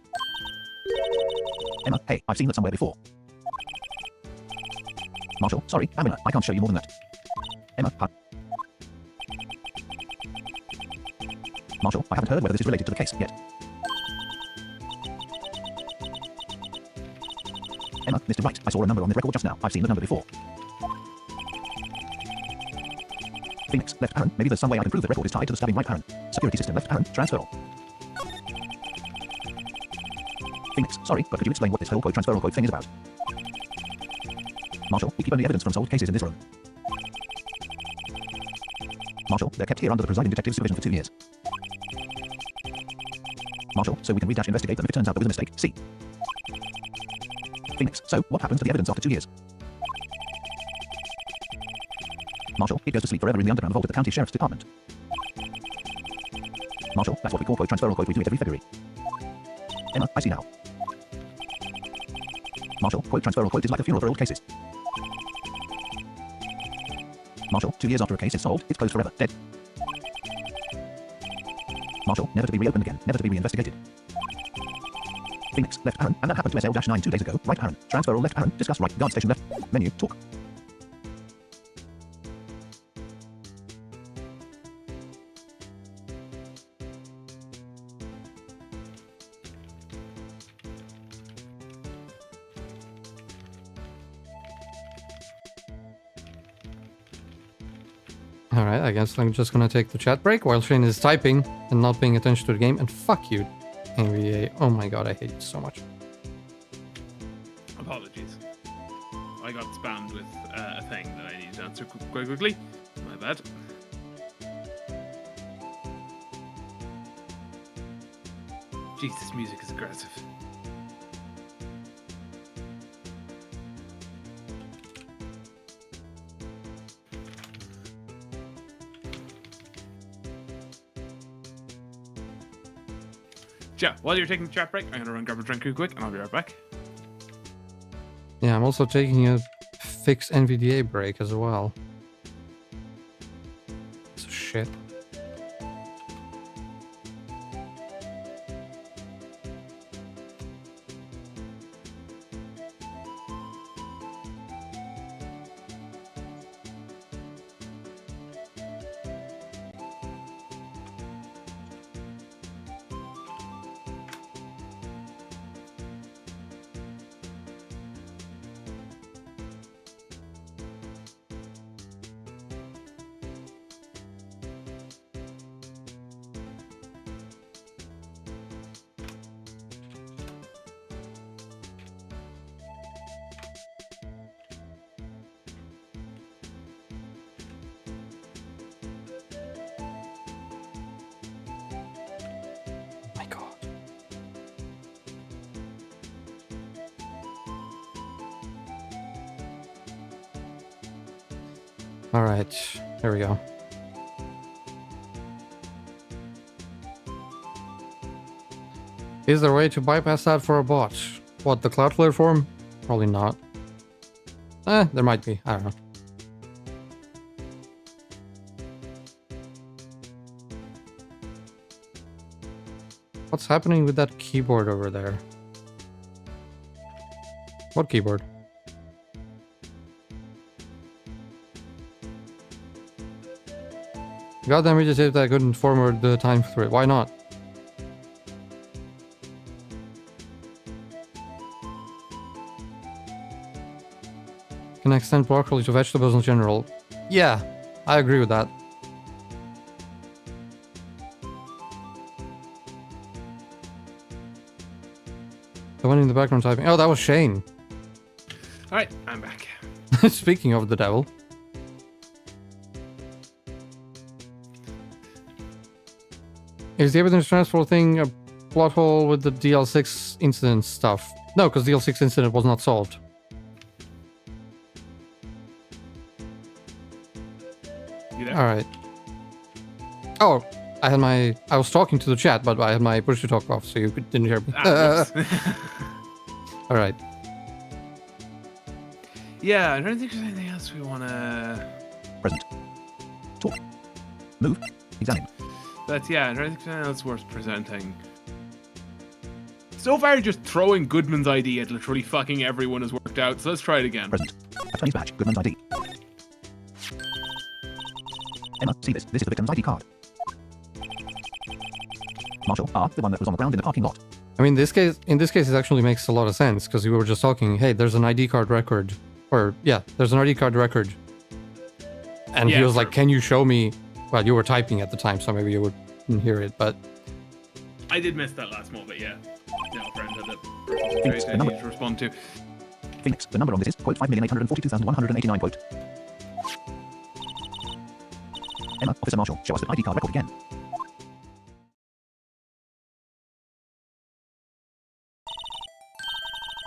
Emma, hey, I've seen that somewhere before. Marshall, sorry, Pamela, I can't show you more than that. Emma, huh? Marshall, I haven't heard whether this is related to the case yet. Emma, Mr. Wright, I saw a number on the record just now. I've seen the number before. Phoenix, left parent. Maybe there's some way I can prove the record is tied to the stabbing right parent. Security system, left parent, transfer all. Phoenix, sorry, but could you explain what this whole quote transfer all quote thing is about? Marshall, we keep only evidence from solved cases in this room. Marshall, they're kept here under the presiding detective's supervision for 2 years. Marshall, so we can re-investigate them if it turns out there was a mistake. See. Phoenix, so what happens to the evidence after 2 years? Marshall, it goes to sleep forever in the underground vault at the county sheriff's department. Marshall, that's what we call quote transfer or quote. We do it every February. Emma, I see now. Marshall, quote transfer or quote is like a funeral for old cases. Marshall, 2 years after a case is solved, it's closed forever, dead. Marshall, never to be reopened again, never to be reinvestigated. Phoenix, left parent, and that happened to SL-9 2 days ago, right parent, transfer all left parent, discuss right, guard station left, menu, talk. Alright, I guess I'm just gonna take the chat break while Shane is typing and not paying attention to the game. And fuck you, NBA. Oh my god, I hate you so much. Apologies. I got spammed with a thing that I need to answer quite quickly. My bad. Jeez, this music is aggressive. Yeah, while you're taking the chat break, I'm gonna run grab a drink real quick and I'll be right back. Yeah, I'm also taking a fixed NVDA break as well. It's shit. My god. Alright, here we go. Is there a way to bypass that for a bot? What, the Cloudflare form? Probably not. There might be. I don't know. What's happening with that keyboard over there? What keyboard? Goddamn irritated that I couldn't forward the time through it. Why not? Can extend broccoli to vegetables in general. Yeah, I agree with that. The one in the background typing. Oh, that was Shane. Alright, I'm back. Speaking of the devil. Is the evidence transfer thing a plot hole with the DL6 incident stuff? No, because DL6 incident was not solved. You there? Alright. Oh, I was talking to the chat, but I had my push to talk off, so you didn't hear me. Alright. Yeah, I don't think there's anything else we wanna... Present. Talk. Move. Examine. But yeah, I don't think there's anything else worth presenting. So far, just throwing Goodman's ID at literally fucking everyone has worked out, so let's try it again. Present. Attorney's badge. Goodman's ID. Emma, see this. This is the victim's ID card. Marshall, R, the one that was on the ground in the parking lot. I mean, in this case, it actually makes a lot of sense because we were just talking. Hey, there's an ID card record, or yeah, there's an ID card record, and he was like, "Can you show me?" Well, you were typing at the time, so maybe you wouldn't hear it, but I did miss that last moment. Yeah, no friend had a I need to respond to. Phoenix, the number on this is quote 5,842,189 quote. Emma, Officer Marshall, show us the ID card record again.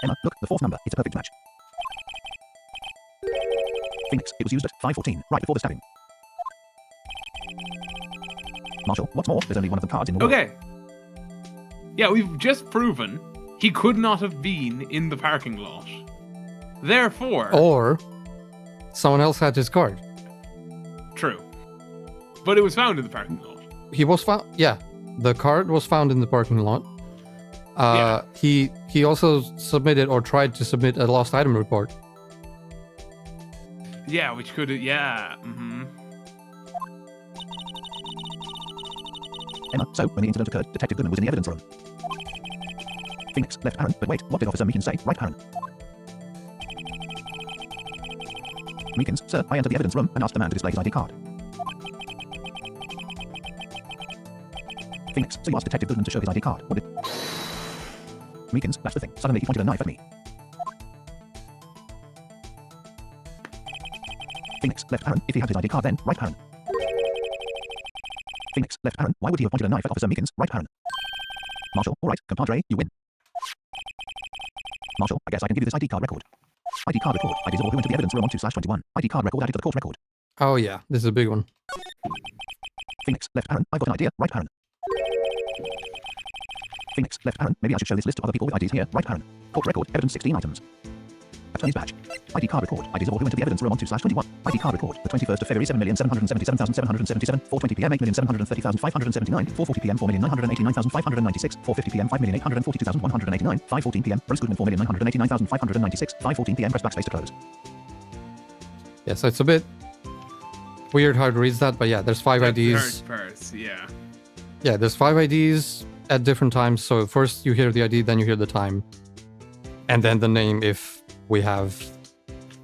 Emma, look, the fourth number. It's a perfect match. Phoenix, it was used at 5:14, right before the stabbing. Marshall, what's more, there's only one of the cards in the world. Okay. Yeah, we've just proven he could not have been in the parking lot. Therefore... Or someone else had his card. True. But it was found in the parking lot. He was found... Yeah, the card was found in the parking lot. He also submitted or tried to submit a lost item report. Yeah, which could... Yeah. Mm-hmm. Emma, so when the incident occurred, Detective Goodman was in the evidence room. Phoenix left Aaron, but wait, what did Officer Meekins say? Right, Aaron? Meekins, sir, I entered the evidence room and asked the man to display his ID card. Phoenix, so you asked Detective Goodman to show his ID card. What did... Meekins, that's the thing. Suddenly he pointed a knife at me. Phoenix left Aaron. If he had his ID card then, right, Aaron? Phoenix left Aaron. Why would he have pointed a knife at Officer Meekins? Right, Aaron? Marshall, all right, compadre, you win. Marshall, I guess I can give you this ID card record. ID card record. IDs of all who entered the evidence room on 2/21. ID card record added to the court record. Oh yeah, this is a big one. Phoenix left Aaron. I've got an idea. Right, Aaron? Phoenix left Aaron. Maybe I should show this list of other people with IDs here. Right, Aaron? Court record. Evidence 16 items. Attorney's badge. ID card record. IDs of all who entered the evidence room on 2/21. ID card record. The 21st of February 7,777,777. 4:20 p.m. 8,730,579. 4:40 p.m. 4,989,596. 4:50 p.m. 5,842,189. 5:14 p.m. Bruce Goodman 4,989,596. 5:14 p.m. Press backspace to close. Yeah, so it's a bit weird how it reads that, but yeah, there's 5 IDs. Yeah. Yeah, there's 5 IDs at different times. So first you hear the ID, then you hear the time, and then the name if we have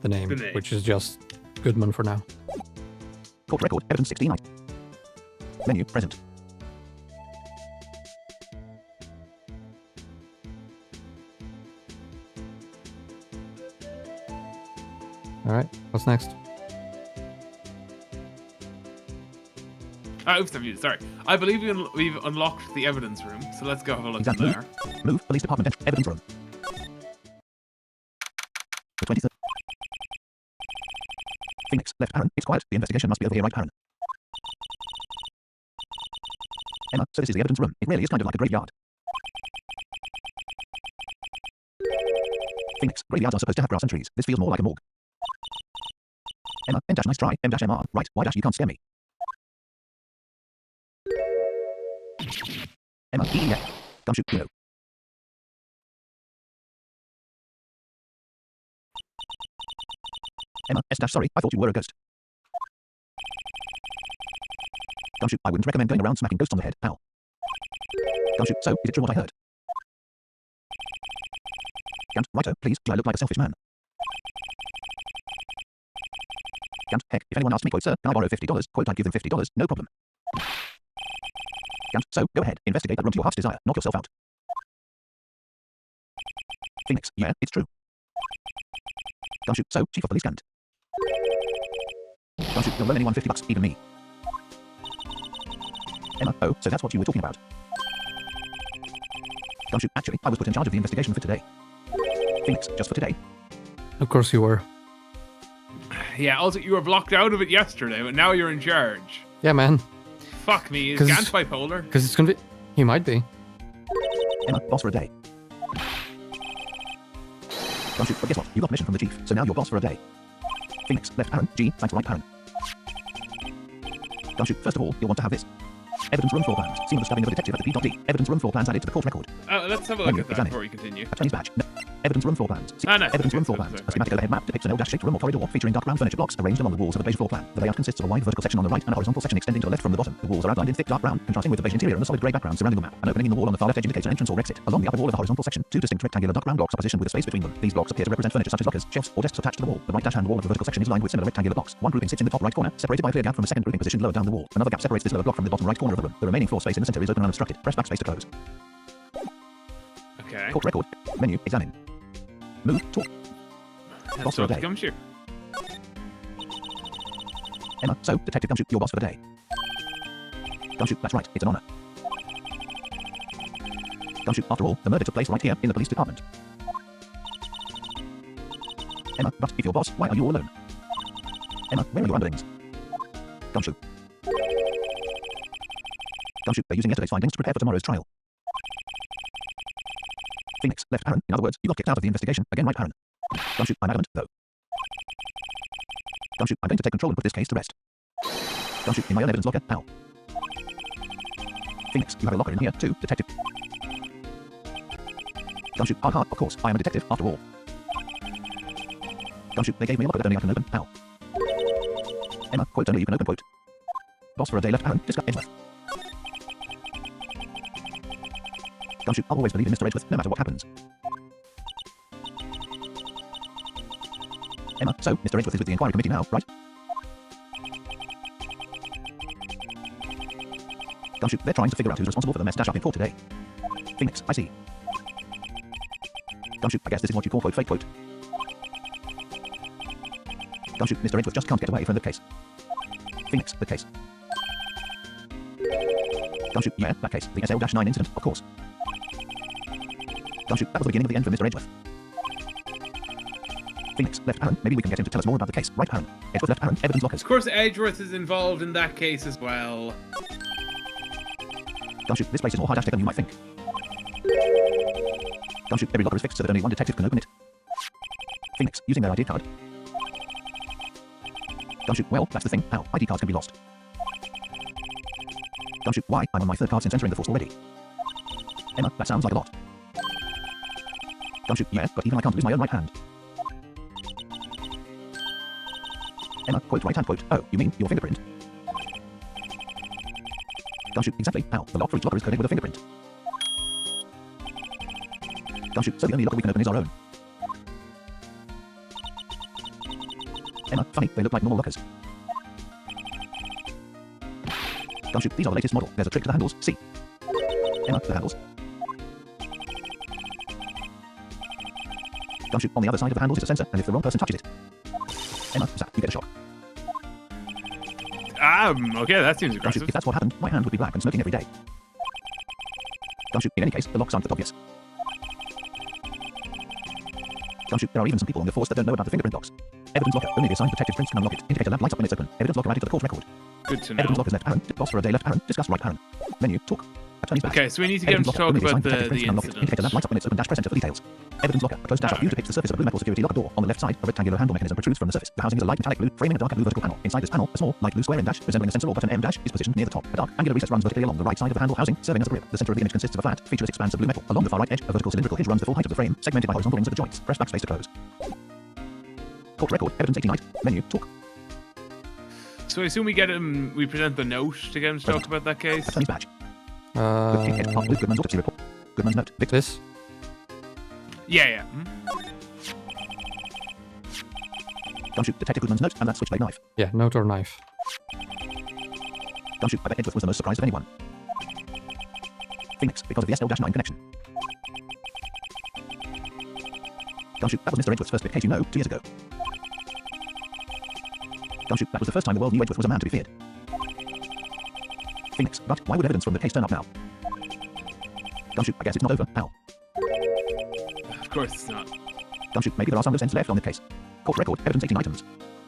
the name, which is just Goodman for now. Court record, evidence 16 items. Menu, present. Alright, what's next? Oops, I'm muted, sorry. I believe we've unlocked the evidence room, so let's go have a look in there. Move, police department, evidence room. The 23rd. Phoenix left Aaron. It's quiet. The investigation must be over here, right, Aaron? Emma, so this is the evidence room. It really is kind of like a graveyard. Phoenix, graveyards are supposed to have grass and trees. This feels more like a morgue. Emma, N-nice try. M-MR. Right, Y-, you can't scare me. Emma, E-E-F. Gumshoe, you know. Emma, S- sorry, I thought you were a ghost. Gumshoe, I wouldn't recommend going around smacking ghosts on the head. Ow. Gumshoe, so, is it true what I heard? Gant, righto, please, do I look like a selfish man? Gant, heck, if anyone asks me, quote, sir, can I borrow $50? Quote, I'd give them $50, no problem. Gant, so, go ahead, investigate that room to your heart's desire, knock yourself out. Phoenix, yeah, it's true. Gumshoe, so, chief of police Gant. Gumshoe, you'll loan anyone $50, even me. Emma, oh, so that's what you were talking about. Gumshoe, actually, I was put in charge of the investigation for today. Phoenix, just for today. Of course you were. Yeah, also you were blocked out of it yesterday, but now you're in charge. Yeah, man. Fuck me, is Gant bipolar? Because it's gonna be... He might be. Emma, boss for a day. Gumshoe, but guess what? You got permission from the chief, so now you're boss for a day. Phoenix, left Aaron. G, thanks right Aaron. Gumshoe, first of all, you'll want to have this. Evidence room floor plans. Scene of the stabbing of a detective at the P.D. Evidence room floor plans added to the court record. Let's have a look at that before we continue. Attorney's badge. No. Evidence room floor plans. Nice. Evidence room Okay, floor so- plans. so- A schematic overhead map depicts an L-shaped room or corridor featuring dark brown furniture blocks arranged along the walls of a beige floor plan. The layout consists of a wide vertical section on the right and a horizontal section extending to the left from the bottom. The walls are outlined in thick dark brown, contrasting with the beige interior and the solid grey background surrounding the map. An opening in the wall on the far left edge indicates an entrance or exit. Along the upper wall of the horizontal section, two distinct rectangular dark brown blocks are positioned with a space between them. These blocks appear to represent furniture such as lockers, shelves, or desks attached to the wall. The right dash hand wall of the vertical section is lined with similar rectangular blocks. One grouping sits in the top right corner, separated by a clear gap from a second grouping positioned lower down the wall. Another gap separates this lower block from the bottom right corner of the room. The remaining floor space in the center is open and unobstructed. Press backspace to close. Okay. Court record. Menu. Examine. Move. Talk. Boss for a day. Gumshoe. Emma. So, Detective Gumshoe, your boss for the day. Gumshoe. That's right. It's an honor. Gumshoe. After all, the murder took place right here in the police department. Emma. But if you're boss, why are you all alone? Emma. Where are your underlings? Gumshoe. Gumshoe. They're using yesterday's findings to prepare for tomorrow's trial. Phoenix. Left Aaron. In other words, you got kicked out of the investigation. Again, right, Aaron. Gumshoe. I'm adamant, though. Gumshoe. I'm going to take control and put this case to rest. Gumshoe. In my own evidence locker. Now. Phoenix. You have a locker in here, too, detective. Gumshoe. Hard, of course. I am a detective, after all. Gumshoe. They gave me a locker that only I can open. How? Emma. Quote only you can open, quote. Boss for a day left Aaron. Discuss Edgeworth. Gumshoe. I'll always believe in Mr. Edgeworth, no matter what happens. Emma. So, Mr. Edgeworth is with the inquiry committee now, right? Gumshoe. They're trying to figure out who's responsible for the mess dash up in court today. Phoenix. I see. Gumshoe. I guess this is what you call quote fake quote. Gumshoe. Mr. Edgeworth just can't get away from the case. Phoenix. The case. Gumshoe. Yeah, that case. The SL-9 incident, of course. Gumshoe. That was the beginning of the end for Mr. Edgeworth. Phoenix. Left Aaron. Maybe we can get him to tell us more about the case. Right, Aaron. Edgeworth left Aaron. Evidence lockers. Of course, Edgeworth is involved in that case as well. Gumshoe. This place is more high-tech than you might think. Gumshoe. Every locker is fixed so that only one detective can open it. Phoenix. Using their ID card. Gumshoe. Well, that's the thing. How? ID cards can be lost. Gumshoe. Why? I'm on my third card since entering the force already. Emma. That sounds like a lot. Gumshoe. Yeah, but even I can't lose my own right hand. Emma. Quote right hand quote. Oh, you mean your fingerprint? Gumshoe. Exactly. How? The lock for each locker is coded with a fingerprint. Gumshoe. So the only locker we can open is our own. Emma. Funny. They look like normal lockers. Gumshoe. These are the latest model. There's a trick to the handles. See. Emma. The handles. Gumshoe. On the other side of the handles is a sensor, and if the wrong person touches it. Emma. Zap. You get a shock. Okay, that seems Gumshoe. aggressive. If that's what happened, my hand would be black and smoking every day. Gumshoe. In any case, the locks aren't that obvious. Gumshoe. There are even some people on the force that don't know about the fingerprint locks. Evidence locker. Only the assigned protective prints can unlock it. Indicator lamp lights up when it's open. Evidence locker added to the court record. Good to know. Evidence lockers left Aaron. Boss for a day left Aaron. Discuss right Aaron. Menu. Talk. Attorney's badge. Okay, so we need to get him to Evidence talk locker. Only about assigned the protective prints can unlock it. Indicator lamp incident. lights up when it's open. Press enter for details. Evidence locker. A closed dash of view depicts the surface of a blue metal security locker door. On the left side, a rectangular handle mechanism protrudes from the surface. The housing is a light metallic blue, framing a darker blue vertical panel. Inside this panel, a small, light blue square M dash, resembling a sensor or button M dash, is positioned near the top. A dark, angular recess runs vertically along the right side of the handle housing, serving as a grip. The center of the image consists of a flat, featureless expanse of blue metal. Along the far right edge, a vertical cylindrical hinge runs the full height of the frame, segmented by horizontal rings of the joints. Press backspace to close. Court record. Evidence 89. Menu. Talk. So I assume we present the note to get him to talk about that case. Attorney's badge. With Goodman's autopsy report. Goodman's note. Victor. This? Yeah. Gumshoe. Detective Goodman's note and that switchblade knife. Yeah, note or knife. Gumshoe. I bet Edgeworth was the most surprised of anyone. Phoenix. Because of the SL-9 connection. Gumshoe. That was Mr. Edgeworth's first big case, 2 years ago. Gumshoe. That was the first time the world knew Edgeworth was a man to be feared. Phoenix. But why would evidence from the case turn up now? Gumshoe. I guess it's not over. How? Of course it's not. Gumshoe. Maybe there are some loose ends left on the case. Court record. Evidence 18 items.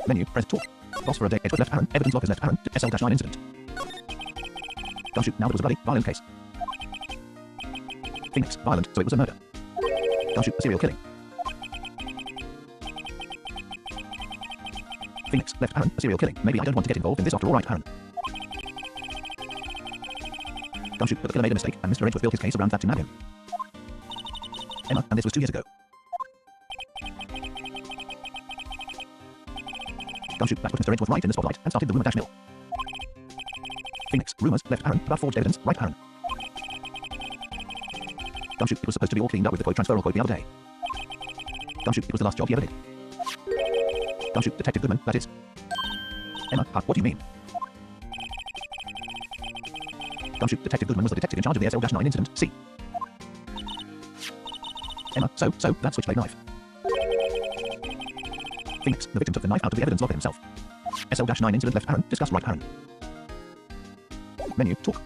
Menu. Press talk. Boss for a day. Edgeworth left Aaron. Evidence lockers left Aaron. SL-9 incident. Gumshoe. Now it was a bloody, violent case. Phoenix. Violent, so it was a murder. Gumshoe. A serial killing. Phoenix. Left Aaron. A serial killing. Maybe I don't want to get involved in this after all, right, Aaron? Gumshoe. But the killer made a mistake, and Mr. Edgeworth built his case around that to nab him. Emma. And this was 2 years ago. Gumshoe, that put Mr. Edgeworth Wright in the spotlight and started the rumor dash mill. Phoenix, rumors, left Aaron, about forged evidence, right Aaron. Gumshoe, it was supposed to be all cleaned up with the quote transferal quote the other day. Gumshoe, it was the last job he ever did. Gumshoe, Detective Goodman, that is. Emma, what do you mean? Gumshoe, Detective Goodman was the detective in charge of the SL-9 incident, see. Emma, so, that switchblade knife. Phoenix, the victim took the knife out of the evidence locker himself. SL-9 incident left Aaron, discuss right Aaron. Menu, talk.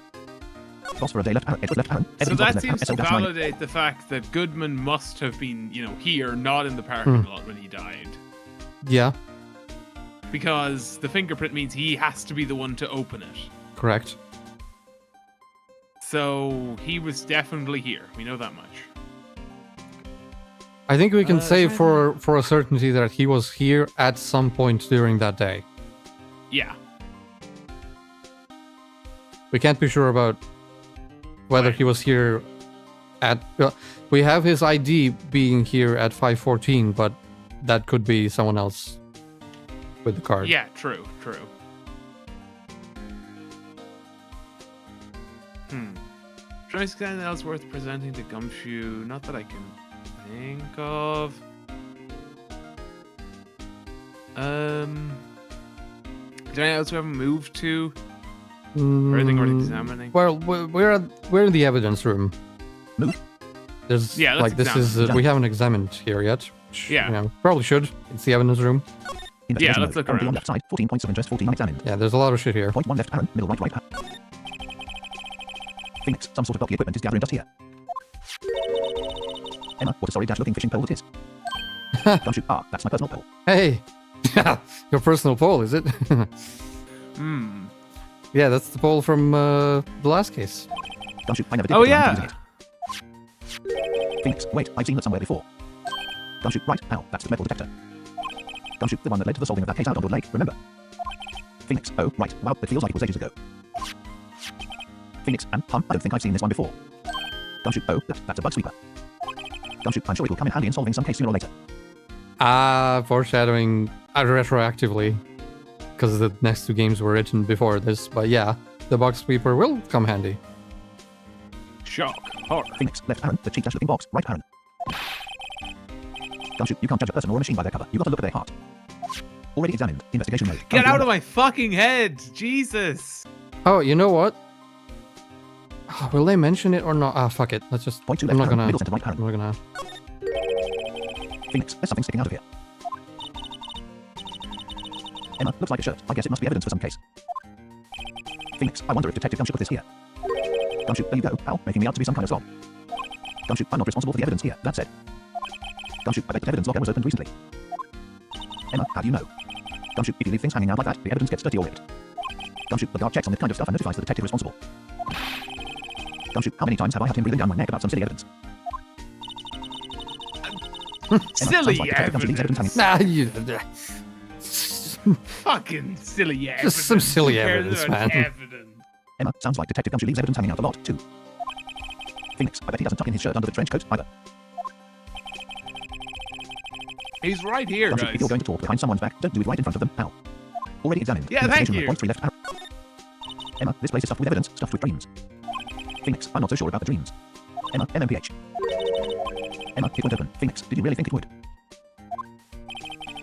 Boss for a day left Aaron, Edward left Aaron. So that seems to SL-9. validate the fact that Goodman must have been, here, not in the parking lot when he died. Yeah, Because the fingerprint means he has to be the one to open it. correct. So he was definitely here. We know that much. I think we can say trying for a certainty that he was here at some point during that day. Yeah. We can't be sure about whether he was here at... we have his ID being here at 5:14, but that could be someone else with the card. Yeah, true. Trying to anything else worth presenting to Gumshoe? Not that I can think of. Is there anything else we haven't moved to? Or anything worth examining? Well, we're in the evidence room. Move. There's Yeah, let's this is we haven't examined here yet. Which, Yeah. Probably should. It's the evidence room. Yeah, let's look Currently on around. left side, 14 points of interest, 14 unexamined. Yeah, there's a lot of shit here. Point 1 left Aaron, middle right Aaron. Phoenix, some sort of bulky equipment is gathering dust here. Emma, what a sorry dash-looking fishing pole it is. Gumshoe, that's my personal pole. Hey, your personal poll, is it? Yeah, that's the poll from the last case. Gumshoe, I never did. Oh, but I'm yeah. using it. Phoenix, wait, I've seen that somewhere before. Gumshoe, right, that's the metal detector. Gumshoe, the one that led to the solving of that case out on Wood Lake, remember? Phoenix, oh, right, wow, it feels like it was ages ago. Phoenix, and I don't think I've seen this one before. Gumshoe, oh, that's a bug sweeper. Gumshoe, I'm sure it will come in handy in solving some case sooner or later. Foreshadowing retroactively, because the next two games were written before this, but yeah, the bug sweeper will come handy. Shock. Horror. Phoenix, left Aaron, the cheap dash-looking box, right Aaron. Gumshoe, you can't judge a person or a machine by their cover. You got to look at their heart. Already examined. Investigation mode. Get out of my fucking head! Jesus! Oh, you know what? Will they mention it or not? Fuck it. Let's just. Point 2 I'm left not Aaron, gonna. middle center right I'm Aaron. not gonna. Phoenix, there's something sticking out of here. Emma, looks like a shirt. I guess it must be evidence for some case. Phoenix, I wonder if Detective Gumshoe put this here. Gumshoe, there you go, pal, making me out to be some kind of slob. Gumshoe, I'm not responsible for the evidence here, that said. Gumshoe, I bet the evidence locker was opened recently. Emma, how do you know? Gumshoe, if you leave things hanging out like that, the evidence gets dirty or ripped. Gumshoe, the guard checks on this kind of stuff and notifies the detective responsible. Gumshoe, how many times have I had him breathing down my neck about some silly evidence? Emma, Silly sounds like Detective Gumshoe leaves evidence evidence. hanging. Fucking silly evidence. Just some silly Who cares evidence, about man. Evidence? Emma, sounds like Detective Gumshoe leaves evidence hanging out a lot, too. Phoenix, I bet he doesn't tuck in his shirt under the trench coat either. He's right here, Gumshoe, guys. if you're going to talk behind someone's back, don't do it right in front of them, pal. Already examined. Yeah, thank Investigation you. mode, point 3 left arrow. Emma, this place is stuffed with evidence, stuffed with dreams. Phoenix, I'm not so sure about the dreams. Emma, MMPH. Emma, it won't open. Phoenix, did you really think it would?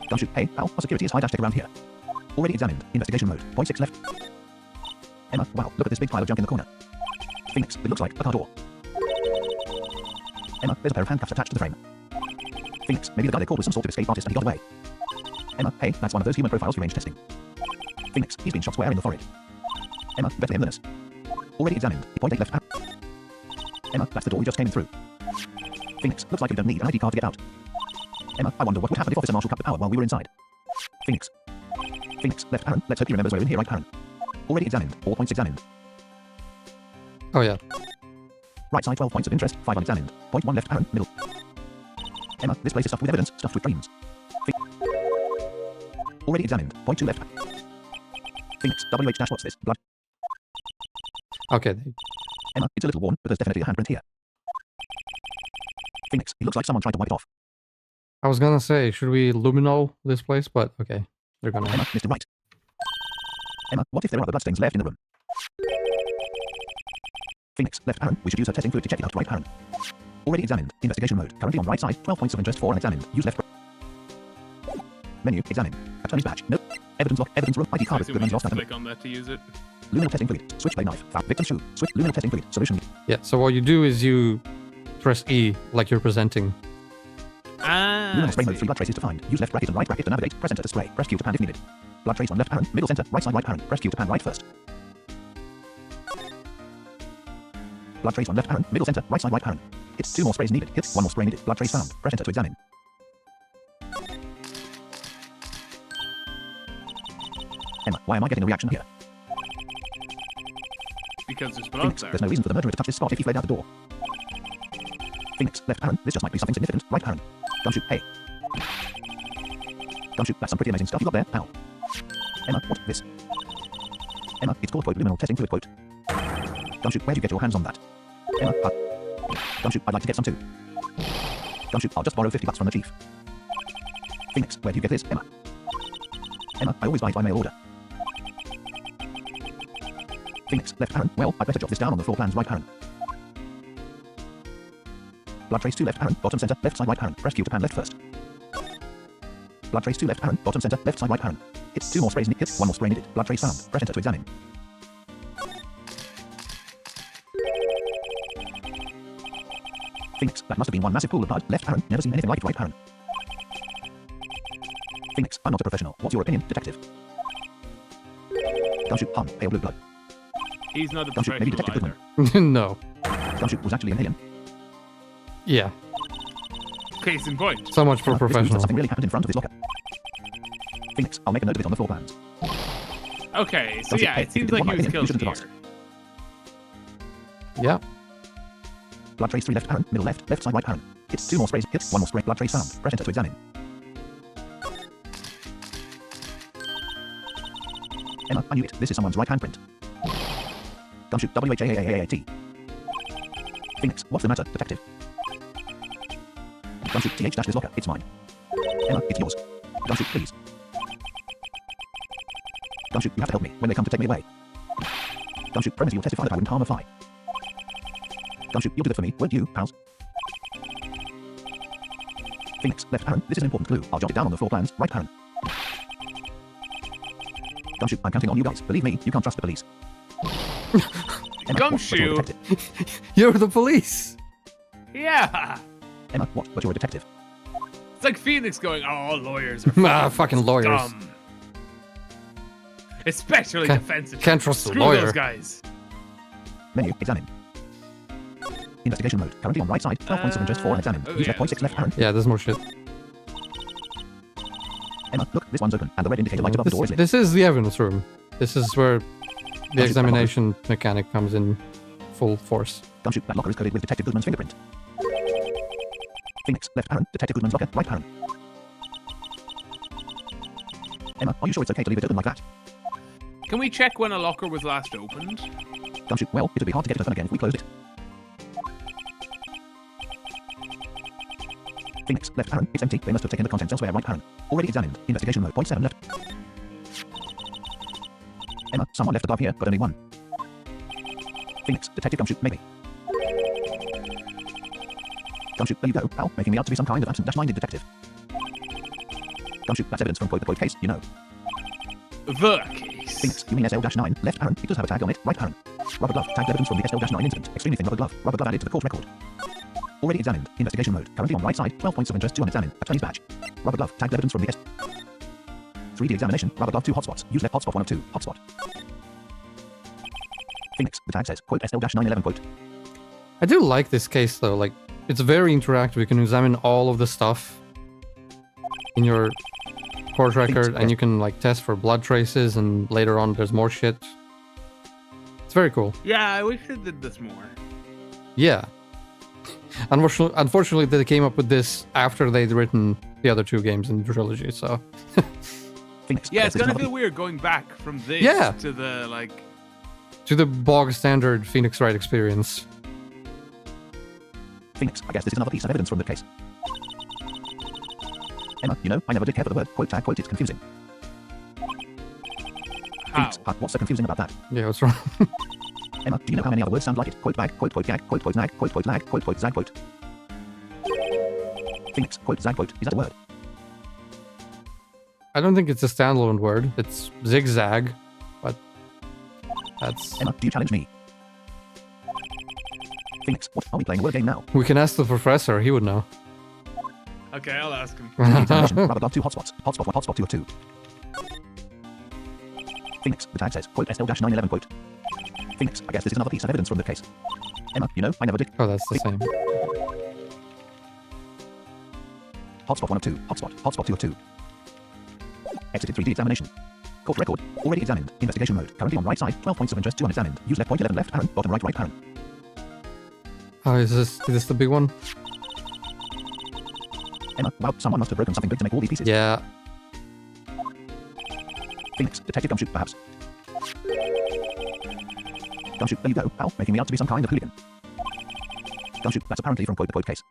Gumshoe, hey, pal, our security is high dash tech around here. Already examined. Investigation mode. Point 6 left. Emma, wow, look at this big pile of junk in the corner. Phoenix, it looks like a car door. Emma, there's a pair of handcuffs attached to the frame. Phoenix, maybe the guy they caught was some sort of escape artist and he got away. Emma, hey, that's one of those human profiles for range testing. Phoenix, he's been shot square in the forehead. Emma, better him than us. Already examined. Point 8 left arrow. Emma, that's the door we just came in through. Phoenix, looks like you don't need an ID card to get out. Emma, I wonder what would happen if Officer Marshall cut the power while we were inside. Phoenix. Phoenix, left Aaron, let's hope he remembers we're in here right Aaron. Already examined. All points examined. Oh yeah. Right side 12 points of interest, 5 unexamined. Point 1 left Aaron, middle. Emma, this place is stuffed with evidence, stuffed with dreams. Already examined. Point 2 left. Phoenix, WH dash what's this? Blood. Okay. Emma, it's a little worn, but there's definitely a handprint here. Phoenix, it looks like someone tried to wipe it off. I was gonna say, should we luminol this place? But okay. They're gonna. Emma, Mr. Wright. Emma, what if there are other bloodstains left in the room? Phoenix, left parent. We should use her testing fluid to check it out. Right parent. Already examined. Investigation mode. Currently on right side. 12 points of interest for unexamined. Use left. Menu. Examine. Attorney's badge. Nope. Evidence lock. Evidence room. ID card. Good ones lost. Click on that to use it. Luminal testing fluid. Switchblade knife. Victim shoe. Switch. Luminal testing fluid. Solution. Yeah. So what you do is you press E like you're presenting. Luminal spray mode. 3 blood traces to find. Use left bracket and right bracket to navigate. Press enter to spray. Press Q to pan if needed. Blood trace on left parent. Middle center. Right side right parent. Press Q to pan right first. Blood trace on left parent. Middle center. Right side right parent. Hits 2 more sprays needed. Hits 1 more spray needed. Blood trace found. Press enter to examine. Emma, why am I getting a reaction here? Because there's blood Phoenix, there. there's no reason for the murderer to touch this spot if he fled out the door. Phoenix, left parent. This just might be something significant. Right parent. Gumshoe, hey. Gumshoe, that's some pretty amazing stuff you got there, pal. Emma, what? This? Emma, it's called quote luminal testing fluid quote. Gumshoe, where'd you get your hands on that? Emma, Gumshoe, I'd like to get some too. Gumshoe, I'll just borrow $50 from the chief. Phoenix, where do you get this, Emma? Emma, I always buy it by mail order. Phoenix, left parent. Well, I'd better jot this down on the floor plans, right parent. Blood trace to left parent, bottom center, left side right parent. Press Q to pan left first. Blood trace to left parent, bottom center, left side right parent. Hits 2 more sprays needed. Hits 1 more spray needed. Blood trace found. Press enter to examine. Phoenix, that must have been one massive pool of blood. Left parent, never seen anything like it. Right parent. Phoenix, I'm not a professional. What's your opinion, detective? Gumshoe, pale blue blood. He's not a Gumshoe, maybe professional Detective either. No. Gumshoe was actually an alien. Yeah. Case in point. So much for This proves that professional. something really happened in front of this locker. Phoenix, I'll make a note of it on the floor plans. Okay, so Gumshoe, yeah, hey, it seems if you like want he my was opinion, killed you shouldn't have here. Yeah. Blood trace 3 left parent, middle left, left side right parent. Hits 2 more sprays, hits 1 more spray, blood trace found. Press enter to examine. Emma, I knew it. This is someone's right handprint. Gumshoe, WHAAAAT. Phoenix, what's the matter, detective? Gumshoe, TH-this locker, it's mine. Emma, it's yours. Gumshoe, please. Gumshoe, you have to help me when they come to take me away. Gumshoe, promise you'll testify that I wouldn't harm a fly. Gumshoe, you'll do that for me, won't you, pals? Phoenix, left parent, this is an important clue. I'll jot it down on the floor plans, right parent. Gumshoe, I'm counting on you guys. Believe me, you can't trust the police. Emma, Gumshoe. what, but you're a detective. You're the police. Yeah. Emma, what? But you're a detective. It's like Phoenix going, oh, lawyers are Fucking lawyers. dumb. Especially Can't- defensive. can't trust a Screw lawyer. those guys. Menu, examine. Investigation mode. Currently on right side. 12 points of interest for unexamined. Oh, Use yeah. left point 6 left parent. Yeah, there's more shit. Emma, look, this one's open, and the red indicator light above the door is lit. This is the evidence room. This is where the examination mechanic comes in full force. Gumshoe, that locker is coded with Detective Goodman's fingerprint. Phoenix, left parent. Detective Goodman's locker, right parent. Emma, are you sure it's okay to leave it open like that? Can we check when a locker was last opened? Gumshoe, well, it'd be hard to get it open again if we closed it. Phoenix, left parent, it's empty. They must have taken the contents elsewhere, right parent. Already examined. Investigation mode, point 7 left. Emma, someone left a glove here, but only one. Phoenix, Detective Gumshoe, maybe. Gumshoe, there you go, pal, making me out to be some kind of absent-minded detective. Gumshoe, that's evidence from quote case, you know. The case. Phoenix, you mean SL-9, left parent, it does have a tag on it, right parent. Rubber glove, tagged evidence from the SL-9 incident. Extremely thin rubber glove added to the court record. Already examined. Investigation mode. Currently on right side. 12 points of interest to unexamined. Attorney's badge. Rubber glove. Tagged evidence from the 3D examination. Rubber glove 2 hotspots. Use left hotspot 1 of 2. Hotspot. Phoenix. The tag says, quote, SL-911, quote. I do like this case though. Like, it's very interactive. You can examine all of the stuff in your court record, and you can like test for blood traces, and later on there's more shit. It's very cool. Yeah, I wish it did this more. Yeah. Unfortunately, they came up with this after they'd written the other 2 games in the trilogy, so... Phoenix. Yeah, it's this is gonna another- feel weird going back from this Yeah. to the, like... to the bog standard Phoenix Wright experience. Phoenix. I guess this is another piece of evidence from the case. Emma, you know, I never did care for the word quote tag quote. It's confusing. Phoenix, what's so confusing about that? Yeah, what's wrong? Emma, do you know how many other words sound like it? Quote bag, quote gag, quote nag, quote lag, quote zag, quote. Phoenix, quote zag, quote. Is that a word? I don't think it's a standalone word. It's zigzag, but that's... Emma, do you challenge me? Phoenix, what? Are we playing a word game now? We can ask the professor. He would know. Okay, I'll ask him. Rubber glove 2 hotspots. Hotspot 1, hotspot 2 of 2. Phoenix, the tag says, quote SL-911, quote. Phoenix, I guess this is another piece of evidence from the case. Emma, you know, I never did. Oh, that's the same. Hotspot 1 of 2. Hotspot 2 of 2. Exited 3D examination. Court record. Already examined. Investigation mode. Currently on right side. 12 points of interest to unexamined. Use left point 11 left parent. Bottom right parent. Oh, is this the big one? Emma, wow, someone must have broken something big to make all these pieces. Yeah. Phoenix, detective Gumshoe, perhaps. Gumshoe, there you go, pal, making me out to be some kind of hooligan. Gumshoe, that's apparently from quote the quote case.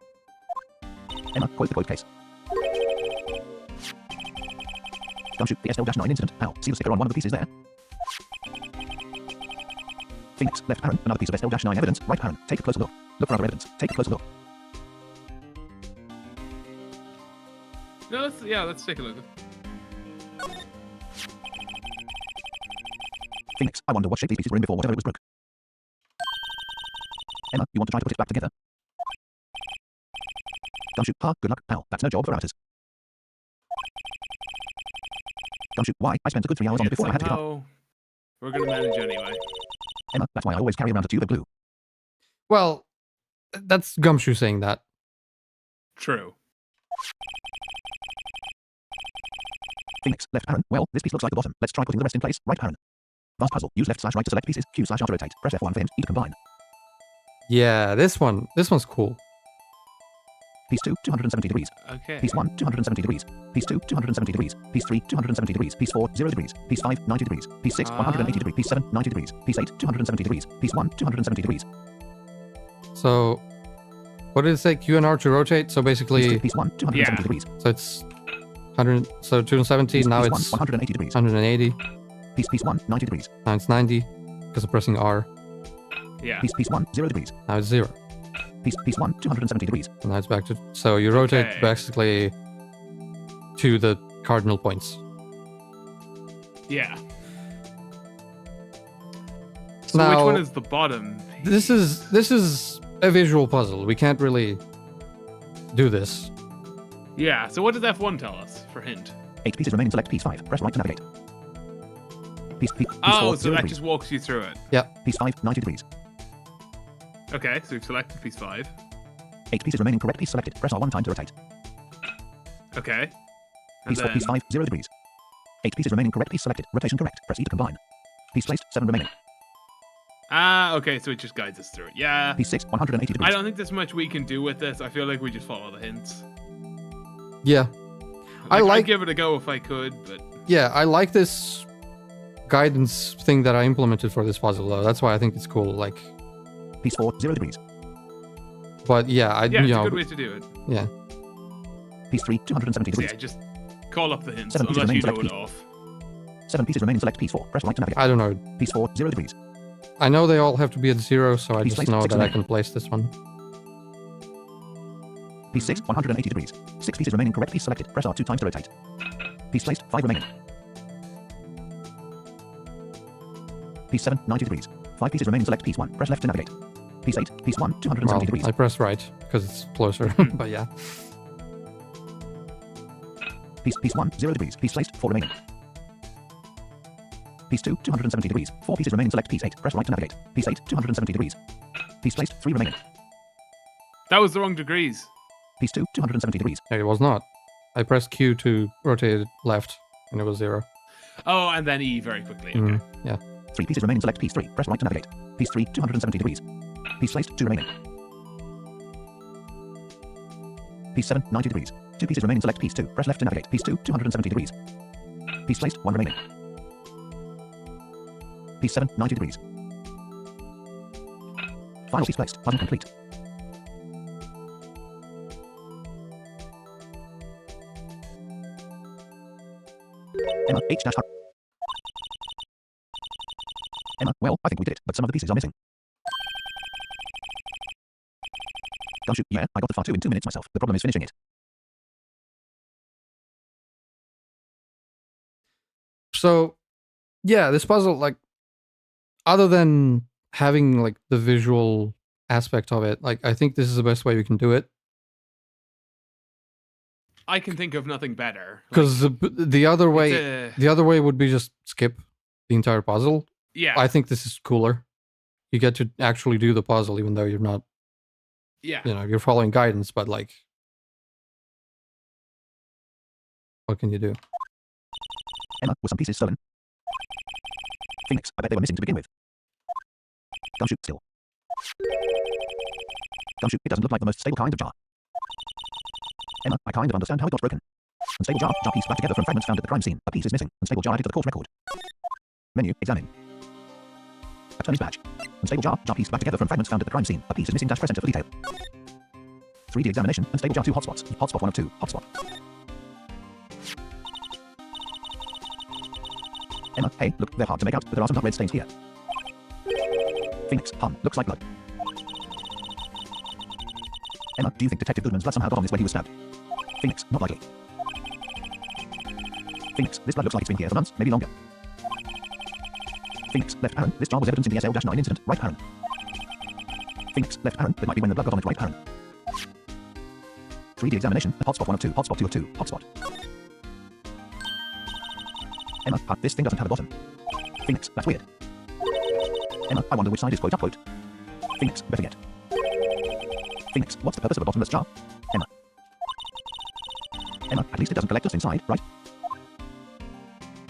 Emma, quote the quote case. Gumshoe, the SL-9 incident, pal, see the sticker on one of the pieces there? Phoenix, left parent, another piece of SL-9 evidence, right parent, take a closer look. Look for other evidence, take a closer look. No, let's take a look. Phoenix, I wonder what shape these pieces were in before whatever it was broke. Emma, you want to try to put it back together? Gumshoe, good luck, pal, that's no job for amateurs. Gumshoe, why? I spent a good 3 hours on it before I had to give up. Oh, we're gonna manage anyway. Emma, that's why I always carry around a tube of glue. Well, that's Gumshoe saying that. True. Phoenix, left parent, well, this piece looks like the bottom. Let's try putting the rest in place, right parent. Vast puzzle, use left/right to select pieces, Q/R to rotate, press F1 for hint, E to combine. Yeah, this one's cool. Piece 2, 270 degrees. Okay. Piece 1, 270 degrees. Piece 2, 270 degrees. Piece 3, 270 degrees. Piece 4, 0 degrees. Piece 5, 90 degrees. Piece 6, 180 degrees. Piece 7, 90 degrees. Piece 8, 270 degrees. Piece 1, 270 degrees. So, what did it say? Q and R to rotate? So basically... Piece 1, 270 degrees. So it's 100... So 270, now piece it's... 1, 180 degrees. 180. Piece 1, 90 degrees. Now it's 90, because I'm pressing R. Yeah. Piece 1, 0 degrees. Now it's 0. Piece 1, 270 degrees. And now it's back to... So you rotate Okay. basically to the cardinal points. Yeah. So Now, which one is the bottom? This is a visual puzzle. We can't really do this. Yeah. So what does F1 tell us for hint? 8 pieces remain. Select piece 5. Press right to navigate. Piece Oh, 4, so 0 that degrees. just walks you through it. Piece 5, 90 degrees. Okay, so we've selected piece 5. 8 pieces remaining. Correct piece selected. Press R1 time to rotate. Okay. And then... Piece 5, 0 degrees. 8 pieces remaining. Correct piece selected. Rotation correct. Press E to combine. Piece placed. 7 remaining. okay, so it just guides us through it. Yeah. Piece 6, 180 degrees. I don't think there's much we can do with this. I feel like we just follow the hints. Yeah. I'd give it a go if I could, but... Yeah, I like this guidance thing that I implemented for this puzzle, though. That's why I think it's cool. Like... Piece 4, 0 degrees. But yeah, Yeah, it's a good way to do it. Yeah. Piece 3, 270 So degrees. yeah, just call up the hints, 7 pieces unless you remain, know select it piece. off. 7 pieces remaining. Select piece 4. Press right to navigate. I don't know. Piece 4, 0 degrees. I know they all have to be at 0, so I Piece just placed, know 6 that I remaining. can place this one. Piece 6, 180 degrees. 6 pieces remaining. Correct piece selected. Press R 2 times to rotate. Piece placed. 5 remaining. Piece 7, 90 degrees. 5 pieces remaining. Select piece 1. Press left to navigate. Piece 8, piece 1, 270 Well, degrees. I pressed right, because it's closer. But yeah. Piece 1, 0 degrees. Piece placed. 4 remaining. Piece 2, 270 degrees. 4 pieces remaining. Select piece 8. Press right to navigate. Piece 8, 270 degrees. Piece placed. 3 remaining. That was the wrong degrees. Piece 2, 270 degrees. It was not. I pressed Q to rotate it left, and it was 0. Oh, and then E very quickly. Okay. Yeah. 3 pieces remaining. Select piece 3. Press right to navigate. Piece 3, 270 degrees. Piece placed. 2 remaining. Piece 7, 90 degrees. 2 pieces remaining. Select piece 2. Press left to navigate. Piece 2, 270 degrees. Piece placed. 1 remaining. Piece 7, 90 degrees. Final piece placed. Puzzle complete. Emma, H-. Well, I think we did it, but some of the pieces are missing. Gumshoe, yeah, I got the far 2 in 2 minutes myself. The problem is finishing it. So, yeah, this puzzle, like, other than having like the visual aspect of it, like, I think this is the best way we can do it. I can think of nothing better. Because the other way would be just skip the entire puzzle. Yeah. I think this is cooler. You get to actually do the puzzle, even though you're not. Yeah. You know, you're following guidance, but like, what can you do? Emma, were some pieces stolen? Phoenix, I bet they were missing to begin with. Gumshoe, still. Gumshoe, it doesn't look like the most stable kind of jar. Emma, I kind of understand how it got broken. Unstable jar piece back together from fragments found at the crime scene. A piece is missing. Unstable jar added to the court record. Menu, examine. Attorney's badge. Unstable jar piece back together from fragments found at the crime scene. A piece is missing. Press enter for detail. 3D examination. Unstable jar 2 hotspots. Hotspot 1 of 2. Hotspot. Emma, hey, look, they're hard to make out, but there are some dark red stains here. Phoenix, looks like blood. Emma, do you think Detective Goodman's blood somehow got on this when he was stabbed? Phoenix, not likely. Phoenix, this blood looks like it's been here for months, maybe longer. Phoenix, left Aaron, this jar was evidence in the SL-9 incident, right Aaron. Phoenix, left Aaron, that might be when the blood got on it, right Aaron. 3D examination, hotspot 1 of 2, hotspot 2 of 2, hotspot. Emma, this thing doesn't have a bottom. Phoenix, that's weird. Emma, I wonder which side is quote unquote. Phoenix, better yet. Phoenix, what's the purpose of a bottomless jar? Emma, at least it doesn't collect dust inside, right?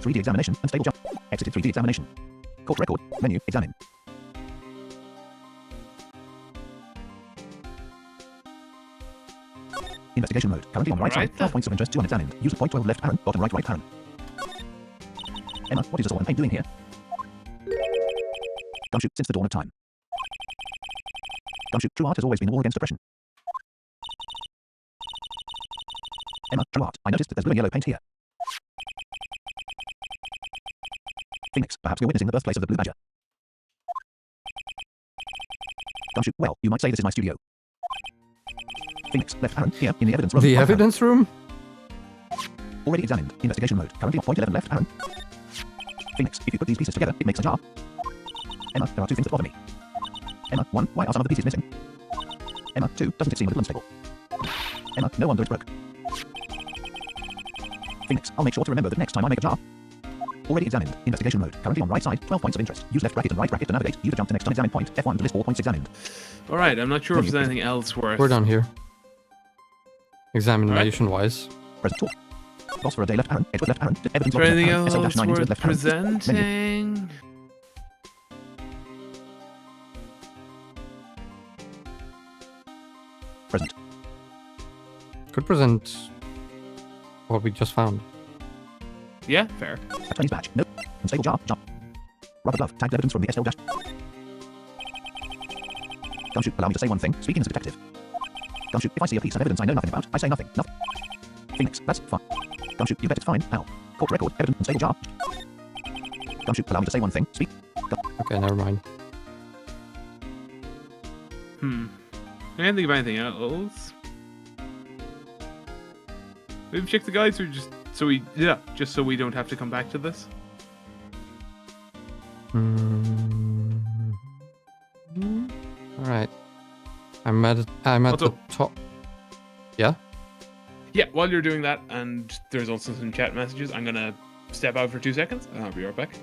3D examination, unstable jar. Exited 3D examination. Court record, menu, examine. Investigation mode, currently on right side, 12 points of interest, 2 unexamined. Use point 12 left Aaron, bottom right Aaron. Emma, what is the sword and paint doing here? Gumshoe, since the dawn of time. Gumshoe, true art has always been a war against oppression. Emma, true art, I noticed that there's blue and yellow paint here. Phoenix, perhaps we're witnessing the birthplace of the blue badger. Gumshoe, well, you might say this is my studio. Phoenix, left Aaron, here, in the evidence room. The evidence room? Already examined, investigation mode, currently on point 11 left Aaron. Phoenix, if you put these pieces together, it makes a jar. Emma, there are 2 things that bother me. Emma, 1, why are some of the pieces missing? Emma, 2, doesn't it seem a little unstable? Emma, no wonder it's broke. Phoenix, I'll make sure to remember that next time I make a jar. Already examined, investigation mode, currently on right side, 12 points of interest. Use left bracket and right bracket to navigate. Use the jump to next unexamined point. F1 to list 4 points examined. Alright, I'm not sure if there's anything else worth. We're done here. Examination-wise. Present talk. Boss for a day left Aaron, Edward left Aaron, evidence Is there anything else SL-9 worth left Aaron. presenting? Present. Could present what we just found. Yeah, fair. Attorney's badge. Nope. Unstable jar. Rubber glove. Tagged evidence from the SL dash. Gumshoe, allow me to say one thing. Speaking as a detective. Gumshoe, if I see a piece of evidence I know nothing about, I say nothing. Nothing. Phoenix, that's fine. Gumshoe, you bet it's fine. How? Court record. Evidence. Unstable jar. Gumshoe, allow me to say one thing. Speak. Okay, never mind. I can't think of anything else. Maybe check the guides or just so we don't have to come back to this. All right. I'm at the top. Yeah. Yeah. While you're doing that, and there's also some chat messages, I'm gonna step out for 2 seconds, and I'll be right back.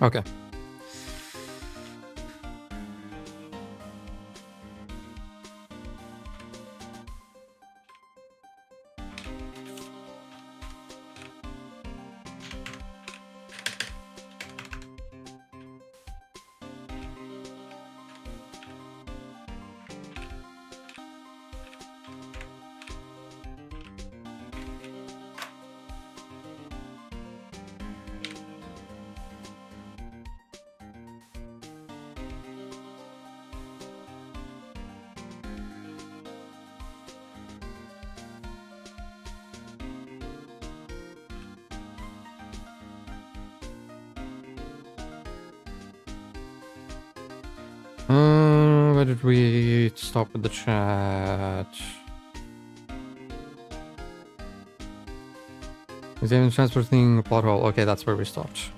Okay. Where did we stop with the chat? Examine transfer thing, plot hole. Okay, that's where we stopped.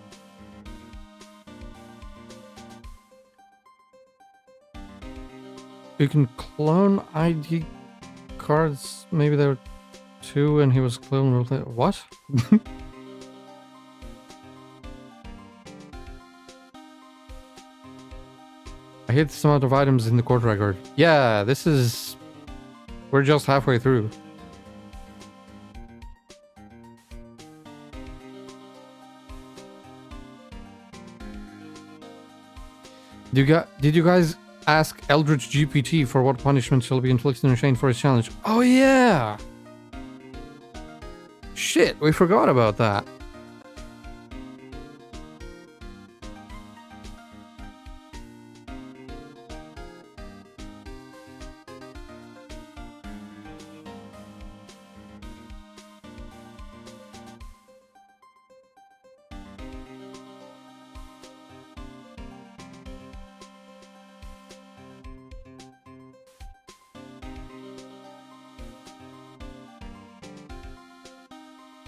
You can clone ID cards. Maybe there were 2 and he was cloned. What? I hit this amount of items in the court record. Yeah, this is... We're just halfway through. Did you guys ask Eldritch GPT for what punishment shall be inflicted on Shane for his challenge? Oh yeah! Shit, we forgot about that.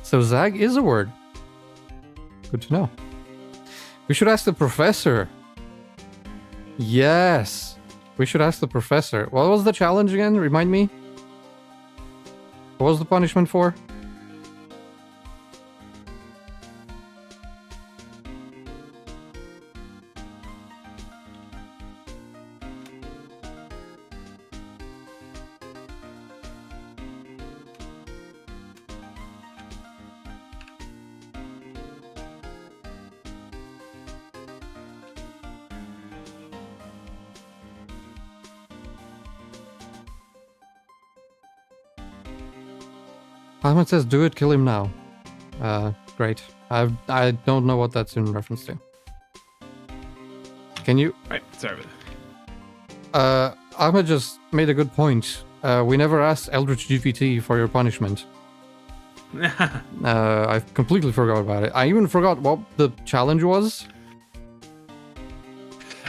So Zag is a word. Good to know. We should ask the professor. Yes. We should ask the professor. What was the challenge again? Remind me. What was the punishment for? Ahmed says, do it, kill him now. Great. I don't know what that's in reference to. Can you... Right, sorry about Ahmed just made a good point. We never asked Eldritch GPT for your punishment. that. I completely forgot about it. I even forgot what the challenge was.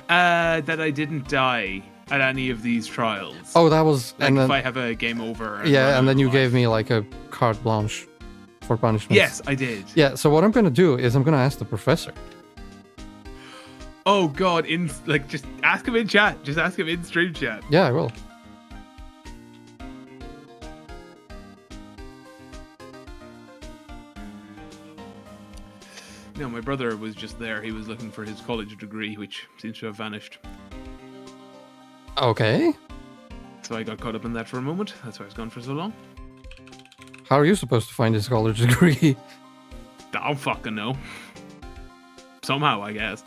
That I didn't die at any of these trials. Oh, that was... Like and if then, I have a game over. yeah, and then you life. gave me like a carte blanche for punishment. Yes, I did. Yeah, so what I'm going to do is I'm going to ask the professor. Oh god, just ask him in chat. Just ask him in stream chat. Yeah, I will. No, my brother was just there. He was looking for his college degree, which seems to have vanished. Okay. So I got caught up in that for a moment. That's why I was gone for so long. How are you supposed to find his college degree? I don't fucking know. Somehow, I guess.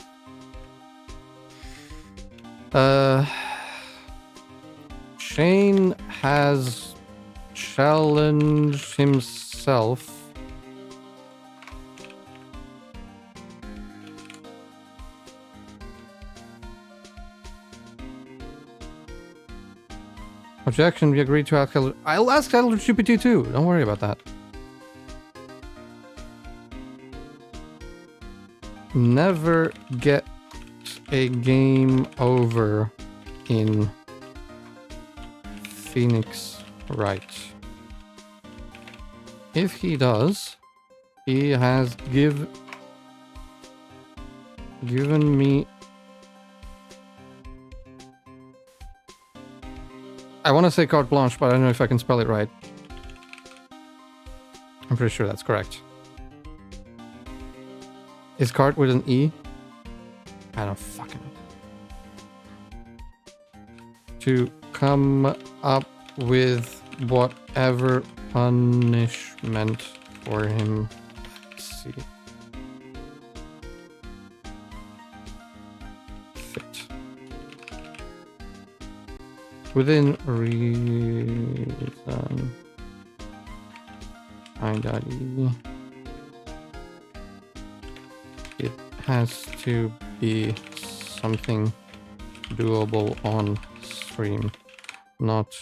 Shane has challenged himself. Objection, we agreed to ask I'll ask Eldritch GPT too. Don't worry about that. Never get a game over in Phoenix Wright. If he does, he has given me... I want to say carte blanche, but I don't know if I can spell it right. I'm pretty sure that's correct. Is carte with an E? I don't fucking know. To come up with whatever punishment for him. Let's see. Fit. Within reason. I.e. It has to be something doable on stream, not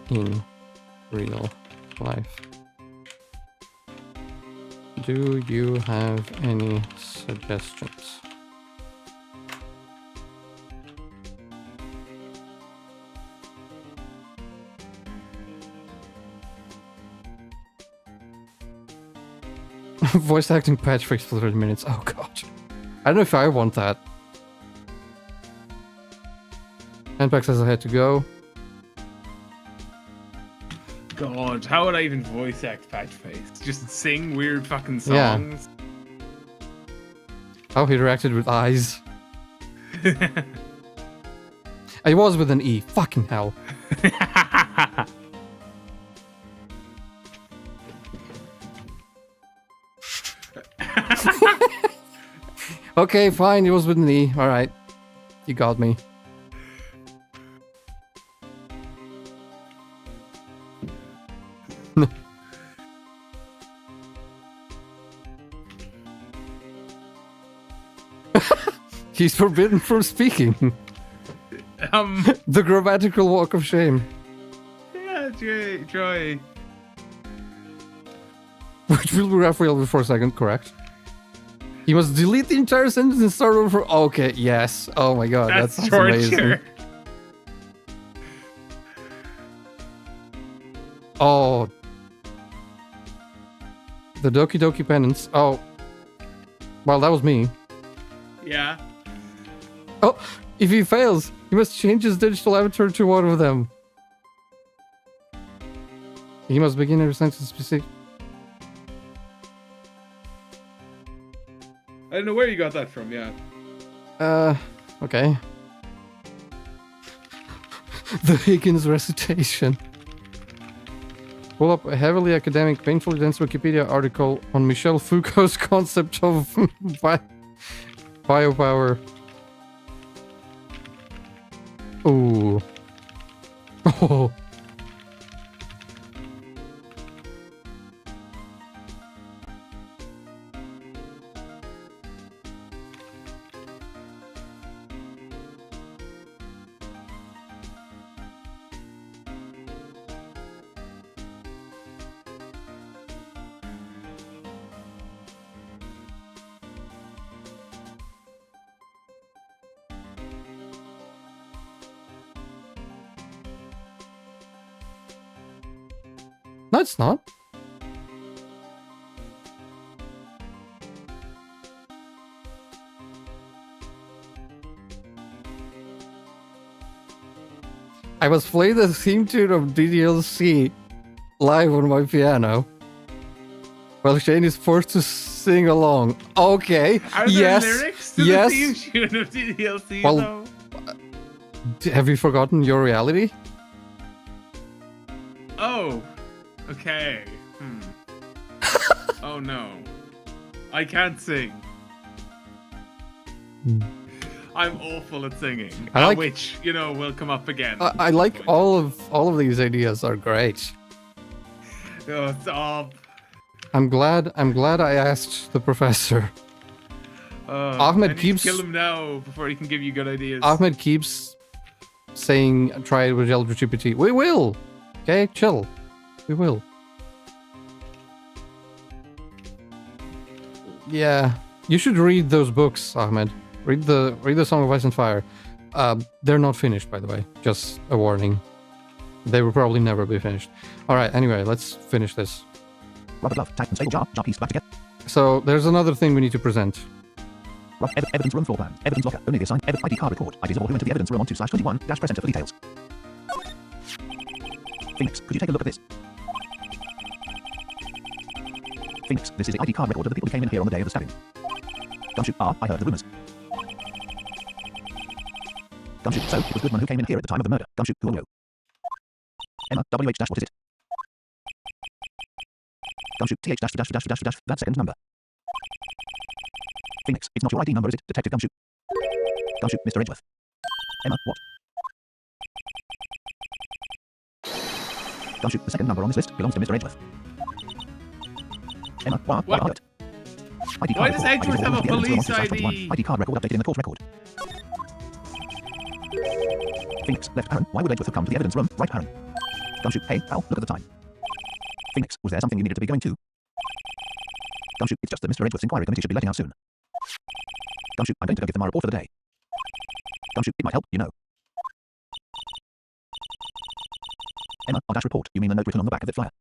in real life. Do you have any suggestions? Voice acting patch fix for 30 minutes. Oh god. I don't know if I want that. Handpack says I had to go. God, how would I even voice act patch face? Just sing weird fucking songs? Yeah. How he reacted with eyes. I was with an E. Fucking hell. Okay, fine. It was with an E. All right. You got me. He's forbidden from speaking. The grammatical walk of shame. Yeah, Joy. Which will be Raphael before a second, correct? He must delete the entire sentence and start over. Okay, yes. Oh my god, that's amazing. Torture. Oh. The Doki Doki penance. Oh. Well, that was me. Yeah. Oh, if he fails, he must change his digital avatar to one of them. He must begin every sentence specific. I don't know where you got that from, yeah. Okay. The Higgins recitation. Pull up a heavily academic, painfully dense Wikipedia article on Michel Foucault's concept of biopower. Ooh. Oh. No, it's not. I must play the theme tune of DDLC live on my piano, while Shane is forced to sing along. Okay. Are there lyrics to yes. the theme tune of DDLC, well, though? Have you forgotten your reality? Oh. Okay. Oh no. I can't sing. I'm awful at singing. Which, you know, will come up again. I like all of these ideas are great. Oh, stop. I'm glad I asked the professor. Ahmed keeps kill him now before he can give you good ideas. Ahmed keeps saying try it with LGBT. We will. Okay, chill. We will. Yeah, you should read those books, Ahmed. Read the Song of Ice and Fire. They're not finished, by the way. Just a warning. They will probably never be finished. All right. Anyway, let's finish this. Rubber glove, tight and stable jar piece back together. So there's another thing we need to present. Evidence room floor plan. Evidence locker. Only the assigned ID card record. IDs all who enter the evidence room on 2/21. Press enter for details. Phoenix, could you take a look at this? Phoenix, this is the ID card record of the people who came in here on the day of the stabbing. Gumshoe, I heard the rumors. Gumshoe, so it was Goodman who came in here at the time of the murder. Gumshoe, who will know? Emma, WH dash, what is it? Gumshoe, TH dash, that second number. Phoenix, it's not your ID number, is it, Detective Gumshoe? Gumshoe, Mr. Edgeworth. Emma, what? Gumshoe, the second number on this list belongs to Mr. Edgeworth. Emma, why not? Why does Edgeworth have a police ID? ID card record updated in the court record. Phoenix, left Aaron. Why would Edgeworth have come to the evidence room? Right, Aaron. Gumshoe, hey, pal, look at the time. Phoenix, was there something you needed to be going to? Gumshoe, it's just that Mr. Edgeworth's inquiry committee should be letting out soon. Gumshoe, I'm going to go give them our report for the day. Gumshoe, it might help, you know. Emma, our dash report. You mean the note written on the back of the flyer?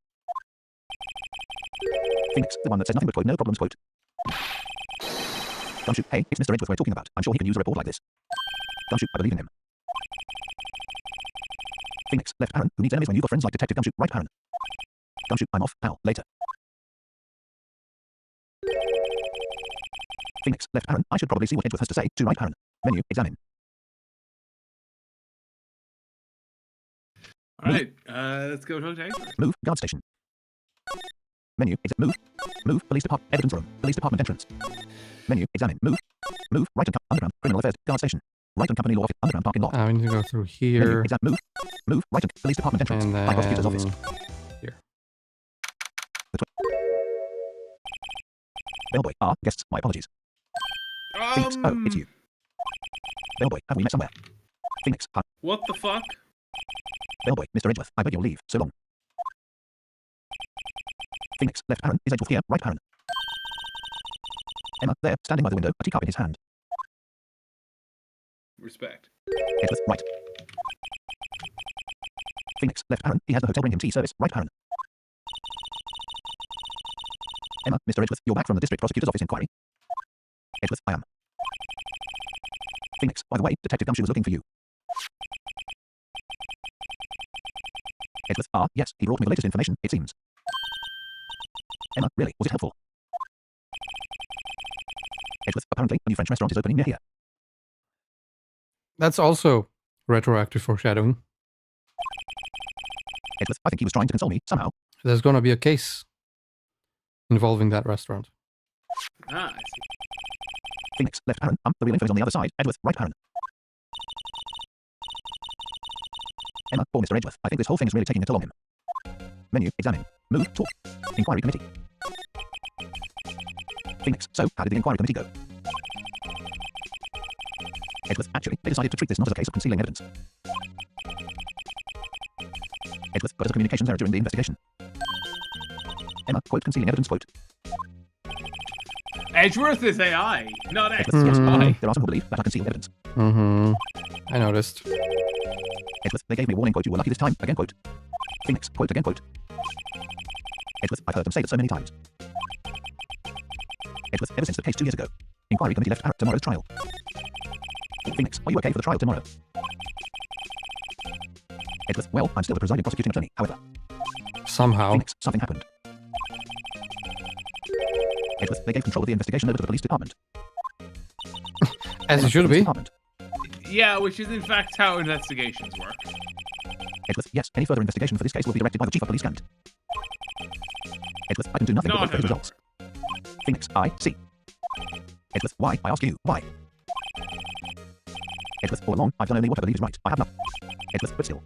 Phoenix, the one that says nothing but quote, no problems, quote. Gumshoe, hey, it's Mr. Edgeworth we're talking about. I'm sure he can use a report like this. Gumshoe, I believe in him. Phoenix, left Aaron, who needs enemies when you've got friends like Detective Gumshoe, right Aaron. Gumshoe, I'm off, pal, later. Phoenix, left Aaron, I should probably see what Edgeworth has to say, to right Aaron. Menu, examine. Alright, let's go to Jay. Move, guard station. Menu, move, police department, evidence room, police department entrance. Menu, examine, move, right and underground, criminal affairs, guard station. Right and company law office, underground parking lot. We need to go through Menu, here. move, right and police department entrance, And by prosecutor's office. here. Bellboy, guests, my apologies. Phoenix, it's you. Bellboy, have we met somewhere? Phoenix, hi. What the fuck? Bellboy, Mr. Edgeworth, I beg your leave, so long. Phoenix, left Aaron, is Edgeworth here, right Aaron. Emma, there, standing by the window, a teacup in his hand. Respect. Edgeworth, right. Phoenix, left Aaron, he has the hotel bring him tea service, right Aaron. Emma, Mr. Edgeworth, you're back from the district prosecutor's office inquiry. Edgeworth, I am. Phoenix, by the way, Detective Gumshoe was looking for you. Edgeworth, yes, he brought me the latest information, it seems. Emma, really, was it helpful? Edgeworth, apparently, a new French restaurant is opening near here. That's also retroactive foreshadowing. Edgeworth, I think he was trying to console me, somehow. There's going to be a case involving that restaurant. Ah, I see. Phoenix, left Aaron, the real info is on the other side, Edgeworth, right Aaron. Emma, poor Mr. Edgeworth, I think this whole thing is really taking a toll on him. Menu, examine, move, talk. Inquiry committee. Phoenix, so, how did the inquiry committee go? Edgeworth, actually, they decided to treat this not as a case of concealing evidence. Edgeworth, but as a communications error during the investigation. Emma, quote, concealing evidence, quote. Edgeworth is AI, not X. Edgeworth, yes, there are some who believe that I concealed evidence. I noticed. Edgeworth, they gave me a warning, quote, you were lucky this time, again, quote. Phoenix, quote, again, quote. Edgeworth, I've heard them say that so many times. Edgeworth, ever since the case 2 years ago. Inquiry committee left tomorrow's trial. Phoenix, are you okay for the trial tomorrow? Edgeworth, well, I'm still the presiding prosecuting attorney, however. Somehow. Phoenix, something happened. Edgeworth, they gave control of the investigation over to the police department. As it should be. Yeah, which is in fact how investigations work. Edgeworth, yes, any further investigation for this case will be directed by the chief of police Gant. Edgeworth, I can do nothing but wait for his results. Phoenix, I see. Edgeworth, why? I ask you, why? Edgeworth, all along, I've done only what I believe is right. I have not. Edgeworth, but still.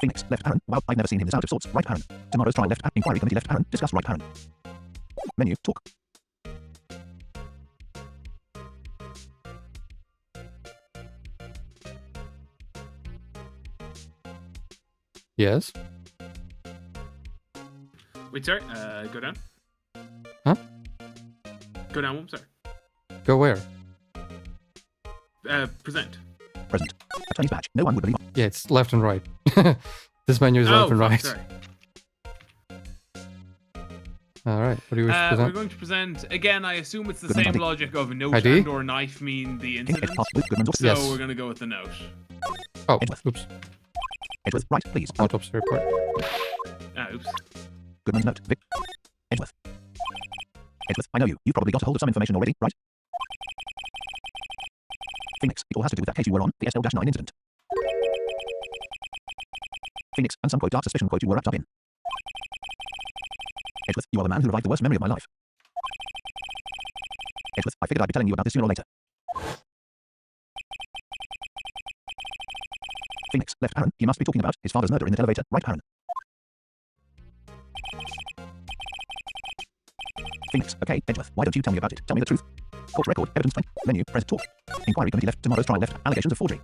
Phoenix, left Aaron. Well, I've never seen him this out of sorts. Right Aaron. Tomorrow's trial left. Inquiry committee left Aaron. Discuss right Aaron. Menu, talk. Yes. Wait, sorry. Go down. Huh? Go down one, sorry. Go where? Present. Present. Attorney's badge. No one would believe. Yeah, it's left and right. This menu is left and right. Sorry. All right. What do you wish to present? We're going to present again. I assume it's the Goodman same ID. logic of a note ID? and or knife mean the incident. So Yes. we're going to go with the note. Oh, Edgeworth. oops. Edgeworth, right, please. Autopsy report. Oops. Goodman's note. Vic. I know you. You probably got a hold of some information already, right? Phoenix, it all has to do with that case you were on, the SL-9 incident. Phoenix, and some quote dark suspicion quote you were wrapped up in. Edgeworth, you are the man who revived the worst memory of my life. Edgeworth, I figured I'd be telling you about this sooner or later. Phoenix, left Aaron, he must be talking about his father's murder in the elevator, right Aaron? Phoenix, okay, Edgeworth, why don't you tell me about it? Tell me the truth. Court record, evidence 20, menu, press talk. Inquiry committee left, tomorrow's trial left, allegations of forgery.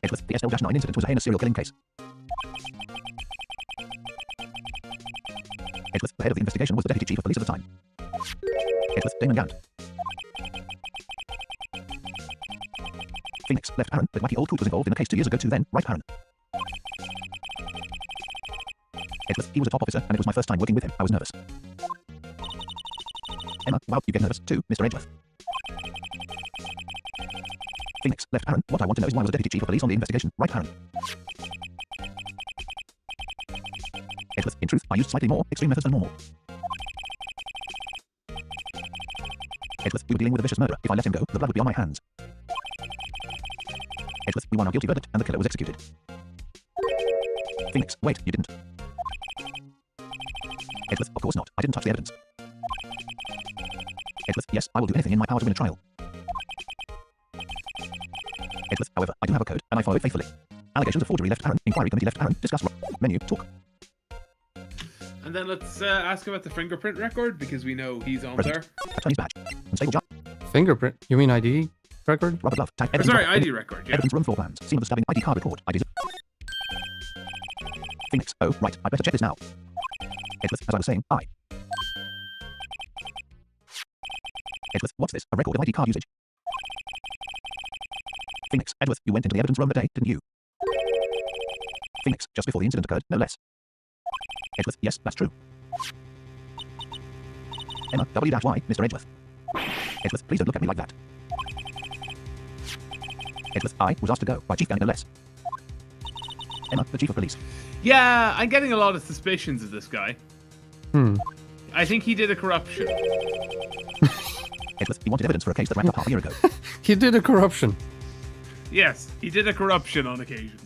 Edgeworth, the SL-9 incident was a heinous serial killing case. Edgeworth, the head of the investigation was the deputy chief of police at the time. Edgeworth, Damon Gant. Phoenix, left Aaron, but wacky old coot was involved in a case 2 years ago too then, right Aaron? Edgeworth, he was a top officer, and it was my first time working with him. I was nervous. Emma, wow, you get nervous too, Mr. Edgeworth. Phoenix, left Aaron, what I want to know is why was the deputy chief of police on the investigation, right Aaron? Edgeworth, in truth, I used slightly more extreme methods than normal. Edgeworth, we were dealing with a vicious murderer. If I let him go, the blood would be on my hands. Edgeworth, we won our guilty verdict, and the killer was executed. Phoenix, wait, you didn't. Edgeworth, of course not. I didn't touch the evidence. Edgeworth, yes, I will do anything in my power to win a trial. Edgeworth, however, I do have a code, and I follow it faithfully. Allegations of forgery left Aaron. Inquiry committee left Aaron. Discuss. Menu. Talk. And then let's ask about the fingerprint record, because we know he's on Present. there. Attorney's badge. Unstable job. Fingerprint? You mean ID record? Rubber glove. Tag. Or sorry, ID record, yeah. Evidence room floor plans. Scene of the stabbing. ID card record. IDs. Phoenix. Oh, right. I better check this now. Edgeworth, as I was saying, Edgeworth, what's this? A record of ID card usage. Phoenix, Edgeworth, you went into the evidence room that day, didn't you? Phoenix, just before the incident occurred, no less. Edgeworth, yes, that's true. Emma, W-Y, Mr. Edgeworth. Edgeworth, please don't look at me like that. Edgeworth, I was asked to go by Chief Gang, no less. Emma, the chief of police. Yeah, I'm getting a lot of suspicions of this guy. I think he did a corruption. Edgeworth, he wanted evidence for a case that wrapped up half a year ago. He did a corruption. Yes, he did a corruption on occasion.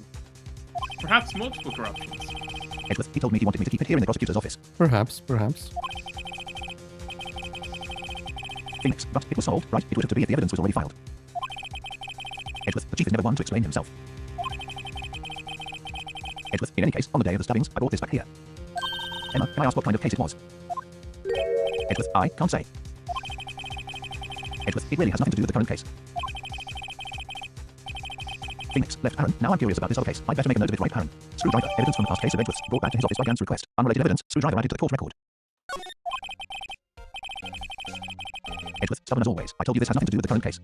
Perhaps multiple corruptions. Edgeworth, he told me he wanted me to keep it here in the prosecutor's office. Perhaps, perhaps. Phoenix, but it was solved, right? It would have to be if the evidence was already filed. Edgeworth, the chief is never one to explain himself. Edgeworth, in any case, on the day of the stabbings, I brought this back here. Emma, can I ask what kind of case it was? Edgeworth, I can't say. Edgeworth, it really has nothing to do with the current case. Phoenix, left Aaron. Now I'm curious about this other case. I'd better make a note of it, right, Aaron? Screwdriver, evidence from the past case of Edgeworth's, brought back to his office by Gant's request. Unrelated evidence, screwdriver added to the court record. Edgeworth, stubborn as always. I told you this has nothing to do with the current case.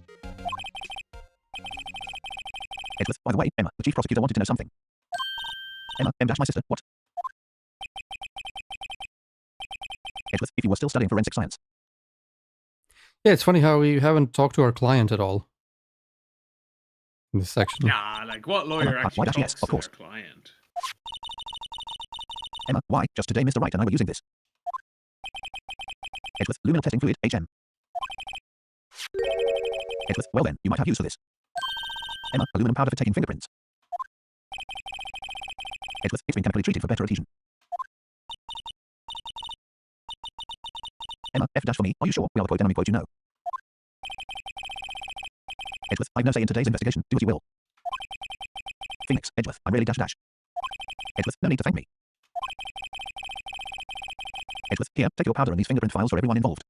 Edgeworth, by the way, Emma, the chief prosecutor wanted to know something. Emma, my sister, what? Edgeworth, if you were still studying forensic science. Yeah, it's funny how we haven't talked to our client at all in this section. Nah, like what lawyer actually why talks yes, of to course. their client? Emma, why? Just today Mr. Wright and I were using this. Edgeworth, luminal testing fluid, HM. Edgeworth, well then, you might have use for this. Emma, aluminum powder for taking fingerprints. Edgeworth, it's been chemically treated for better adhesion. Emma, F dash for me, are you sure? We are the quote enemy quote you know. Edgeworth, I've no say in today's investigation, do as you will. Phoenix, Edgeworth, I really dash dash. Edgeworth, no need to thank me. Edgeworth, here, take your powder and these fingerprint files for everyone involved.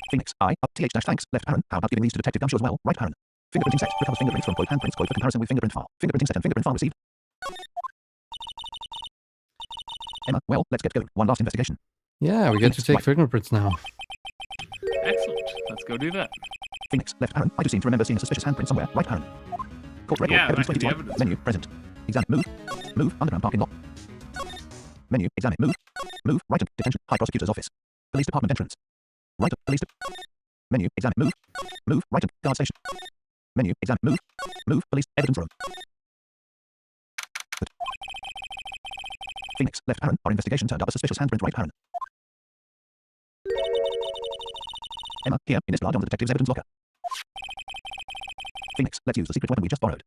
Phoenix, I, up th dash thanks, left Aaron, how about giving these to Detective Gumshoe as well, right Aaron? Fingerprinting set, recovers fingerprints from quote handprints quote for comparison with fingerprint file. Fingerprinting set and fingerprint file received. Emma, well, let's get going. One last investigation. Yeah, we get to take fingerprints now. Excellent. Let's go do that. Phoenix, left Aaron. I do seem to remember seeing a suspicious handprint somewhere. Right Aaron. Court record. Yeah, Evidence back to the 22. evidence. Menu. Present. Examine. Move. Move. Underground parking lot. Menu. Examine. Move. Move. Right. Detention. High prosecutor's office. Police department entrance. Right. Police. Menu. Examine. Move. Move. Right. Guard station. Menu. Examine. Move. Move. Police. Evidence room. Phoenix, left parent. Our investigation turned up a suspicious handprint right parent. Emma, here, in this blood on the detective's evidence locker. Phoenix, let's use the secret weapon we just borrowed.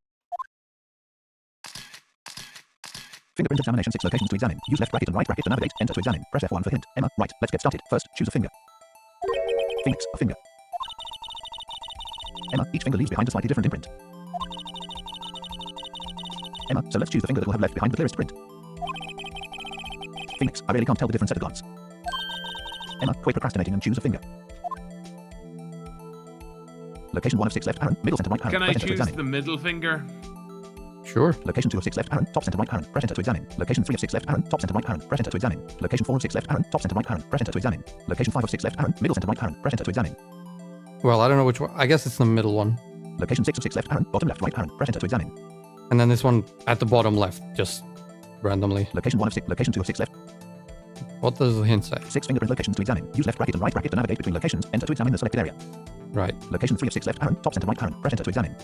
Fingerprint examination 6 locations to examine. Use left bracket and right bracket to navigate. Enter to examine. Press F1 for hint. Emma, right. Let's get started. First, choose a finger. Phoenix, a finger. Emma, each finger leaves behind a slightly different imprint. Emma, so let's choose the finger that will have left behind the clearest print. Phoenix, I really can't tell the difference at a glance. Emma, quit procrastinating and choose a finger. Location 1 of 6 left parent, middle center right parent. Can I Press enter to choose examine. the middle finger? Sure. Location 2 of 6 left parent, top center right parent. Press enter to examine. Location 3 of 6 left parent, top center right parent. Press enter to examine. Location 4 of 6 left parent, top center right parent. Press enter to examine. Location 5 of 6 left parent, middle center right parent. Press enter to examine. Well, I don't know which one. I guess it's the middle one. Location 6 of 6 left parent, bottom left right parent. Press enter to examine. And then this one at the bottom left, just randomly. Location 1 of 6, location 2 of 6 left. What does the hint say? 6 fingerprint locations to examine. Use left bracket and right bracket to navigate between locations. Enter to examine the selected area. Right. Location 3 of 6 left parent, top center right parent. Press enter to examine.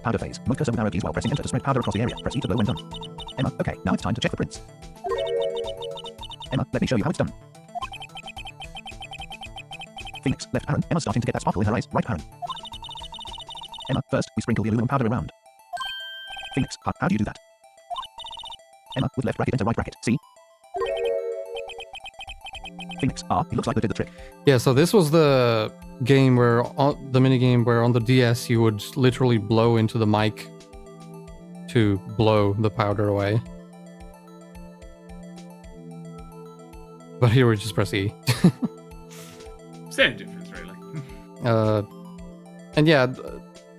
Powder phase. Move cursor with arrow keys while pressing enter to spread powder across the area. Press E to blow when done. Emma, okay, now it's time to check the prints. Emma, let me show you how it's done. Phoenix, left parent. Emma's starting to get that sparkle in her eyes. Right parent. Emma, first, we sprinkle the aluminum powder around. Phoenix, how do you do that? Emma, with left bracket enter right bracket. See? Phoenix, it looks like they did the trick. Yeah, so this was the game where, the mini game where on the DS you would literally blow into the mic to blow the powder away. But here we just press E. Same difference, really. And yeah,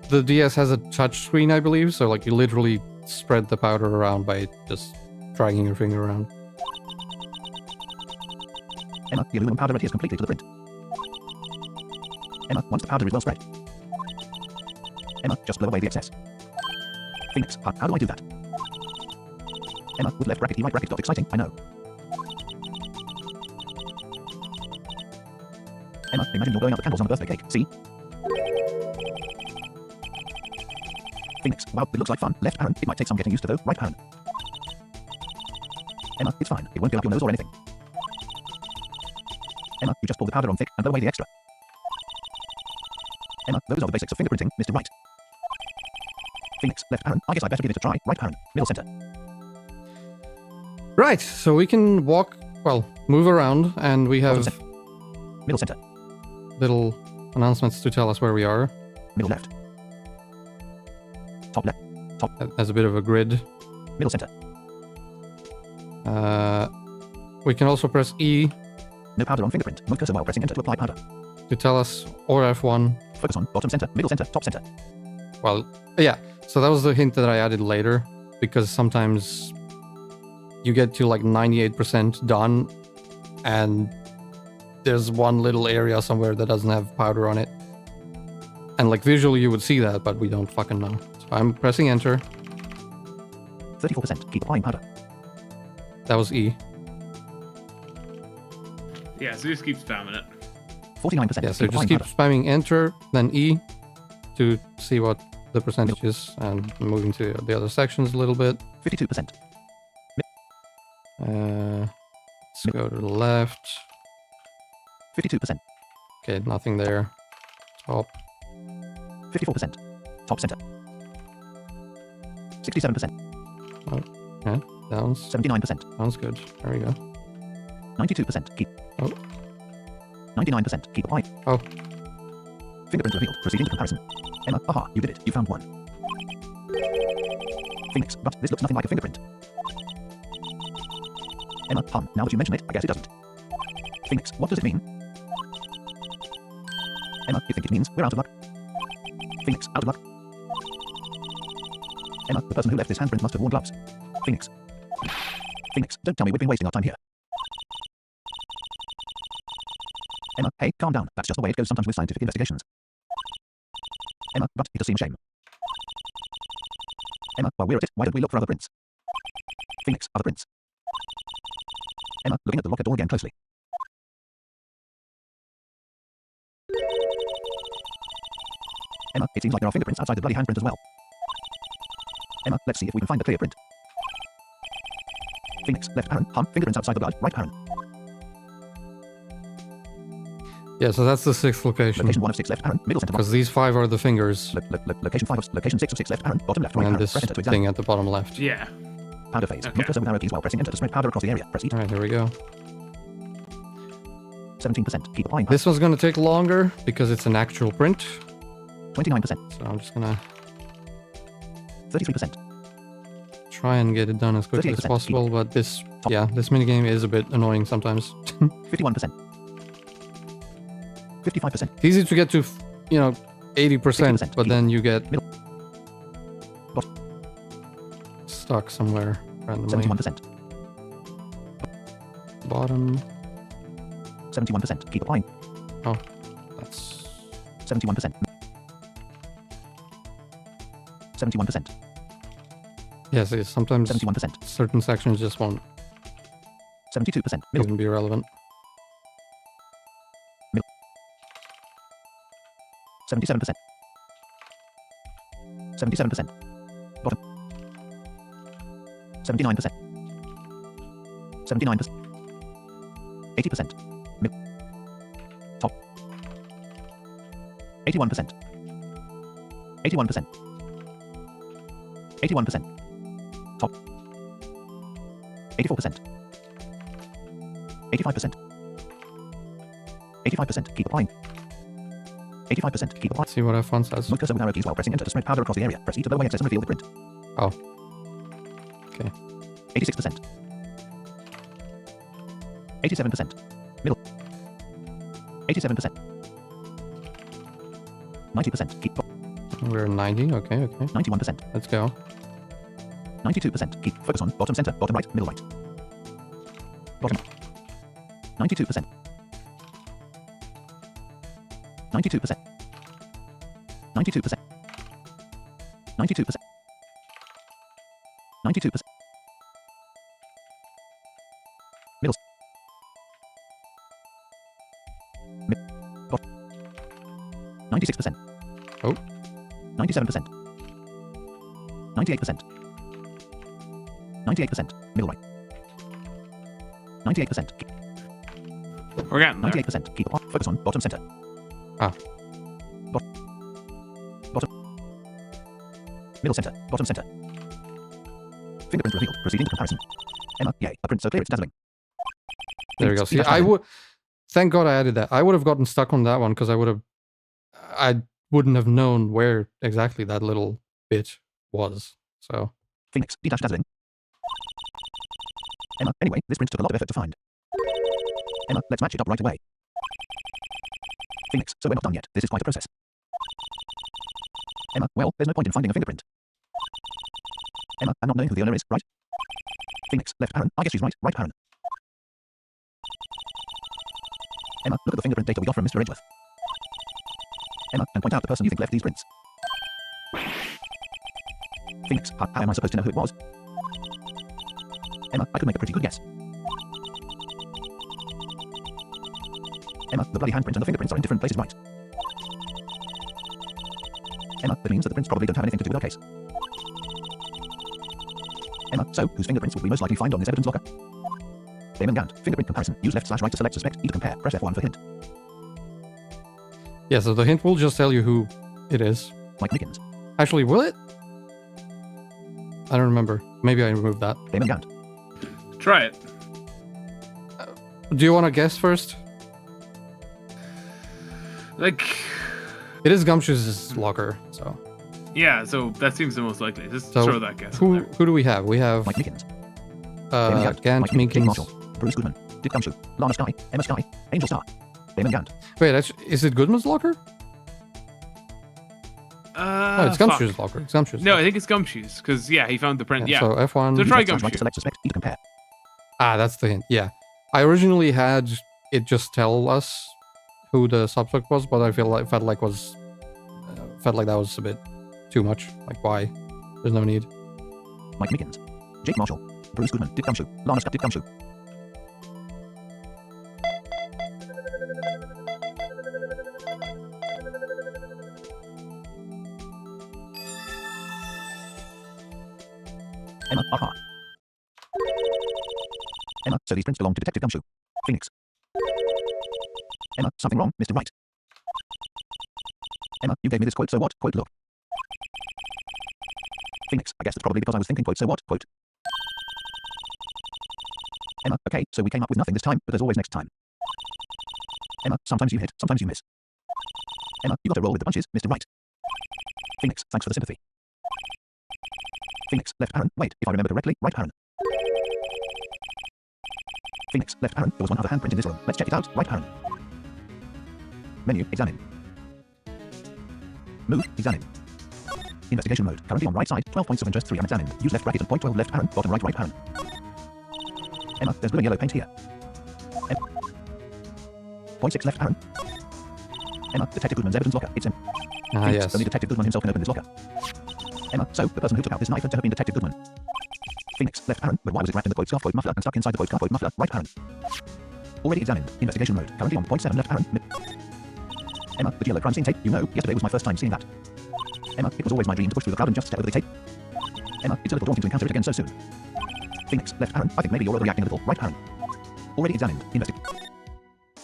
the DS has a touch screen, I believe, so like you literally spread the powder around by just dragging your finger around. Emma, the aluminum powder adheres completely to the print. Emma, once the powder is well spread. Emma, just blow away the excess. Phoenix, how do I do that? Emma, with left bracket, E right bracket, got exciting, I know. Emma, imagine you're blowing out the candles on a birthday cake, see? Phoenix, wow, it looks like fun. Left parent, it might take some getting used to though. Right parent. Emma, it's fine, it won't go up your nose or anything. Emma, you just pour the powder on thick and blow away the extra. Emma, those are the basics of fingerprinting, Mr. Wright. Phoenix, left parent, I guess I better give it a try. Right parent, middle center. Right, so we can move around, and we have Middle center. little announcements to tell us where we are. Middle left. Top left. Top. As a bit of a grid. Middle center. We can also press E No powder on fingerprint. Move cursor while pressing enter to apply powder. to tell us, or F1. Focus on bottom center, middle center, top center. Well, yeah, so that was the hint that I added later, because sometimes you get to like 98% done, and there's one little area somewhere that doesn't have powder on it. And like visually you would see that, but we don't fucking know. So I'm pressing enter. 34%. Keep applying powder. That was E. Yeah, so just keep spamming it. 49%. Yeah, so keep just applying keep powder. spamming enter, then E to see what the percentage is, and moving to the other sections a little bit. 52%. Let's go to the left. 52%. Okay, nothing there. Top. 54%. Top center. 67%. Yeah, sounds 79%. sounds good. There we go. 92%. Keep. Oh. 99%. Keep applying. Oh. Fingerprint revealed. Proceeding to comparison. Emma, aha, you did it. You found one. Phoenix, but this looks nothing like a fingerprint. Emma, now that you mention it, I guess it doesn't. Phoenix, what does it mean? Emma, you think it means we're out of luck? Phoenix, out of luck? Emma, the person who left this handprint must have worn gloves. Phoenix. Phoenix, don't tell me we've been wasting our time here. Emma, hey, calm down. That's just the way it goes sometimes with scientific investigations. Emma, but it does seem a shame. Emma, while we're at it, why don't we look for other prints? Phoenix, other prints. Emma, looking at the locker door again closely. Emma, it seems like there are fingerprints outside the bloody handprint as well. Emma, let's see if we can find a clear print. Phoenix, left parent, hum, fingerprints outside the blood, right parent. Yeah, so that's the 6th location. Location 1 of 6 left parent, middle center Because these 5 are the fingers. location 5 of location 6 of 6 left parent, bottom left, right And parent, this press enter to examine. thing at the bottom left. Yeah. Powder phase. Okay. Move cursor with arrow keys while pressing enter to spread powder across the area. Press E. Alright, here we go. 17%. Keep applying. This one's gonna take longer because it's an actual print. 29%. So I'm just gonna 33%. try and get it done as quickly as 38%. possible, but this minigame is a bit annoying sometimes. 51%. 55%. It's easy to get to, 80%, 60%. but then you get Middle. stuck somewhere randomly. 71%. Bottom. 71%. Keep applying. Oh, that's 71%. 71%. yes. Sometimes 71%. certain sections just won't 72%. Middle. even be relevant. 77%. 77%. Bottom. 79%. 79%. 80%. Mid. Top. 81%. 81%. 81%. Top. 84%. 85%. 85%. Keep applying. 85%. Keep applying. Let's see what F1 says. Move cursor with arrow keys while pressing enter to spread powder across the area. Press E to blow away excess and reveal the print. Oh. Okay. 86%. 87%. Middle. 87%. 90%. Keep. We're 90. Okay. 91%. Let's go. 92%. Keep. Focus on bottom center, bottom right, middle right. Bottom. 92%. 92%. 92%. 92%. 92%. Middle. Mid. Bottom. 96%. Oh. 97%. 98%. 98%. Middle right. 98%. We're getting there. 98%. Keep applying. Focus on bottom center. Ah. Bottom. Middle center. Bottom center. Fingerprint revealed. Proceeding to comparison. Emma, yay. A print so clear it's dazzling. There we go. Phoenix, See, I would. Thank God I added that. I would have gotten stuck on that one because I wouldn't have known where exactly that little bit was. So. Phoenix, dazzling. Emma, anyway, this print took a lot of effort to find. Emma, let's match it up right away. Phoenix, so we're not done yet. This is quite a process. Emma, well, there's no point in finding a fingerprint. Emma, and not knowing who the owner is, right? Phoenix, left parent. I guess she's right. Right parent. Emma, look at the fingerprint data we got from Mr. Edgeworth. Emma, and point out the person you think left these prints. Phoenix, how am I supposed to know who it was? Emma, I could make a pretty good guess. Emma, the bloody handprint and the fingerprints are in different places, right? Emma, that means that the prints probably don't have anything to do with our case. Emma, so, whose fingerprints will we most likely find on this evidence locker? Damon Gant, fingerprint comparison. Use left/right to select suspect. E to compare. Press F1 for hint. Yeah, so the hint will just tell you who it is. Mike Nickens. Actually, will it? I don't remember. Maybe I removed that. Damon Gant. Try it. Do you want to guess first? Like, It is Gumshoe's locker, so. yeah, so that seems the most likely. Just So, throw that guess. Who in there. do we have? We have Mike Nickens. Damon Gant. Gant, Mike Nickens. Jake Minkins. Marshall. Bruce Goodman. Dick Gumshoe. Lana Sky. Emma Sky. Angel Star. Damon Gant. Wait, is it Goodman's locker? No, it's Fuck. Gumshoe's locker. It's Gumshoe's No, I locker. think it's Gumshoe's, because, yeah, he found the print. Yeah. So F1. So try Left/right Gumshoe. to select suspect. E to compare. Ah, that's the hint. Yeah. I originally had it just tell us who the suspect was, but I felt like that was a bit too much. Like, why? There's no need. Mike Nickens. Jake Marshall. Bruce Goodman. Dick Gumshoe. Lana Sky. Dick Gumshoe. Emma, aha. Emma, so these prints belong to Detective Gumshoe. Phoenix. Emma, something wrong, Mr. Wright. Emma, you gave me this quote, so what? Quote, look. Phoenix, I guess that's probably because I was thinking, quote, so what? Quote. Emma, okay, so we came up with nothing this time, but there's always next time. Emma, sometimes you hit, sometimes you miss. Emma, you got to roll with the punches, Mr. Wright. Phoenix, thanks for the sympathy. Phoenix, left Aaron, wait, if I remember correctly, right Aaron. Phoenix, left Aaron, there was one other handprint in this room. Let's check it out, right Aaron. Menu, examine. Move, examine. Investigation mode, currently on right side, 12 points of interest, 3 unexamined. Use left bracket and point 12 left Aaron, bottom right right Aaron. Emma, there's blue and yellow paint here. Point 6 left Aaron. Emma, Detective Goodman's evidence locker, it's empty. Ah, yes. Only Detective Goodman himself can open this locker. Emma, so the person who took out this knife had to have been Detective Goodman. Phoenix, left Aaron, but why was it wrapped in the quote scarf quote muffler and stuck inside the quote scarf quote muffler, right Aaron? Already examined. Investigation mode, currently on point 7 left Aaron. Emma, the yellow crime scene tape, you know, yesterday was my first time seeing that. Emma, it was always my dream to push through the crowd and just step over the tape. Emma, it's a little daunting to encounter it again so soon. Phoenix, left Aaron, I think maybe you're overreacting a little, right Aaron. Already examined.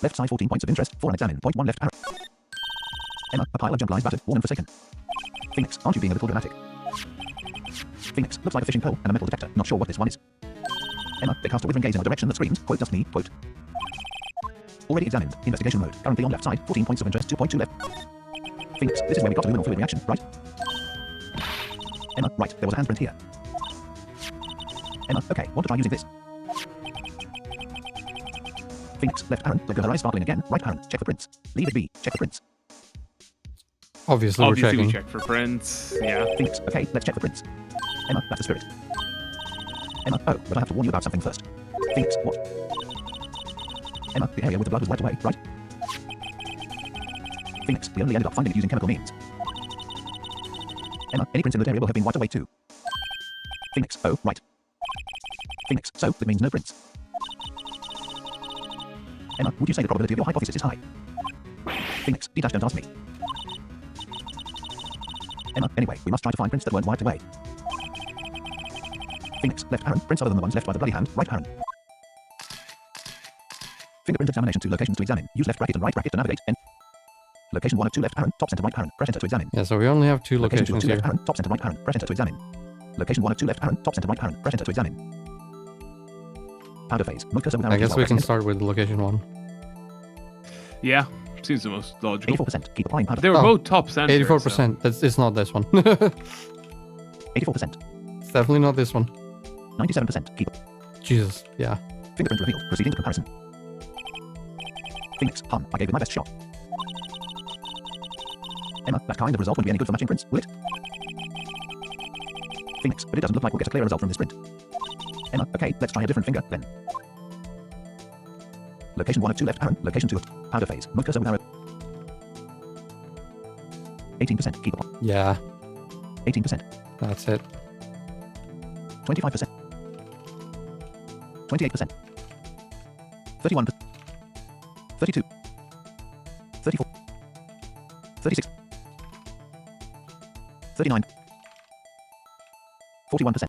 Left side 14 points of interest, 4 unexamined, point 1 left Aaron. Emma, a pile of junk lies battered, worn and forsaken. Phoenix, aren't you being a little dramatic? Phoenix, looks like a fishing pole and a metal detector, not sure what this one is. Emma, they cast a withering gaze in a direction that screams, quote, just me, quote. Already examined. Investigation mode, currently on left side, 14 points of interest, 2.2 left. Phoenix, this is where we got a luminal fluid reaction, right? Emma, right, there was a handprint here. Emma, okay, want to try using this? Phoenix, left Aaron, look at her eyes sparkling again, right Aaron, check for prints. Leave it be, check for prints. Obviously, we're checking. we check for prints, yeah. Phoenix, okay, let's check for prints. Emma, that's the spirit. Emma, oh, but I have to warn you about something first. Phoenix, what? Emma, the area with the blood was wiped away, right? Phoenix, we only ended up finding it using chemical means. Emma, any prints in that area will have been wiped away too. Phoenix, oh, right. Phoenix, so that means no prints. Emma, would you say the probability of your hypothesis is high? Phoenix, D-dash don't ask me. Emma, anyway, we must try to find prints that weren't wiped away. Phoenix, left Aaron, prints other than the ones left by the bloody hand, right Aaron. Fingerprint examination, 2 locations to examine. Use left bracket and right bracket to navigate. Location 1 of 2 left Aaron, top center right Aaron, press enter to examine. Yeah, so we only have 2 Location locations 2 here. left Aaron, top center right Aaron, press enter to examine. Location 1 of 2 left Aaron, top center right Aaron, press enter to examine. Powder phase, move cursor with arrow I guess while we can pressing start with location 1. Yeah, seems the most logical. 84%, keep applying powder. They were Oh, both top center. 84%. It's not this one. 84%, It's definitely not this one. 97%, keep. Jesus, yeah. Fingerprint revealed, proceeding to comparison. Phoenix, I gave it my best shot. Emma, that kind of result won't be any good for matching prints, will it? Phoenix, but it doesn't look like we'll get a clear result from this print. Emma, okay, let's try a different finger, then. Location 1 of 2 left Aaron, location 2 of powder phase, move cursor with arrow. 18%, keep applying. Yeah, 18%, that's it. 25%. 28%. 31%. 32. 34. 36. 39. 41%.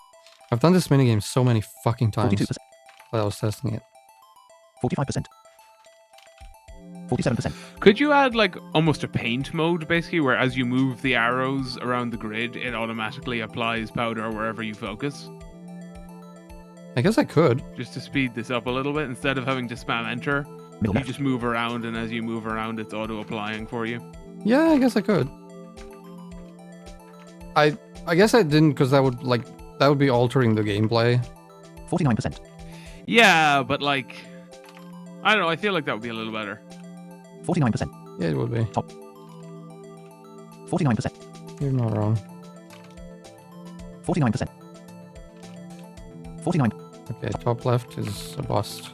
I've done this minigame so many fucking times 42%. that I was testing it. 45%. 47%. Could you add like almost a paint mode basically where as you move the arrows around the grid it automatically applies powder wherever you focus? I guess I could. Just to speed this up a little bit, instead of having to spam enter, Middle you left. just move around and as you move around it's auto applying for you. Yeah, I guess I could. I guess I didn't because that would be altering the gameplay. 49%. Yeah, but like I don't know, I feel like that would be a little better. 49%. Yeah, it would be. 49%. You're not wrong. 49%. 49. Okay, top left is a bust.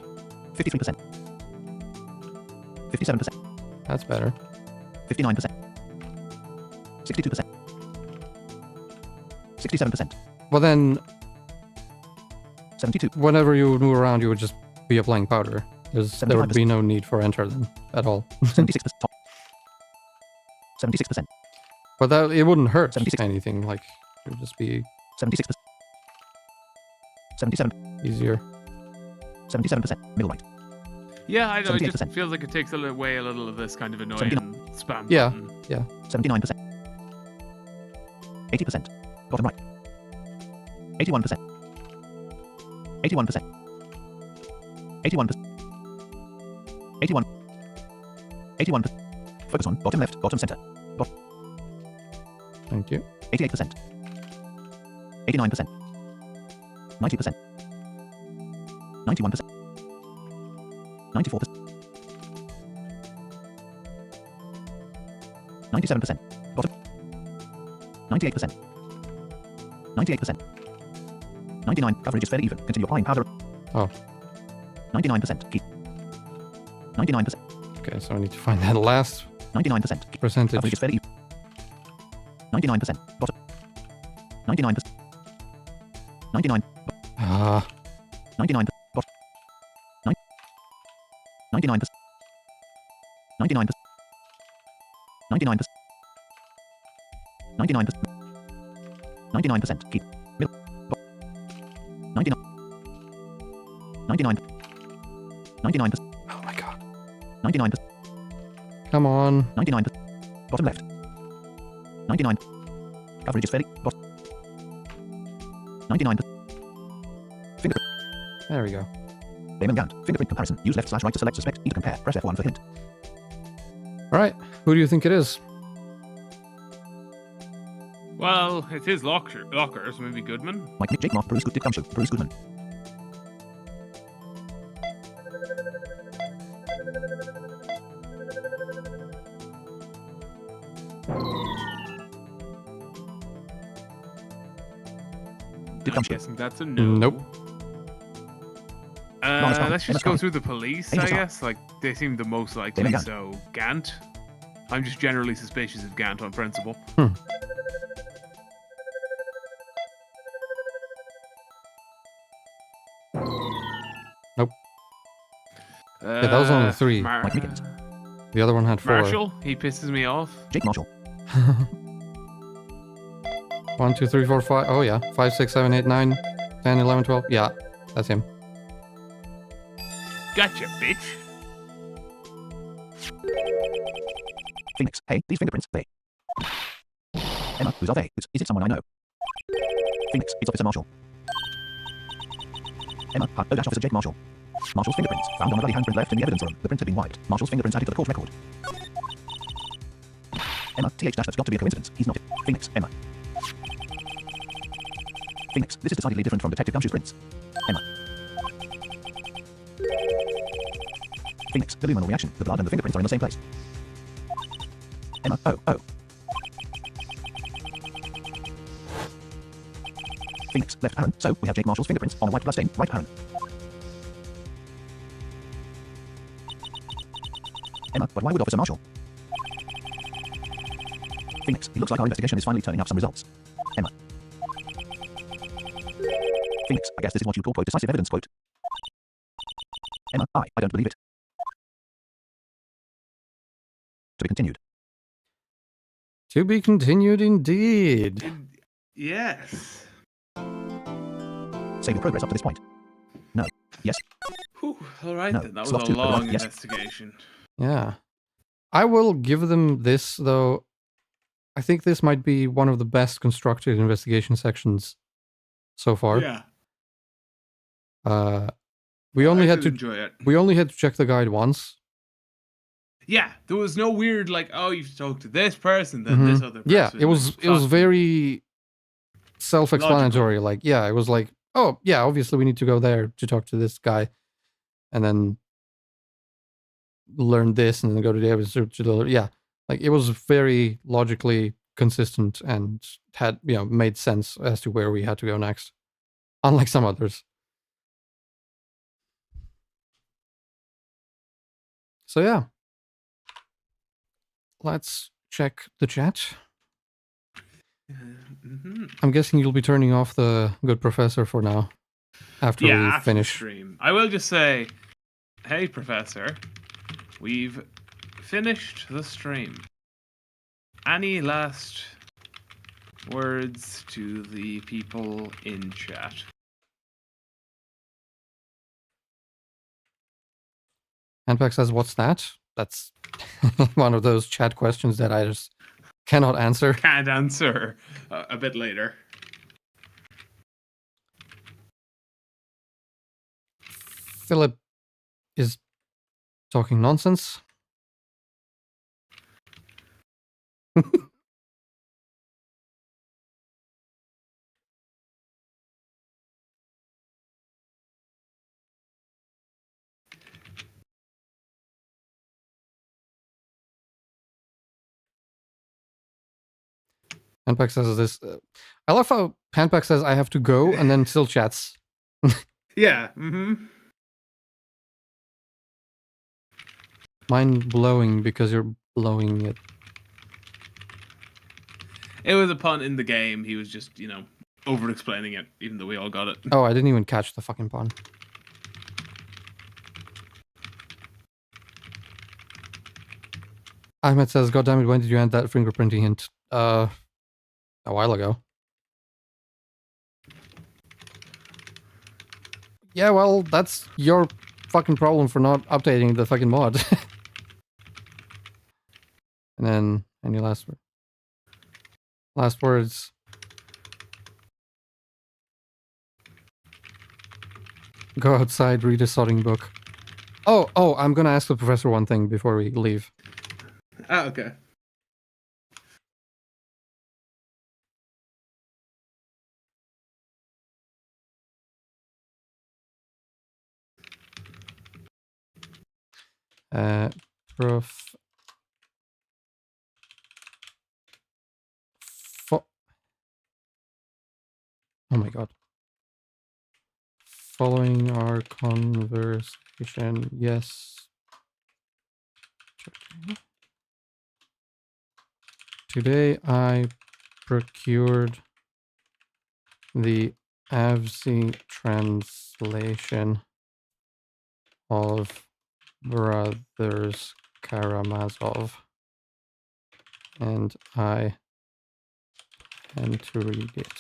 53%. 57%. That's better. 59%. 62%. 67%. But then, 72. whenever you would move around, you would just be applying powder. There would be no need for enter then at all. 76%. Top. 76%. But that it wouldn't hurt 76. anything. Like it would just be 76%. 77. easier. 77%. Middle right. Yeah, I know. It just 78%. feels like it takes away a little of this kind of annoying 79. spam. Yeah, button. yeah. 79%. 80%. Bottom right. 81%. 81%. 81%. 81. 81%. Focus on bottom left, bottom center. Thank you. 88%. 89%. 90%. 91%. 94%. 97%. Bottom. 98%. 98%. 99. Coverage is fairly even. Continue applying powder. Oh. 99%. Keep. 99%. Okay, so I need to find that last 99%. Keep. percentage. Coverage is fairly even. 99%. Bottom. 99%. 99. Ah, 99. Bottom. 99%. 99%. 99%. 99%. 99%. Keep. Middle. 99. 99. 99%. oh my god. 99%. Come on. 99%. Bottom left. 99. Coverage is fairly. Bottom. 99%. Fingerprint. There we go. Name and count. Fingerprint comparison. Use left/right to select suspect. E to compare. Press F1 for hint. All right. Who do you think it is? Well, it's his locker, so maybe Goodman. Mike, Nick, Jake, Mark, Bruce, Good, Gumshoe, Bruce Goodman. Did I'm Gumshoe. guessing that's a no. Nope. Let's just go through the police, I Angel guess. Like, they seem the most likely, Damon Gant. so Gant. I'm just generally suspicious of Gant on principle. Nope. Yeah, that was only 3. Mike Meekins. The other one had 4. Marshall, he pisses me off. Jake Marshall. 1, 2, 3, 4, 5. Oh yeah. 5, 6, 7, 8, 9, 10, 11, 12. Yeah, that's him. Gotcha, bitch. Phoenix. Hey, these fingerprints, they. Emma, whose are they? Is it someone I know? Phoenix, it's Officer Marshall. Emma, Officer Jake Marshall. Marshall's fingerprints, found on a bloody handprint left in the evidence room. The print had been wiped. Marshall's fingerprints added to the court record. Emma, that's got to be a coincidence. He's not it. Phoenix, Emma. Phoenix, this is decidedly different from Detective Gumshoe's prints. Emma. Phoenix, the luminal reaction. The blood and the fingerprints are in the same place. Emma, oh. Phoenix, left parent. So, we have Jake Marshall's fingerprints on a white bloodstain, right parent. Emma, but why would Officer Marshall? Phoenix, it looks like our investigation is finally turning up some results. Emma. Phoenix, I guess this is what you call, quote, decisive evidence, quote. Emma, I don't believe it. To be continued. To be continued indeed. Yes. Save your progress up to this point. No. Yes. Whew, all right, No, then. That was slot a two, long yes. investigation. Yeah. I will give them this, though. I think this might be one of the best constructed investigation sections so far. Yeah. We only I had did to enjoy it. we only had to check the guide once. Yeah, there was no weird like, oh, you've talked to this person, then this other person. Yeah, it was Like, fuck. very self-explanatory. Like, yeah, it was like, oh, yeah, obviously we need to go there to talk to this guy, and then learn this, and then go to the evidence to the yeah. Like, it was very logically consistent and had made sense as to where we had to go next, unlike some others. So yeah. Let's check the chat. I'm guessing you'll be turning off the good professor for now. After we after finish. the stream. I will just say, hey, Professor, we've finished the stream. Any last words to the people in chat? Handpack says, what's that? That's one of those chat questions that I just cannot answer. Can't answer a bit later. Philip is talking nonsense. Handpack says this. I love how Handpack says I have to go and then still chats. Yeah. Mm-hmm. Mind blowing because you're blowing it. It was a pun in the game. He was just, over-explaining it, even though we all got it. Oh, I didn't even catch the fucking pun. Ahmed says, God damn it, when did you end that fingerprinting hint? A while ago. Yeah, well, that's your fucking problem for not updating the fucking mod. And then, any last word? Last words. Go outside, read a sodding book. Oh, I'm gonna ask the professor one thing before we leave. Oh, okay. Prof. Oh my god. Following our conversation, yes. Today I procured the AVSI translation of Brothers Karamazov, and I intend to read it.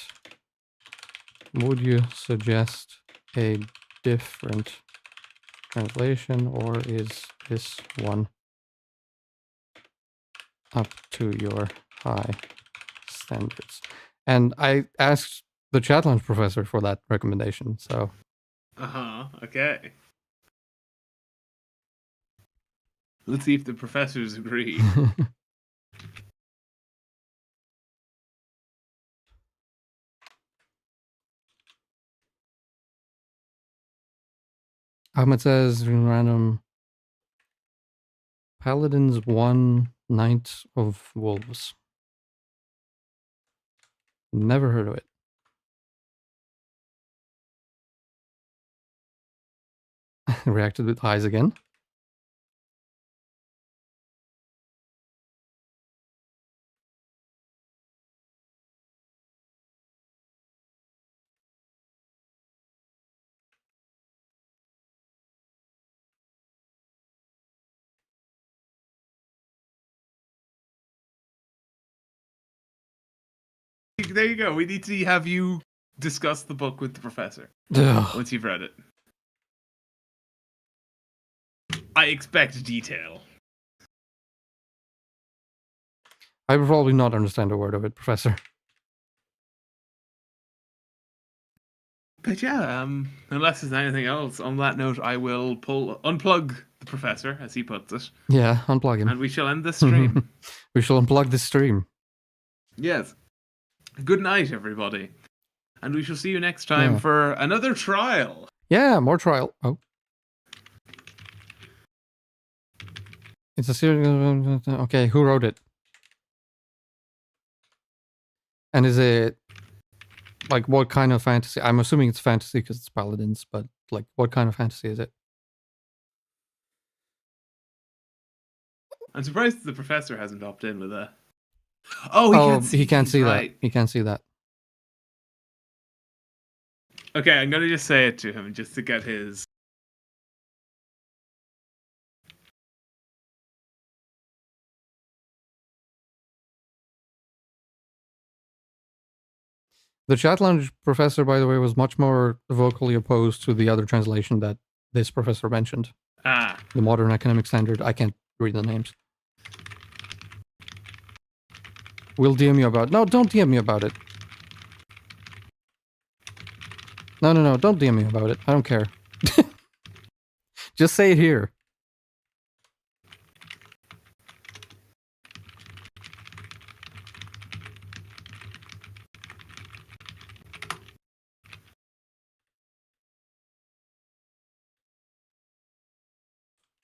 Would you suggest a different translation, or is this one up to your high standards? And I asked the chat lounge professor for that recommendation, so... Okay. Let's see if the professors agree. Ahmed says, random... Paladins 1, Knight of Wolves. Never heard of it. Reacted with eyes again. There you go. We need to have you discuss the book with the professor Ugh. once you've read it. I expect detail. I would probably not understand a word of it, Professor. But yeah, unless there's anything else, on that note, I will unplug the professor, as he puts it. Yeah, unplug him. And we shall end this stream. We shall unplug this stream. Yes. Good night, everybody. And we shall see you next time for another trial. Yeah, more trial. Oh. It's a series. Okay, who wrote it? And is it like what kind of fantasy? I'm assuming it's fantasy because it's paladins, but like what kind of fantasy is it? I'm surprised the professor hasn't opted in with a... Oh, he can't see right. that. He can't see that. Okay, I'm going to just say it to him just to get his... The chat lounge professor, by the way, was much more vocally opposed to the other translation that this professor mentioned. Ah. The modern academic standard. I can't read the names. We'll DM you about. No, don't DM me about it. No, don't DM me about it. I don't care. Just say it here.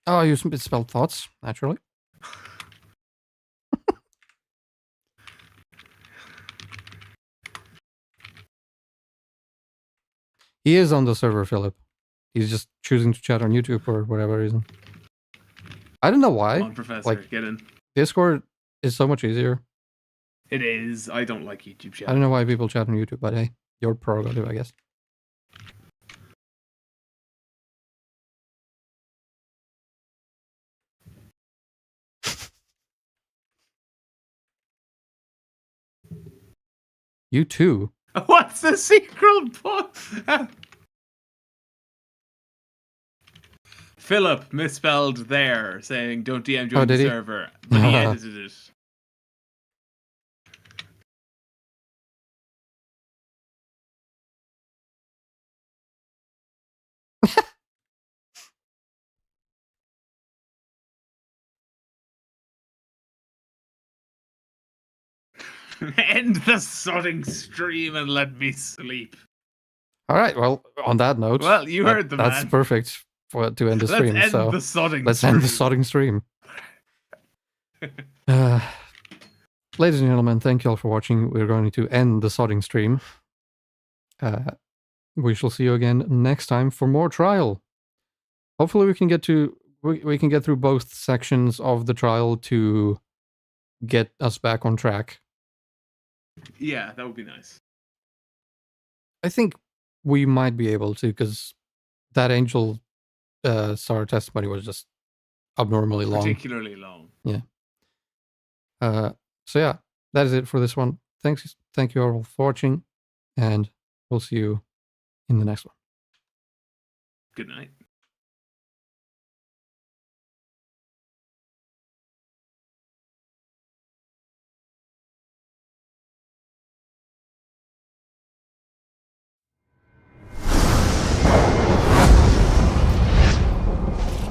Oh, you spelled thoughts, naturally. He is on the server, Philip. He's just choosing to chat on YouTube for whatever reason. I don't know why. Come on, Professor, like, get in. Discord is so much easier. It is. I don't like YouTube chat. I don't know why people chat on YouTube, but hey, your prerogative, I guess. You too. What's the secret book? Philip misspelled there, saying don't DM join the server. But he edited it. End the sodding stream and let me sleep. All right. Well, on that note, well, you heard the that's man. perfect to end the stream. Let's end so the sodding let's stream. end the sodding stream. Ladies and gentlemen, thank you all for watching. We're going to end the sodding stream. We shall see you again next time for more trial. Hopefully, we can get through both sections of the trial to get us back on track. Yeah, that would be nice. I think we might be able to, because that Angel Star testimony was just abnormally long. Particularly long. Yeah. So yeah, that is it for this one. Thank you all for watching, and we'll see you in the next one. Good night.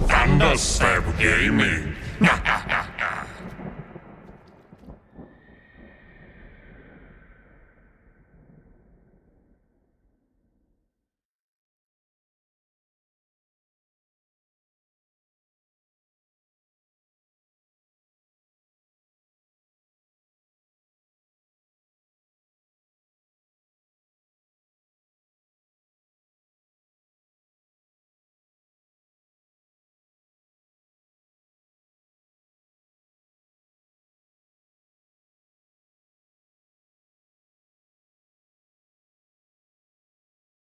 Thunderstep Gaming.